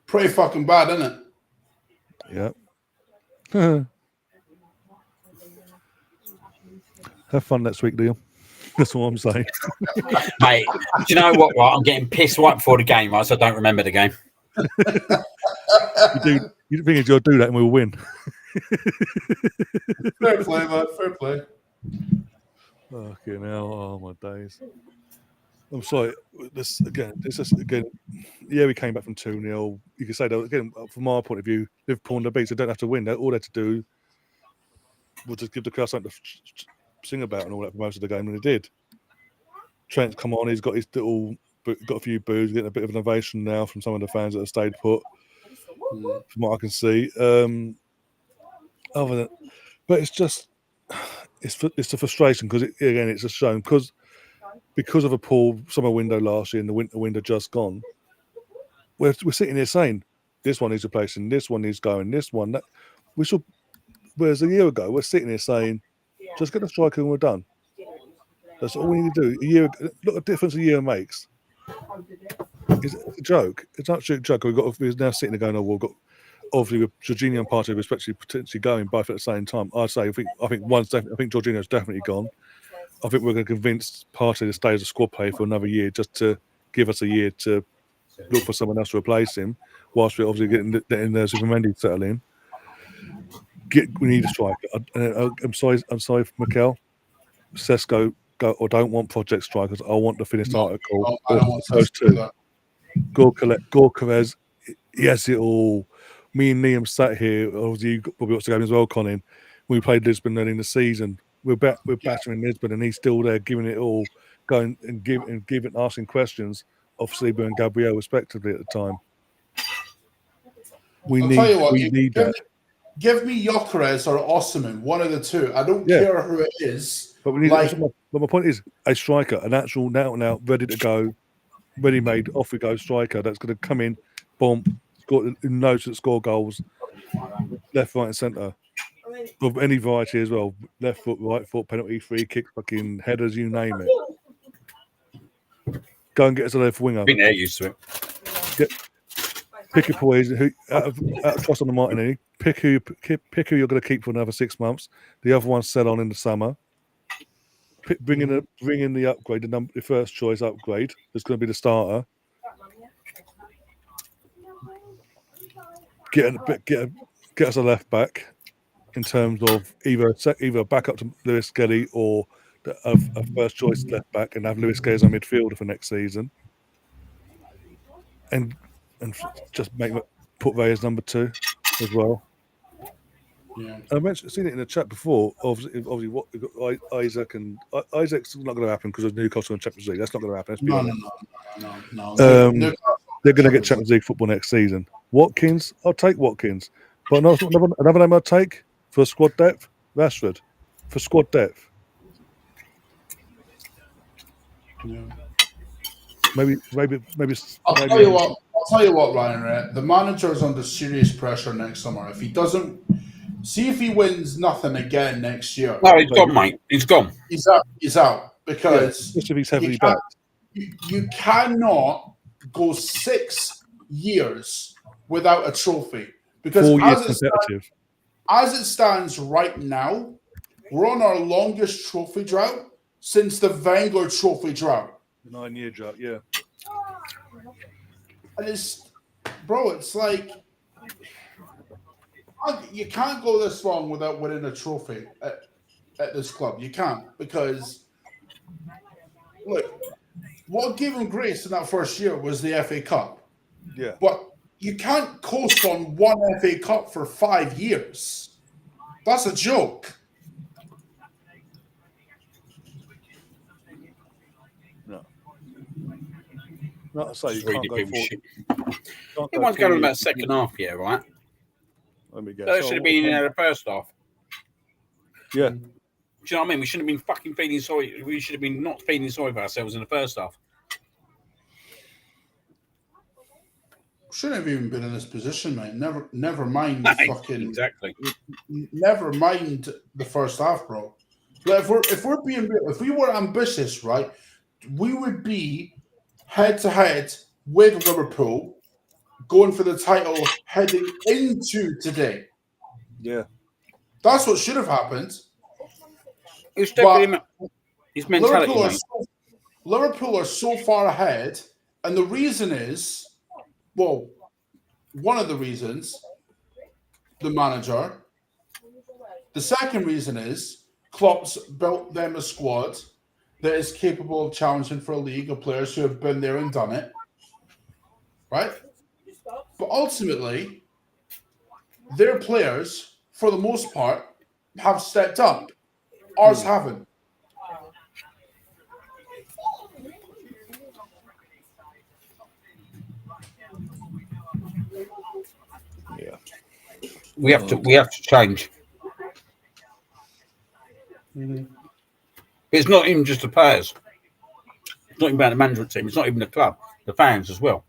Pretty fucking bad, isn't it? Yeah. Have fun next week, Liam. That's what I'm saying. Mate, do you know what? Right, I'm getting pissed right before the game, right? So I don't remember the game. You think you'll do that and we'll win. Fair play, man. Fair play. Fucking hell. Oh, my days. I'm sorry. This again. Yeah, we came back from 2-0. You can say that again, from our point of view, Liverpool on the beach, they don't have to win. All they have to do was just give the crowd something to sing about and all that for most of the game, and he did. Trent's come on, he's got his got a few boos, getting a bit of an ovation now from some of the fans that have stayed put, from what I can see. Other than, but it's just it's the frustration because it's a shame because of a poor summer window last year and the winter window just gone. We're sitting here saying this one needs replacing, this one needs going, this one that we should. Whereas a year ago, we're sitting here saying, just get a striker and we're done. That's all we need to do. Look at the difference a year makes. It's a joke. It's an absolute joke. We're now sitting there going, oh, we've got obviously with Jorginho and Partey respectively potentially going both at the same time. I think Jorginho's definitely gone. I think we're going to convince Partey to stay as a squad player for another year just to give us a year to look for someone else to replace him, whilst we're obviously getting Zubimendi settled in. We need a striker. I'm sorry, Mikel. Sesko don't want project strikers. I want the finished article. I don't want those to do two. that. Gorkarez, he has it all. Me and Liam sat here. Obviously, you probably watched the game as well, Colin. We played Lisbon early in the season. We're battering Lisbon, and he's still there, giving it all, going and giving, asking questions of Saliba and Gabriel respectively at the time. We need that. Give me Gyökeres or Osimhen, one of the two. I don't care who it is. But we need. But my point is, a striker, an actual now ready to go, ready-made, off we go striker that's going to come in, boom, score, knows to score goals, left, right, and centre, of any variety as well. Left foot, right foot, penalty, free kick, fucking headers, you name it. Go and get us a left winger. I think they're used to it. Pick your poison. Who out of trust on the Martinelli. Pick who you're going to keep for another 6 months. The other one sell on in the summer. Bring in the upgrade, the first choice upgrade. That's going to be the starter. Get us a left back in terms of either back up to Lewis Kelly or a first choice left back, and have Lewis Kelly as a midfielder for next season. And just put Ray as number 2 as well. Yeah. I mentioned, seen it in the chat before. Obviously, what Isaac and Isaac's not going to happen because of Newcastle and Champions League. That's not going to happen. No. They're going to get Champions League football next season. Watkins, I'll take Watkins, but another name I'll take for squad depth, Rashford, for squad depth. Yeah. Maybe. I'll tell you what, Ryan. Right? The manager's under serious pressure next summer. If he doesn't, see if he wins nothing again next year. No, he's gone, mate. He's gone. He's out because especially if he's heavily backed. You cannot go 6 years without a trophy because 4 years competitive. As it stands right now, we're on our longest trophy drought since the Wenger trophy drought. The 9-year drought, yeah. And it's like you can't go this long without winning a trophy at this club. You can't, because look, what gave him grace in that first year was the FA Cup. Yeah. But you can't coast on one FA Cup for 5 years. That's a joke. Not to say you can't go forward. Everyone's going about second half here, right? Let me guess. That should have been in the first half. Yeah. Do you know what I mean? We shouldn't have been fucking feeling sorry. We should have been not feeling sorry for ourselves in the first half. Shouldn't have even been in this position, mate. Never mind fucking exactly. Never mind the first half, bro. But if we were ambitious, right, we would be head to head with Liverpool, going for the title heading into today. Yeah. That's what should have happened. It's definitely his mentality. Liverpool are so far ahead, and the reason is, well, one of the reasons, the manager. The second reason is Klopp's built them a squad that is capable of challenging for a league of players who have been there and done it. Right? But ultimately, their players, for the most part, have stepped up. Ours haven't. Yeah. We have to change. Mm-hmm. It's not even just the players. It's not even about the management team. It's not even the club. The fans as well.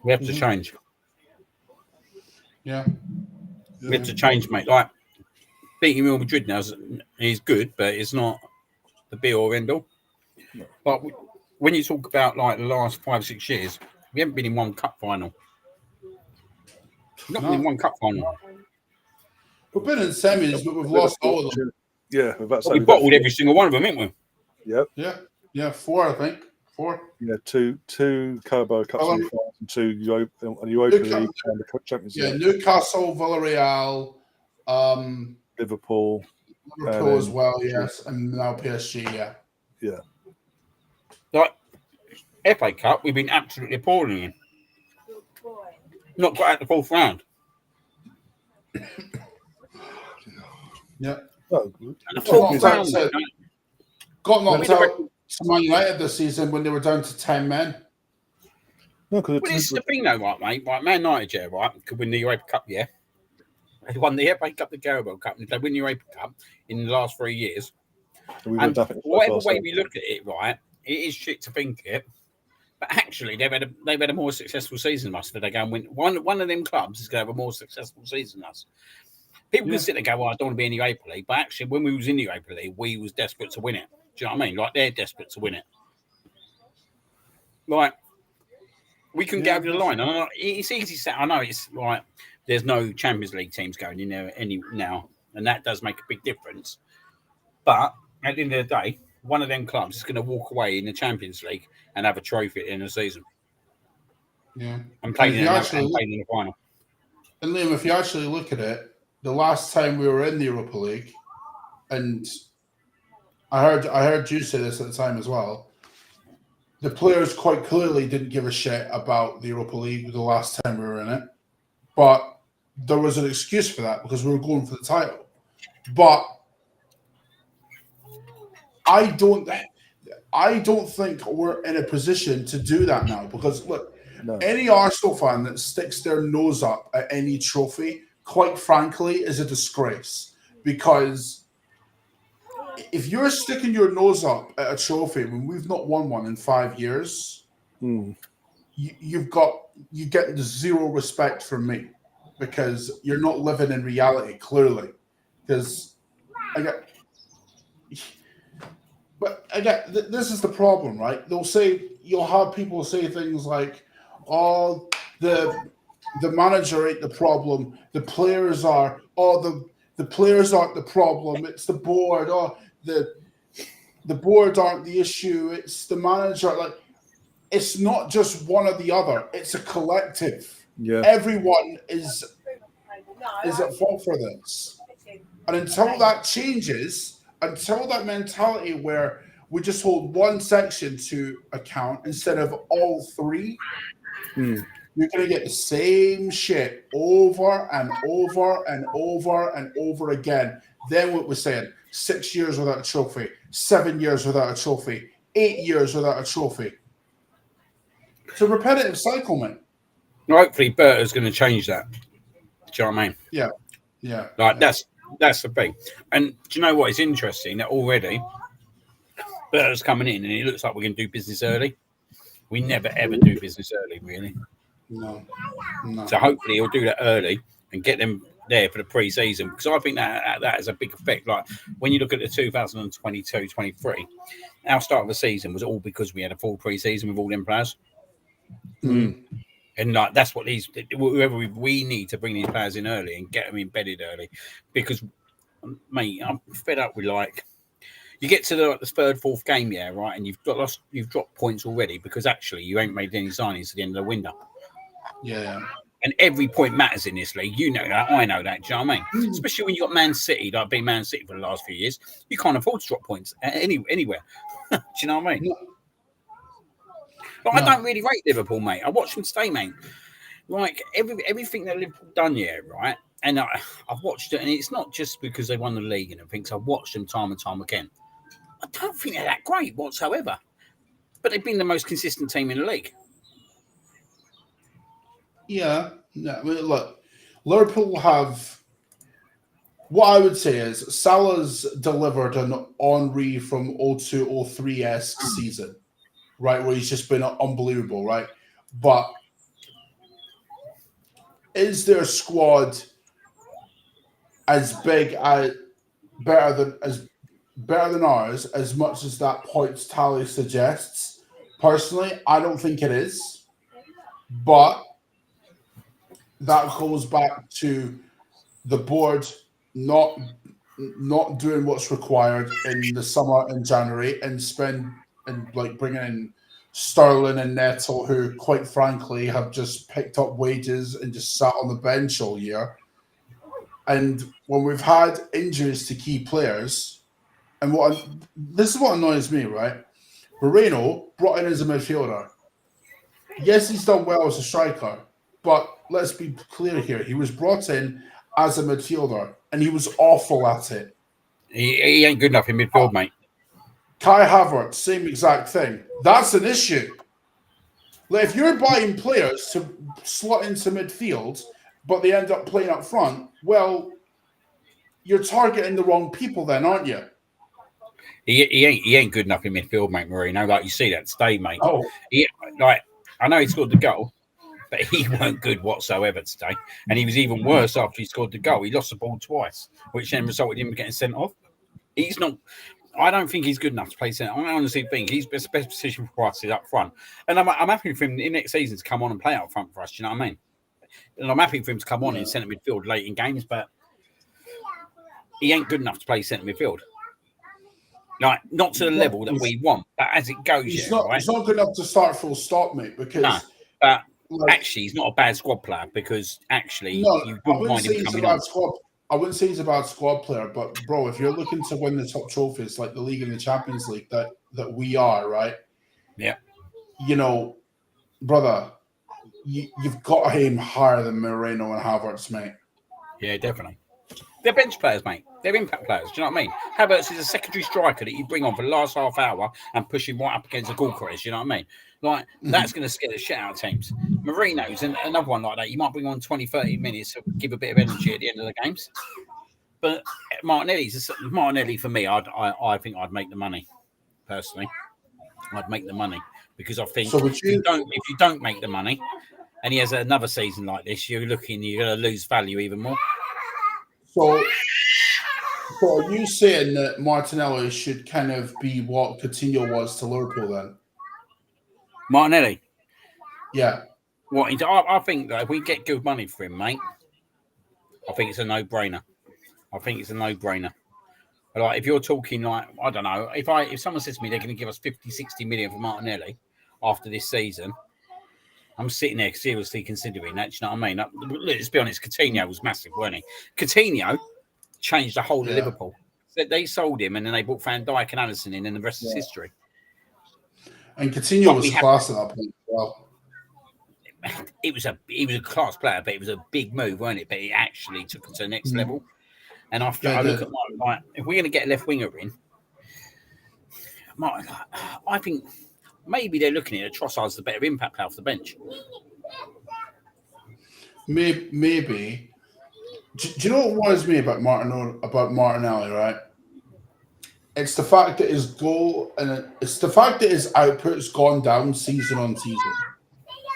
We have to change. Yeah. We have to change, mate. Like beating Real Madrid now is good, but it's not the be all end all. No. But when you talk about like the last 5-6 years, we haven't been in one cup final. Not been in one cup final. We've been in semis, but we've lost all of them. Yeah, We bottled every single one of them, haven't we? Yep. Yeah, 4, I think. 4. Yeah, two Carabao Cup Well, semi-finals and 2 Europa League and the Champions Yeah, League. Newcastle, Villarreal, Liverpool as well, yes, and now PSG, yeah. Yeah. Like FA Cup, we've been absolutely appalling in. Not quite at the fourth round. Yeah. No, got knocked out to Man United this season when they were down to 10 men. No, well, this is the thing, though, right, mate? Right, Man United, yeah, right, could win the Europa Cup, yeah. They won the FA Cup, the Carabao Cup, and if they win the Europa Cup in the last 3 years, and whatever way we look at it, right, it is shit to think it. But actually, they've had a more successful season than us. They go and win. One of them clubs is going to have a more successful season than us. People can sit there and go, "Well, I don't want to be in the Europa League," but actually, when we was in the Europa League, we was desperate to win it. Do you know what I mean? Like they're desperate to win it. Like we can get over the line. And it's easy to say. I know it's like there's no Champions League teams going in there now, and that does make a big difference. But at the end of the day, one of them clubs is going to walk away in the Champions League and have a trophy in the season. Yeah. And playing in the final. And Liam, if you actually look at it, the last time we were in the Europa League, and I heard you say this at the time as well, the players quite clearly didn't give a shit about the Europa League the last time we were in it. But there was an excuse for that because we were going for the title. But I don't think we're in a position to do that now because look, any Arsenal fan that sticks their nose up at any trophy, quite frankly, is a disgrace. Because if you're sticking your nose up at a trophy when we've not won one in 5 years, you get zero respect from me because you're not living in reality, clearly. Because But again, this is the problem, right? You'll have people say things like, "Oh, the manager ain't the problem. The players are. Oh, the players aren't the problem. It's the board. Oh, the board aren't the issue. It's the manager." Like, it's not just one or the other. It's a collective. Yeah. Everyone is at fault for this, and until that changes. Until that mentality where we just hold one section to account instead of all three, you're going to get the same shit over and over and over and over again. Then what we're saying, 6 years without a trophy, 7 years without a trophy, 8 years without a trophy. It's a repetitive cycle, man. Hopefully, Berta's going to change that. Do you know what I mean? Yeah. Like that's the thing. And do you know what? It's interesting that already Berta's coming in and it looks like we're going to do business early. We never ever do business early, really. No. So hopefully he'll do that early and get them there for the pre-season because I think that has a big effect. Like when you look at the 2022-23, our start of the season was all because we had a full pre-season with all them players. And like that's what we need to bring these players in early and get them embedded early, because, mate, I'm fed up with like you get to the third, fourth game, yeah, right, and you've dropped points already because actually you ain't made any signings to the end of the window. Yeah. And every point matters in this league. You know that. I know that. Do you know what I mean? Especially when you got Man City, like being Man City for the last few years, you can't afford to drop points anywhere. Do you know what I mean? No. But I don't really rate Liverpool, mate. I watch them stay, mate. Like everything that Liverpool done, yeah, right. And I've watched it, and it's not just because they won the league and everything. So I've watched them time and time again. I don't think they're that great whatsoever, but they've been the most consistent team in the league. Yeah. No, I mean, look, Liverpool have. What I would say is Salah's delivered an Henry from 02-03-esque season, right, where he's just been unbelievable, right? But is their squad as big as better than ours, as much as that points tally suggests? Personally, I don't think it is. But that goes back to the board not doing what's required in the summer in January and bringing in Sterling and Neto, who quite frankly have just picked up wages and just sat on the bench all year. And when we've had injuries to key players, and this is what annoys me, right? Moreno brought in as a midfielder. Yes, he's done well as a striker, but let's be clear here. He was brought in as a midfielder, and he was awful at it. He ain't good enough in midfield, mate. Kai Havertz, same exact thing. That's an issue. Like, if you're buying players to slot into midfield, but they end up playing up front, well, you're targeting the wrong people then, aren't you? He ain't good enough in midfield, mate, Marino. Like, you see that today, mate. Oh. I know he scored the goal, but he weren't good whatsoever today. And he was even worse after he scored the goal. He lost the ball twice, which then resulted in him getting sent off. He's not... I don't think he's good enough to play centre. I honestly think he's best position for us is up front. And I'm happy for him in next season to come on and play up front for us. Do you know what I mean? And I'm happy for him to come on in centre midfield late in games, but he ain't good enough to play centre midfield. Like, not to the level that we want, but as it goes, he's not good enough to start full stop, mate. Because actually, he's not a bad squad player. Because actually, you wouldn't mind him coming on. I wouldn't say he's a bad squad player, but bro, if you're looking to win the top trophies like the league and the Champions League that we are, right? Yeah. You know, brother, you've got to aim higher than Moreno and Havertz, mate. Yeah, definitely. They're bench players, mate. They're impact players. Do you know what I mean? Havertz is a secondary striker that you bring on for the last half hour and push him right up against the goal crease. You know what I mean? Like, that's going to scare the shit out of teams. Marino's another one like that. You might bring on 20, 30 minutes to give a bit of energy at the end of the games. But Martinelli, for me, I think I'd make the money, personally. I'd make the money because I think if you don't make the money and he has another season like this, you're going to lose value even more. So are you saying that Martinelli should kind of be what Coutinho was to Liverpool then? Martinelli? Yeah. I think that if we get good money for him, mate, I think it's a no-brainer. Like, if you're talking like, I don't know, if someone says to me they're going to give us 50, 60 million for Martinelli after this season, I'm sitting there seriously considering that. Do you know what I mean? Let's be honest, Coutinho was massive, weren't he? Coutinho changed the whole of Liverpool. They sold him and then they brought Van Dijk and Alisson in and the rest is history. And Coutinho was class at that point as well. He was a class player, but it was a big move, weren't it? But it actually took him to the next level. And I look at if we're going to get a left winger in, I think maybe they're looking at Trossard's the better impact player off the bench. Maybe. Do you know what worries me about Martinelli, right? It's the fact that his goal and it's the fact that his output's gone down season on season.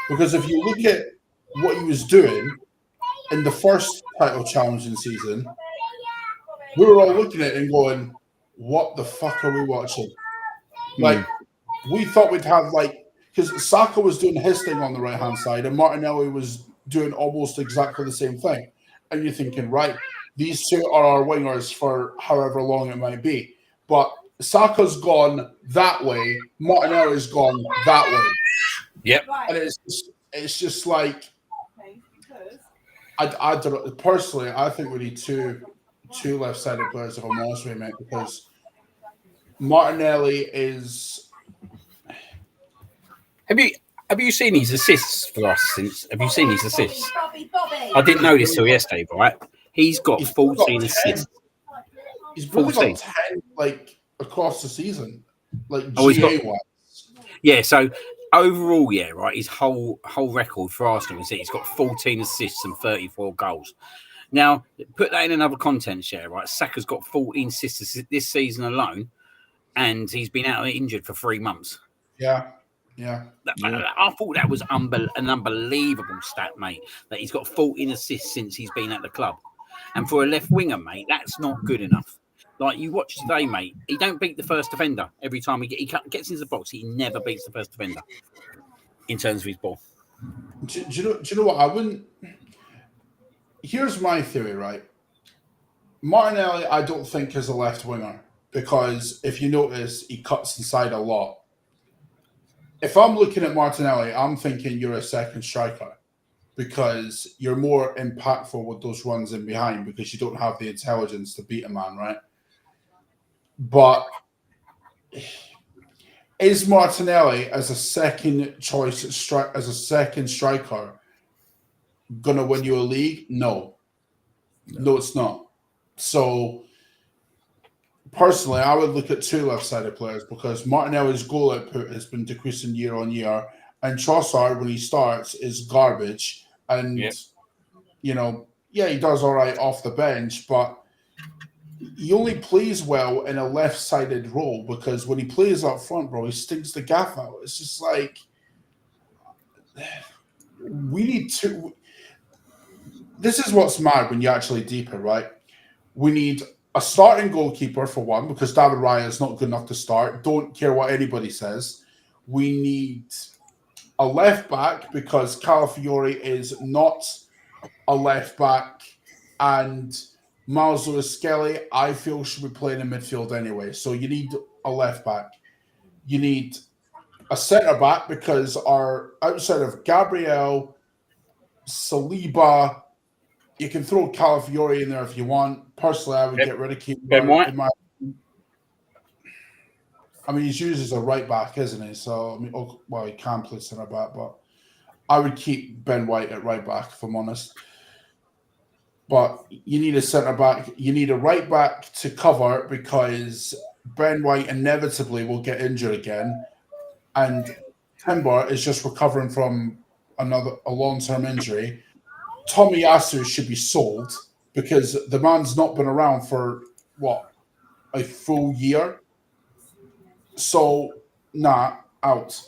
Because if you look at what he was doing in the first title challenging season, we were all looking at it and going, what the fuck are we watching? Like, we thought we'd have, because Saka was doing his thing on the right-hand side and Martinelli was doing almost exactly the same thing. And you're thinking, right, these two are our wingers for however long it might be. But Saka's gone that way, Martinelli's gone that way. Yep. And it's just like, I don't know. Personally, I think we need two left-sided players, if I'm honest with you, mate, because Martinelli is... Have you seen his assists for us? Have you seen his assists? I didn't know this till yesterday, right? He's got 14 assists. He's probably got 10, across the season. Yeah, so overall, right, his whole record for Arsenal is that he's got 14 assists and 34 goals. Now, put that in another content share, right? Saka's got 14 assists this season alone, and he's been out injured for 3 months. Yeah. I thought that was an unbelievable stat, mate, that he's got 14 assists since he's been at the club. And for a left winger, mate, that's not good enough. Like, you watch today, mate, he don't beat the first defender every time he gets into the box. He never beats the first defender in terms of his ball. Do you know what? I wouldn't... Here's my theory, right? Martinelli, I don't think is a left winger because if you notice, he cuts inside a lot. if I'm looking at Martinelli, I'm thinking you're a second striker because you're more impactful with those runs in behind because you don't have the intelligence to beat a man, right? But is Martinelli as a second choice as a second striker gonna win you a league? No, it's not. So personally, I would look at two left-sided players because Martinelli's goal output has been decreasing year on year, and Trossard, when he starts, is garbage. And he does all right off the bench, but he only plays well in a left-sided role because when he plays up front, bro, he stinks the gaff out. It's just like we need to. This is what's mad when you actually deep it, right? We need a starting goalkeeper for one because David Raya is not good enough to start. Don't care what anybody says. We need a left back because Calafiori is not a left back, and Miles Lewis-Skelly, I feel, should be playing in midfield anyway. So you need a left back. You need a centre back because our outside of Gabriel, Saliba, you can throw Calafiori in there if you want. Personally, I would get rid of Keeper. I mean, he's used as a right back, isn't he? So, I mean, he can play centre back, but I would keep Ben White at right back, if I'm honest. But you need a centre back. You need a right back to cover because Ben White inevitably will get injured again. And Timber is just recovering from a long-term injury. Tomiyasu should be sold because the man's not been around for, a full year? So, out.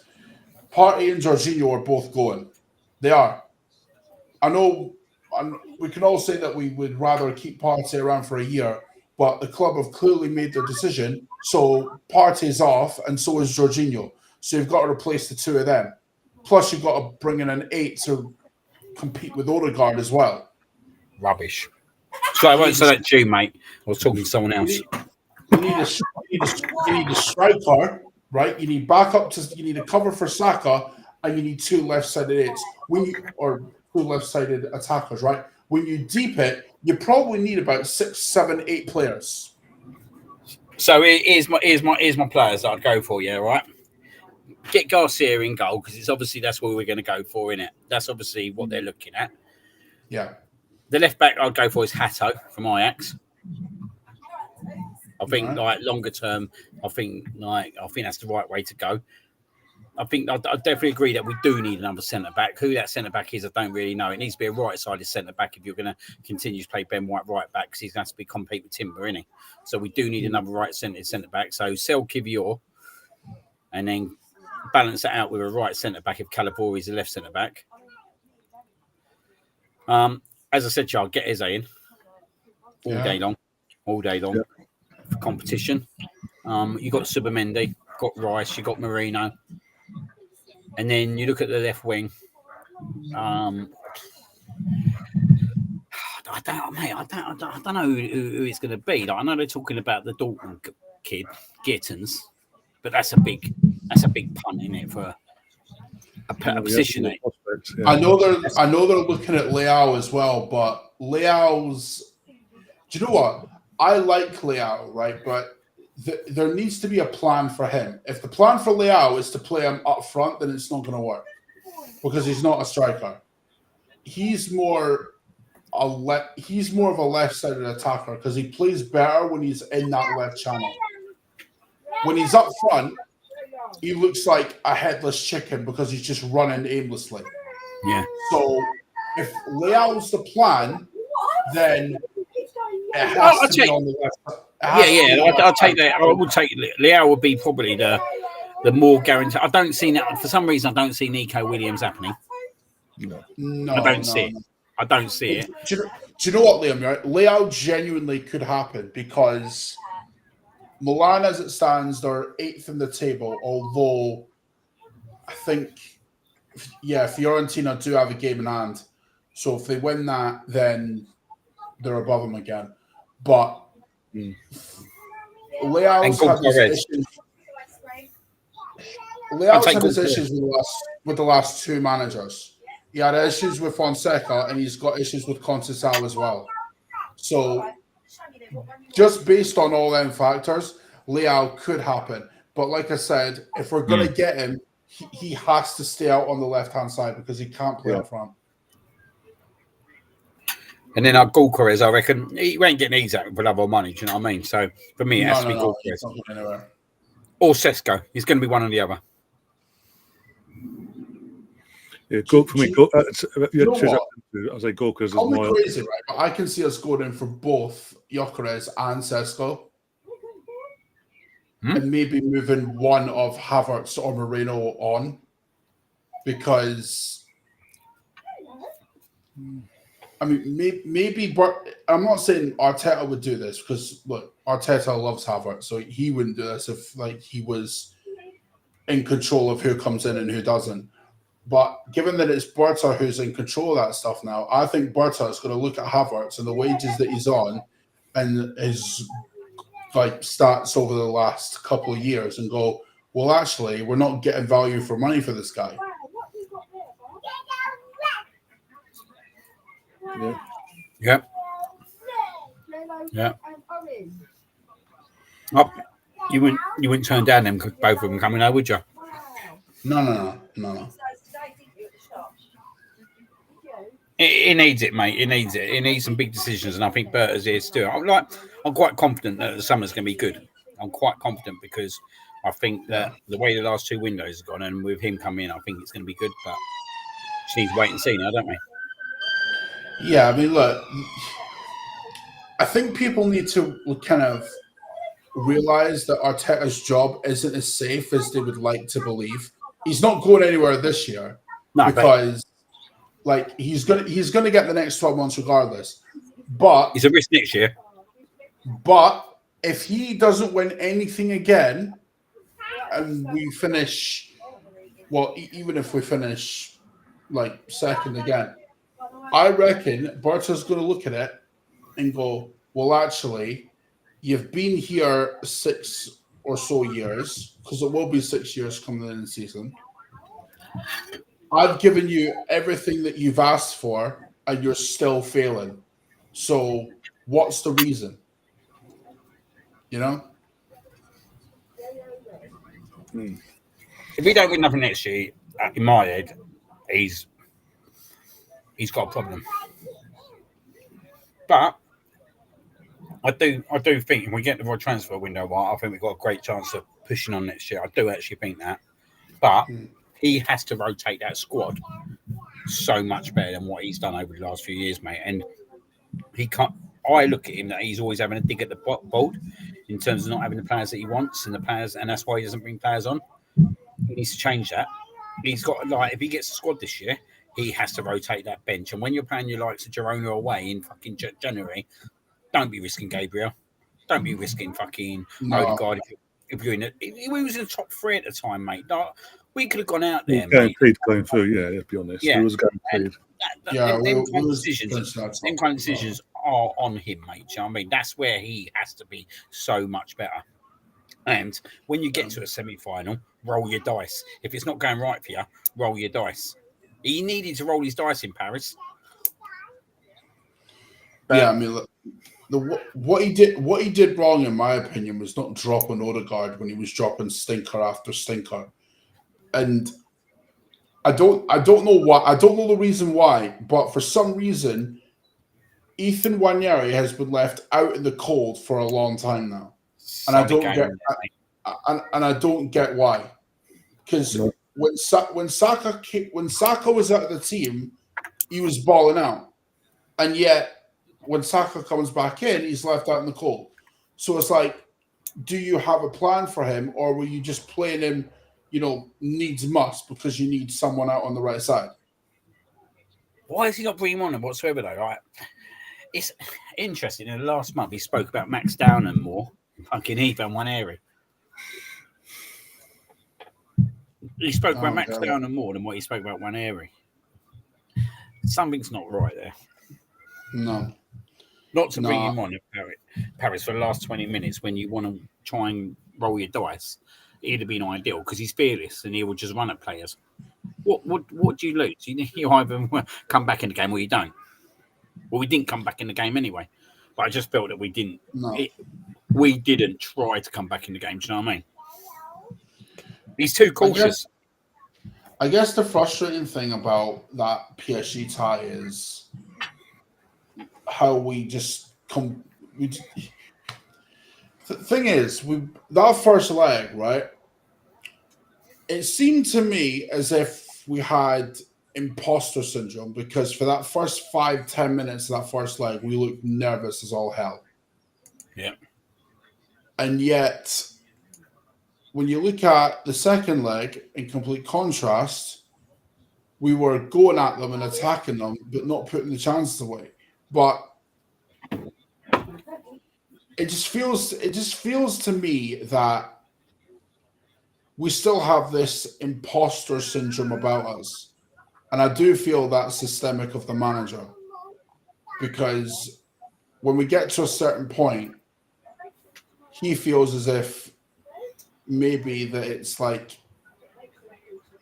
Partey and Jorginho are both going. They are. I know we can all say that we would rather keep Partey around for a year, but the club have clearly made their decision. So Partey's off, and so is Jorginho. So you've got to replace the two of them. Plus, you've got to bring in an 8 to compete with Odegaard as well. Rubbish. So I won't say that to you, mate. I was talking to someone else. You need a striker, right? You need backup you need a cover for Saka, and you need two left-sided 8s. Or two left-sided attackers, right? When you deep it, you probably need about 6, 7, 8 players. So here's my players that I'd go for, yeah, right? Get Garcia in goal because it's obviously that's what we're going to go for, innit? That's obviously what they're looking at. Yeah. The left back I'd go for is Hato from Ajax. I think longer term, I think that's the right way to go. I think I definitely agree that we do need another centre back. Who that centre back is, I don't really know. It needs to be a right-sided centre back if you're going to continue to play Ben White right back because he's going to have to be compete with Timber, isn't he? So we do need another right-sided centre back. So sell Kivior and then balance it out with a right centre back if Calabori is a left centre back. As I said, Charles, get Eze in all day long for competition. You got Subamendi, got Rice, you got Marino. And then you look at the left wing. I don't know who it's going to be. Like, I know they're talking about the Dalton kid, Gittins, but that's a big punt in it for a position. I know they're looking at Leao as well, but Leao's. Do you know what? I like Leao, right? But there needs to be a plan for him. If the plan for Leao is to play him up front, then it's not going to work because he's not a striker. He's more of a left-sided attacker because he plays better when he's in that left channel. When he's up front, he looks like a headless chicken because he's just running aimlessly. Yeah. So if Leao's the plan, then it has to be on the left. I'll take that. I would take Leao would be probably the more guaranteed. I don't see that for some reason. I don't see Nico Williams happening. No, I don't see it. I don't see it. Do you know what, Liam? Right? Leao genuinely could happen because Milan, as it stands, they're 8th in the table. Although I think, Fiorentina do have a game in hand. So if they win that, then they're above them again. But Leao's had these issues. Leao's had his issues with the last two managers. He had issues with Fonseca, and he's got issues with Conceição as well. So, just based on all them factors, Leao could happen. But like I said, if we're going to get him, he has to stay out on the left-hand side because he can't play up front. And then our Gorkarez, I reckon, he ain't getting easy for love or money. Do you know what I mean? So for me, it has to be Gorkarez. Or Sesko. He's going to be one or the other. Yeah, for me. I say Gorkarez. Call me crazy, right? But I can see us going in for both Gyökeres and Sesko. And maybe moving one of Havertz or Moreno on. Because, I mean, maybe I'm not saying Arteta would do this because, look, Arteta loves Havertz, so he wouldn't do this if, like, he was in control of who comes in and who doesn't. But given that it's Berta who's in control of that stuff now, I think Berta is going to look at Havertz and the wages that he's on and his stats over the last couple of years and go, well, actually, we're not getting value for money for this guy. Yeah. Oh, you wouldn't turn down them both of them coming out, would you? No. It needs it, mate. It needs it. It needs some big decisions, and I think Berta's here to do it. I'm quite confident that the summer's going to be good. I'm quite confident because I think that the way the last two windows have gone, and with him coming in, I think it's going to be good. But just need to wait and see now, don't we? Yeah, I mean, look, I think people need to kind of realize that Arteta's job isn't as safe as they would like to believe. He's not going anywhere this year because. Like he's gonna get the next 12 months regardless. But he's a risk next year. But if he doesn't win anything again, and we finish, well, even if we finish like second again, I reckon Berta's gonna look at it and go, well, actually, you've been here 6 or so years, because it will be 6 years coming in the season. I've given you everything that you've asked for, and you're still failing. So, what's the reason? You know? If we don't win nothing next year, in my head, he's got a problem. But I do think if we get the right transfer window, I think we've got a great chance of pushing on next year. I do actually think that. But he has to rotate that squad so much better than what he's done over the last few years, mate. And he can't. I look at him that he's always having a dig at the board in terms of not having the players that he wants and that's why he doesn't bring players on. He needs to change that. He's got if he gets a squad this year, he has to rotate that bench. And when you're playing your likes of Girona away in fucking January, don't be risking Gabriel. Don't be risking fucking Odegaard if you're in it. He was in the top 3 at the time, mate. We could have gone out there, mate. Going through, yeah, let's be honest. Yeah. It was guaranteed. Them kind of decisions are on him, mate. Do you know what I mean? That's where he has to be so much better. And when you get to a semi-final, roll your dice. If it's not going right for you, roll your dice. He needed to roll his dice in Paris. Yeah, I mean, look, what he did wrong, in my opinion, was not dropping Odegaard when he was dropping stinker after stinker. And I don't know why. I don't know the reason why, but for some reason, Ethan Nwaneri has been left out in the cold for a long time now, and I don't get why. Because when Saka was out of the team, he was balling out, and yet when Saka comes back in, he's left out in the cold. So it's like, do you have a plan for him, or were you just playing him? Needs must because you need someone out on the right side. Why is he not bringing on him whatsoever, though? Right? It's interesting. In the last month, he spoke about Max Downham more. Fucking Ethan Nwaneri. He spoke about Max Downham more than what he spoke about Nwaneri. Something's not right there. No. Not to bring him on in Paris for the last 20 minutes when you want to try and roll your dice. he'd have been ideal because he's fearless and he will just run at players. What do you lose? You either come back in the game or you don't. Well, we didn't come back in the game anyway, but I just felt that we didn't. No. We didn't try to come back in the game. Do you know what I mean? He's too cautious. I guess the frustrating thing about that PSG tie is how we just come. The thing is, that first leg, right? It seemed to me as if we had imposter syndrome because for that first 5-10 minutes of that first leg, we looked nervous as all hell. Yeah. And yet, when you look at the second leg, in complete contrast, we were going at them and attacking them, but not putting the chances away. But it just feels to me that we still have this imposter syndrome about us. And I do feel that's systemic of the manager. Because when we get to a certain point, he feels as if maybe that it's like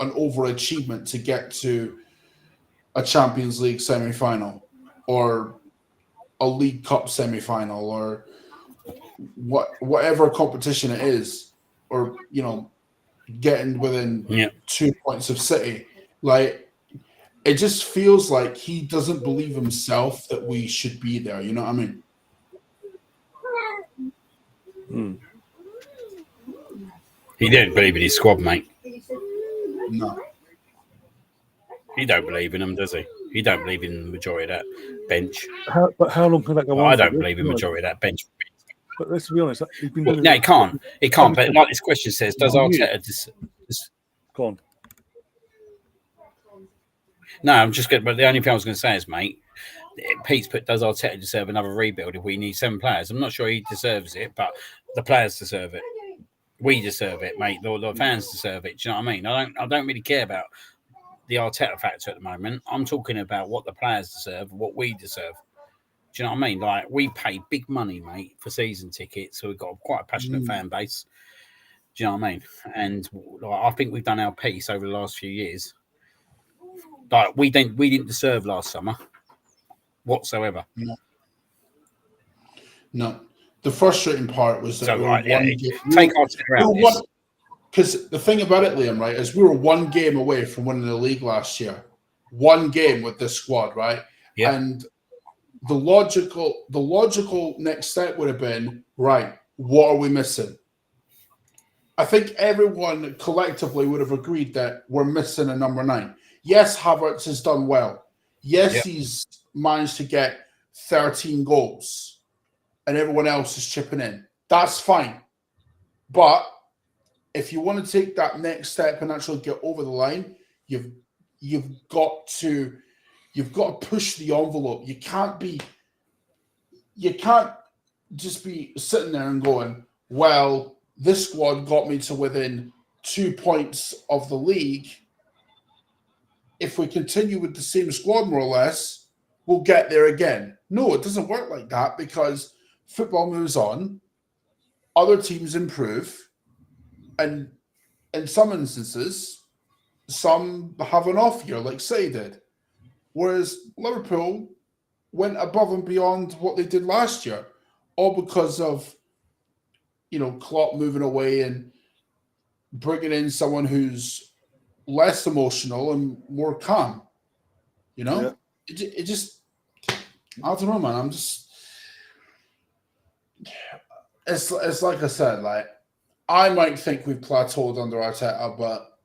an overachievement to get to a Champions League semi-final or a League Cup semi-final or whatever competition it is, or getting within 2 points of City. Like, it just feels like he doesn't believe himself that we should be there. You know what I mean? He didn't believe in his squad, mate. No. He don't believe in them, does he? He don't believe in the majority of that bench. But how long can that go on? I don't believe in the majority of that bench. But let's be honest, he's been doing No, he can't. He can't. But like this question says, does Arteta... Go on. No, I'm just going. But the only thing I was going to say is, mate, Pete's put, does Arteta deserve another rebuild if we need 7 players? I'm not sure he deserves it, but the players deserve it. We deserve it, mate. The fans deserve it. Do you know what I mean? I don't really care about the Arteta factor at the moment. I'm talking about what the players deserve, what we deserve. Do you know what I mean? Like, we pay big money, mate, for season tickets, so we've got quite a passionate fan base. Do you know what I mean? And like, I think we've done our piece over the last few years. Like, we didn't deserve last summer whatsoever. No. The frustrating part was that take Arteta out. Because the thing about it, Liam, right, is we were 1 game away from winning the league last year. 1 game with this squad, right? Yeah. And the logical next step would have been, right, what are we missing? I think everyone collectively would have agreed that we're missing a number 9. Yes, Havertz has done well. Yes, he's managed to get 13 goals and everyone else is chipping in. That's fine. But if you want to take that next step and actually get over the line, you've got to push the envelope. You can't just be sitting there and going, well, this squad got me to within 2 points of the league. If we continue with the same squad, more or less, we'll get there again. No, it doesn't work like that because football moves on. Other teams improve. And in some instances, some have an off year, like City did. Whereas Liverpool went above and beyond what they did last year, all because of, Klopp moving away and bringing in someone who's less emotional and more calm. It just, I don't know, man. I'm just, it's like I said, like, I might think we've plateaued under Arteta, but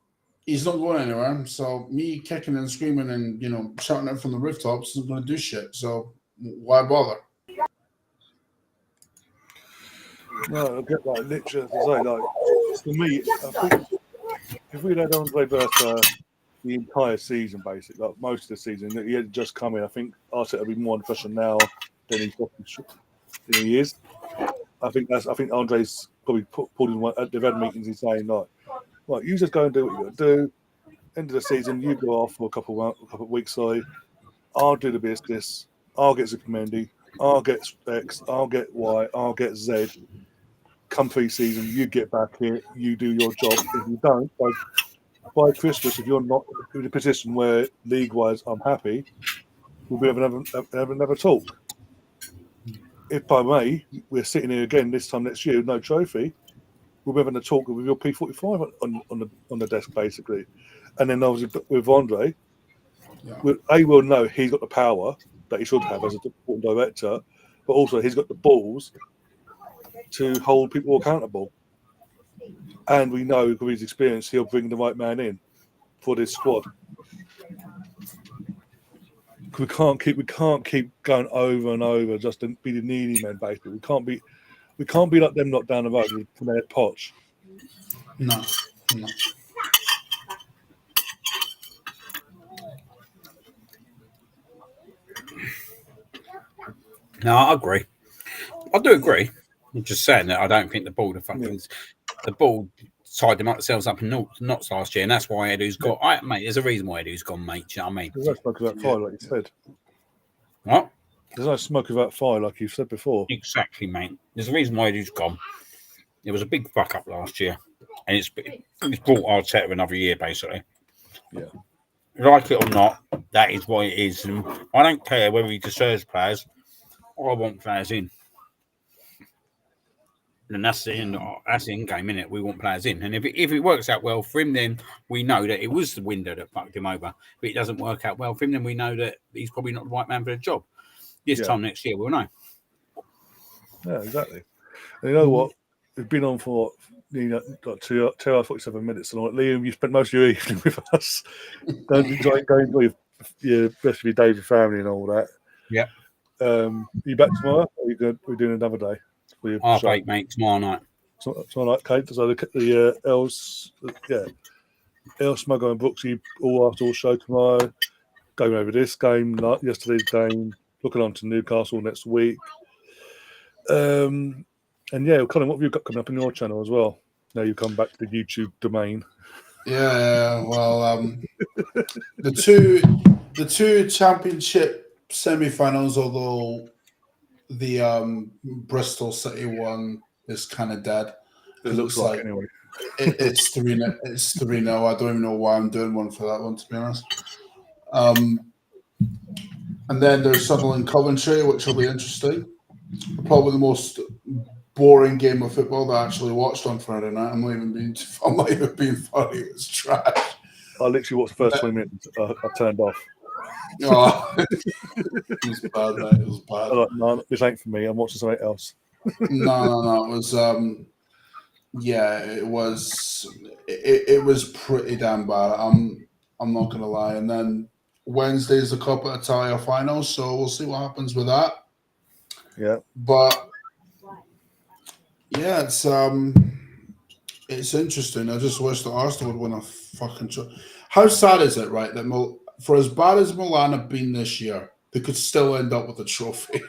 he's not going anywhere. So me kicking and screaming and, shouting it from the rooftops isn't going to do shit. So why bother? No, I get that. Literally, as I say, like, for me, I think if we'd had Andre Bertha the entire season, basically, like most of the season, he had just come in, I think Arteta would be more under pressure now than he is. I think Andre's probably pulled in one at the red meetings. He's saying, like, right, you just go and do what you got to do. End of the season, you go off for a couple of weeks. I'll do the business. I'll get Zucamendi. I'll get X. I'll get Y. I'll get Z. come pre-season, you get back here, you do your job. If you don't, by Christmas, if you're not in a position where league-wise I'm happy, we'll be having another talk. If by May we're sitting here again this time next year, no trophy, we'll be having a talk with your P45 on the desk basically, and then obviously with Andre, we'll know he's got the power that he should have as a sporting director, but also he's got the balls to hold people accountable. And we know with his experience, he'll bring the right man in for this squad. We can't keep going over and over just to be the needy man. Basically, we can't be like them not down the road with their Poch. No. No, I agree. I do agree. I'm just saying that I don't think the board the board tied themselves up in knots last year, and that's why Edu's got. Mate, there's a reason why Edu's gone, mate. Do you know what I mean? There's no smoke without fire, like you said. What? There's no smoke without fire, like you've said before. Exactly, mate. There's a reason why Edu's gone. It was a big fuck up last year, and it's brought Arteta another year, basically. Yeah. Like it or not, that is what it is. And I don't care whether he deserves players. I want players in. And that's the end game, innit? We want players in. And if it works out well for him, then we know that it was the window that fucked him over. If it doesn't work out well for him, then we know that he's probably not the right man for the job. This time next year, we'll know. Yeah, exactly. And you know what? We've been on for like 2 hours, 47 minutes. And Liam, you spent most of your evening with us. Don't enjoy your rest of your day with your family and all that. Yeah. Are you back tomorrow? Or are we doing another day? Half 8, mate, tomorrow night. Tomorrow night, Kate. So the El Smugger and Brooksy all after all show tomorrow. Going over this game, yesterday's game, looking on to Newcastle next week. And yeah, Colin, what have you got coming up on your channel as well? Now you come back to the YouTube domain. Yeah, well, the two championship semi-finals, although the Bristol City one is kind of dead. It looks like anyway. It's 3-0. It's 3-0. I don't even know why I'm doing one for that one, to be honest. And then there's Sunderland Coventry, which will be interesting. Probably the most boring game of football that I actually watched on Friday night. I'm not even being funny. It was trash. I literally watched the first 20 minutes. I turned off. Oh, it was bad, mate. It was bad. I'm like, no, this ain't for me. I'm watching something else. No. It was, it was pretty damn bad. I'm not gonna lie. And then Wednesday's the Copa Italia final, so we'll see what happens with that. Yeah, but yeah, it's interesting. I just wish that Arsenal would win a fucking. How sad is it, right? That for as bad as Milan have been this year, they could still end up with a trophy.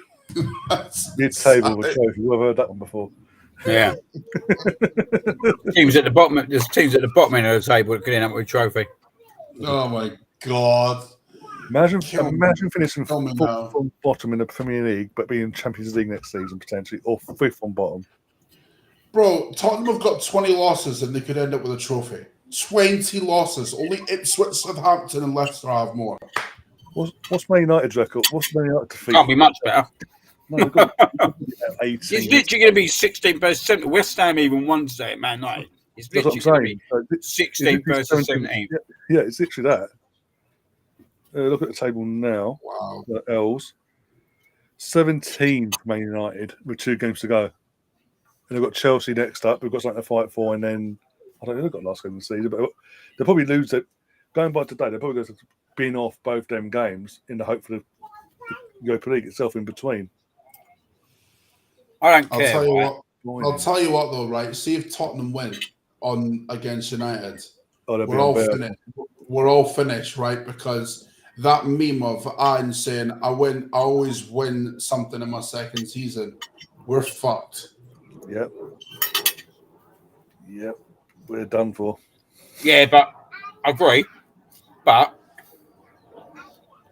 Mid-table with trophy. You've heard that one before. Yeah. Teams at the bottom. There's teams at the bottom end of the table that could end up with a trophy. Oh my god! Imagine finishing from bottom in the Premier League, but being Champions League next season potentially, or fifth from bottom. Bro, Tottenham have got 20 losses and they could end up with a trophy. 20 losses. Only Ipswich, Southampton, and Leicester have more. What's Man United's record? What's Man United defeat? Can't be much better. No, got 18. It's literally going to be 16 versus 17. West Ham even won today at Man United. It's literally going to be 16 versus 17. Yeah, it's literally that. Look at the table now. Wow. The L's. 17 for Man United with 2 games to go. And they've got Chelsea next up. We've got something to fight for. And then, I don't know, they've got last game of the season, but they'll probably lose it. Going by today, they're probably going to bin off both them games in the hope for the Europa League itself in between. I don't care. I'll tell you what, though, right? See if Tottenham win against United. We're all finished. We're all finished, right? Because that meme of Ian saying, I always win something in my second season, we're fucked. Yep. We're done for. Yeah, but I agree. But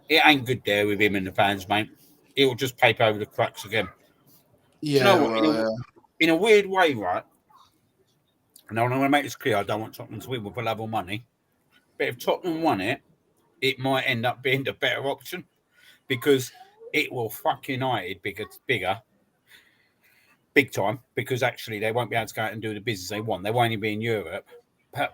it ain't good there with him and the fans, mate. It'll just paper over the cracks again. Yeah, in a weird way, right? And I want to make this clear. I don't want Tottenham to win for love or money. But if Tottenham won it, it might end up being the better option because it will fuck United bigger, big time, because actually they won't be able to go out and do the business they want. They won't even be in Europe. But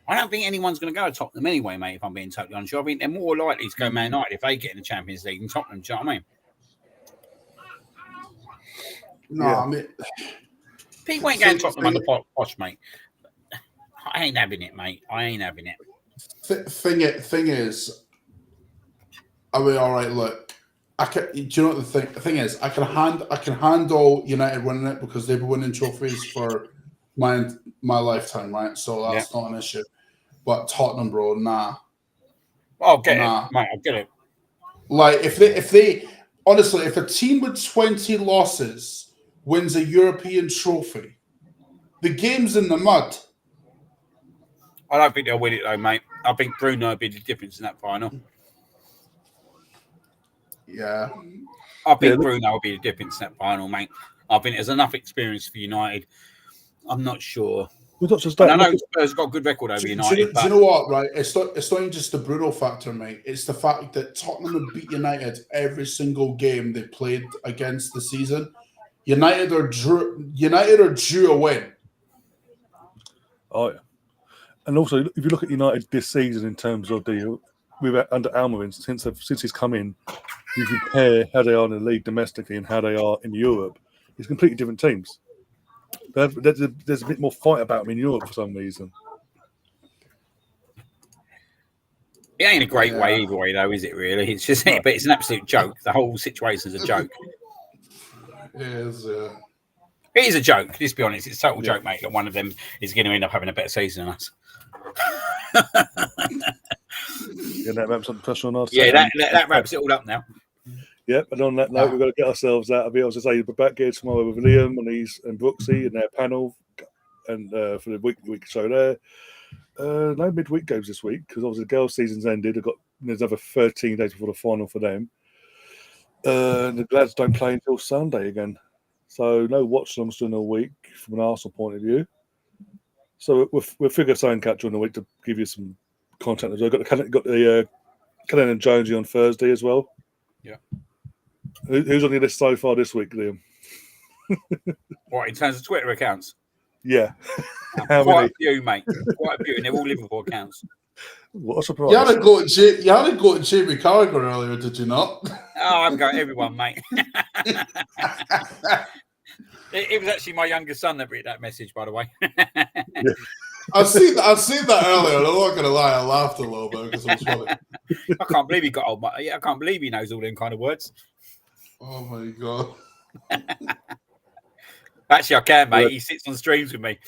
I don't think anyone's going to go to Tottenham anyway, mate, if I'm being totally honest. I think they're more likely to go Man United if they get in the Champions League than Tottenham. Do you know what I mean? No, I mean, people ain't going to Tottenham under Posh, mate. I ain't having it, mate. I ain't having it. Thing is, I mean, all right. Look, do you know what the thing is? I can handle United winning it because they've been winning trophies for my lifetime, right? So that's not an issue. But Tottenham, bro, nah. I'll get it, mate. I'll get it. Like if they honestly, if a team with 20 losses wins a European trophy, the game's in the mud. I don't think they'll win it though, mate. I think Bruno will be the difference in that final. Yeah. I think Bruno will be the difference in that final, mate. I think there's enough experience for United. I'm not sure. Well, not just that. I know Spurs got a good record over United. Do you know what, right? It's not even just the Bruno factor, mate. It's the fact that Tottenham have beat United every single game they played against the season. United are due a win. Oh, yeah. And also, if you look at United this season in terms of under Almiron, since he's come in, you compare how they are in the league domestically and how they are in Europe. It's completely different teams. There's a bit more fight about them in Europe for some reason. It ain't a great way either way, though, is it? Really, it's just, but it's an absolute joke. The whole situation is a joke. It is. It is a joke. Let's be honest. It's a total joke, mate. That one of them is going to end up having a better season than us. That wraps up the pressure on us. Yeah, that wraps it all up now. Yep, and on that note, we've got to get ourselves out of here. I was to say, we're back here tomorrow with Liam and Brooksy and their panel, and for the week show there. No midweek games this week because obviously the girls' season's ended. There's another 13 days before the final for them. The lads don't play until Sunday again, so no watchalongs during the week from an Arsenal point of view. So we'll figure something out during the week to give you some content as well. Got the Cullen and Jonesy on Thursday as well. Yeah. Who's on your list so far this week, Liam? What, in terms of Twitter accounts? Yeah. Quite a few, mate. Quite a few, and they're all Liverpool accounts. What a surprise. You had to go to Jamie Carragher earlier, did you not? Oh, I've got everyone, mate. It was actually my youngest son that read that message, by the way. I've seen that earlier. I'm not going to lie, I laughed a little bit because it was funny. I can't believe he got old. I can't believe he knows all them kind of words. Oh my god! Actually, I can, mate. He sits on streams with me.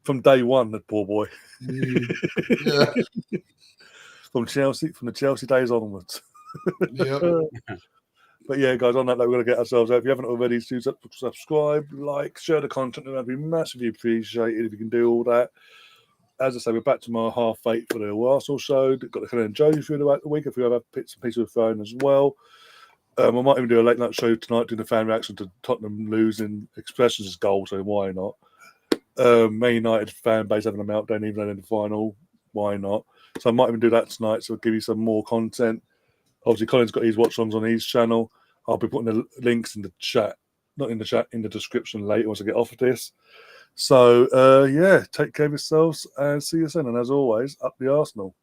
From day one, the poor boy. Yeah. From the Chelsea days onwards. Yep. But yeah, guys, on that note, we're going to get ourselves out. If you haven't already, subscribe, like, share the content. That'd be massively appreciated if you can do all that. As I say, we're back tomorrow 8:30 for the Arsenal show. Got the Cullen and Jonesy throughout the week. If we have bits and pieces of the phone as well. I might even do a late night show tonight doing the fan reaction to Tottenham losing Expressions' goal, so why not? Man United fan base having a meltdown even in the final, why not? So I might even do that tonight, so I'll give you some more content. Obviously, Colin's got his watch-alongs on his channel. I'll be putting the links in the chat, not in the chat, in the description later once I get off of this. So, take care of yourselves and see you soon. And as always, up the Arsenal.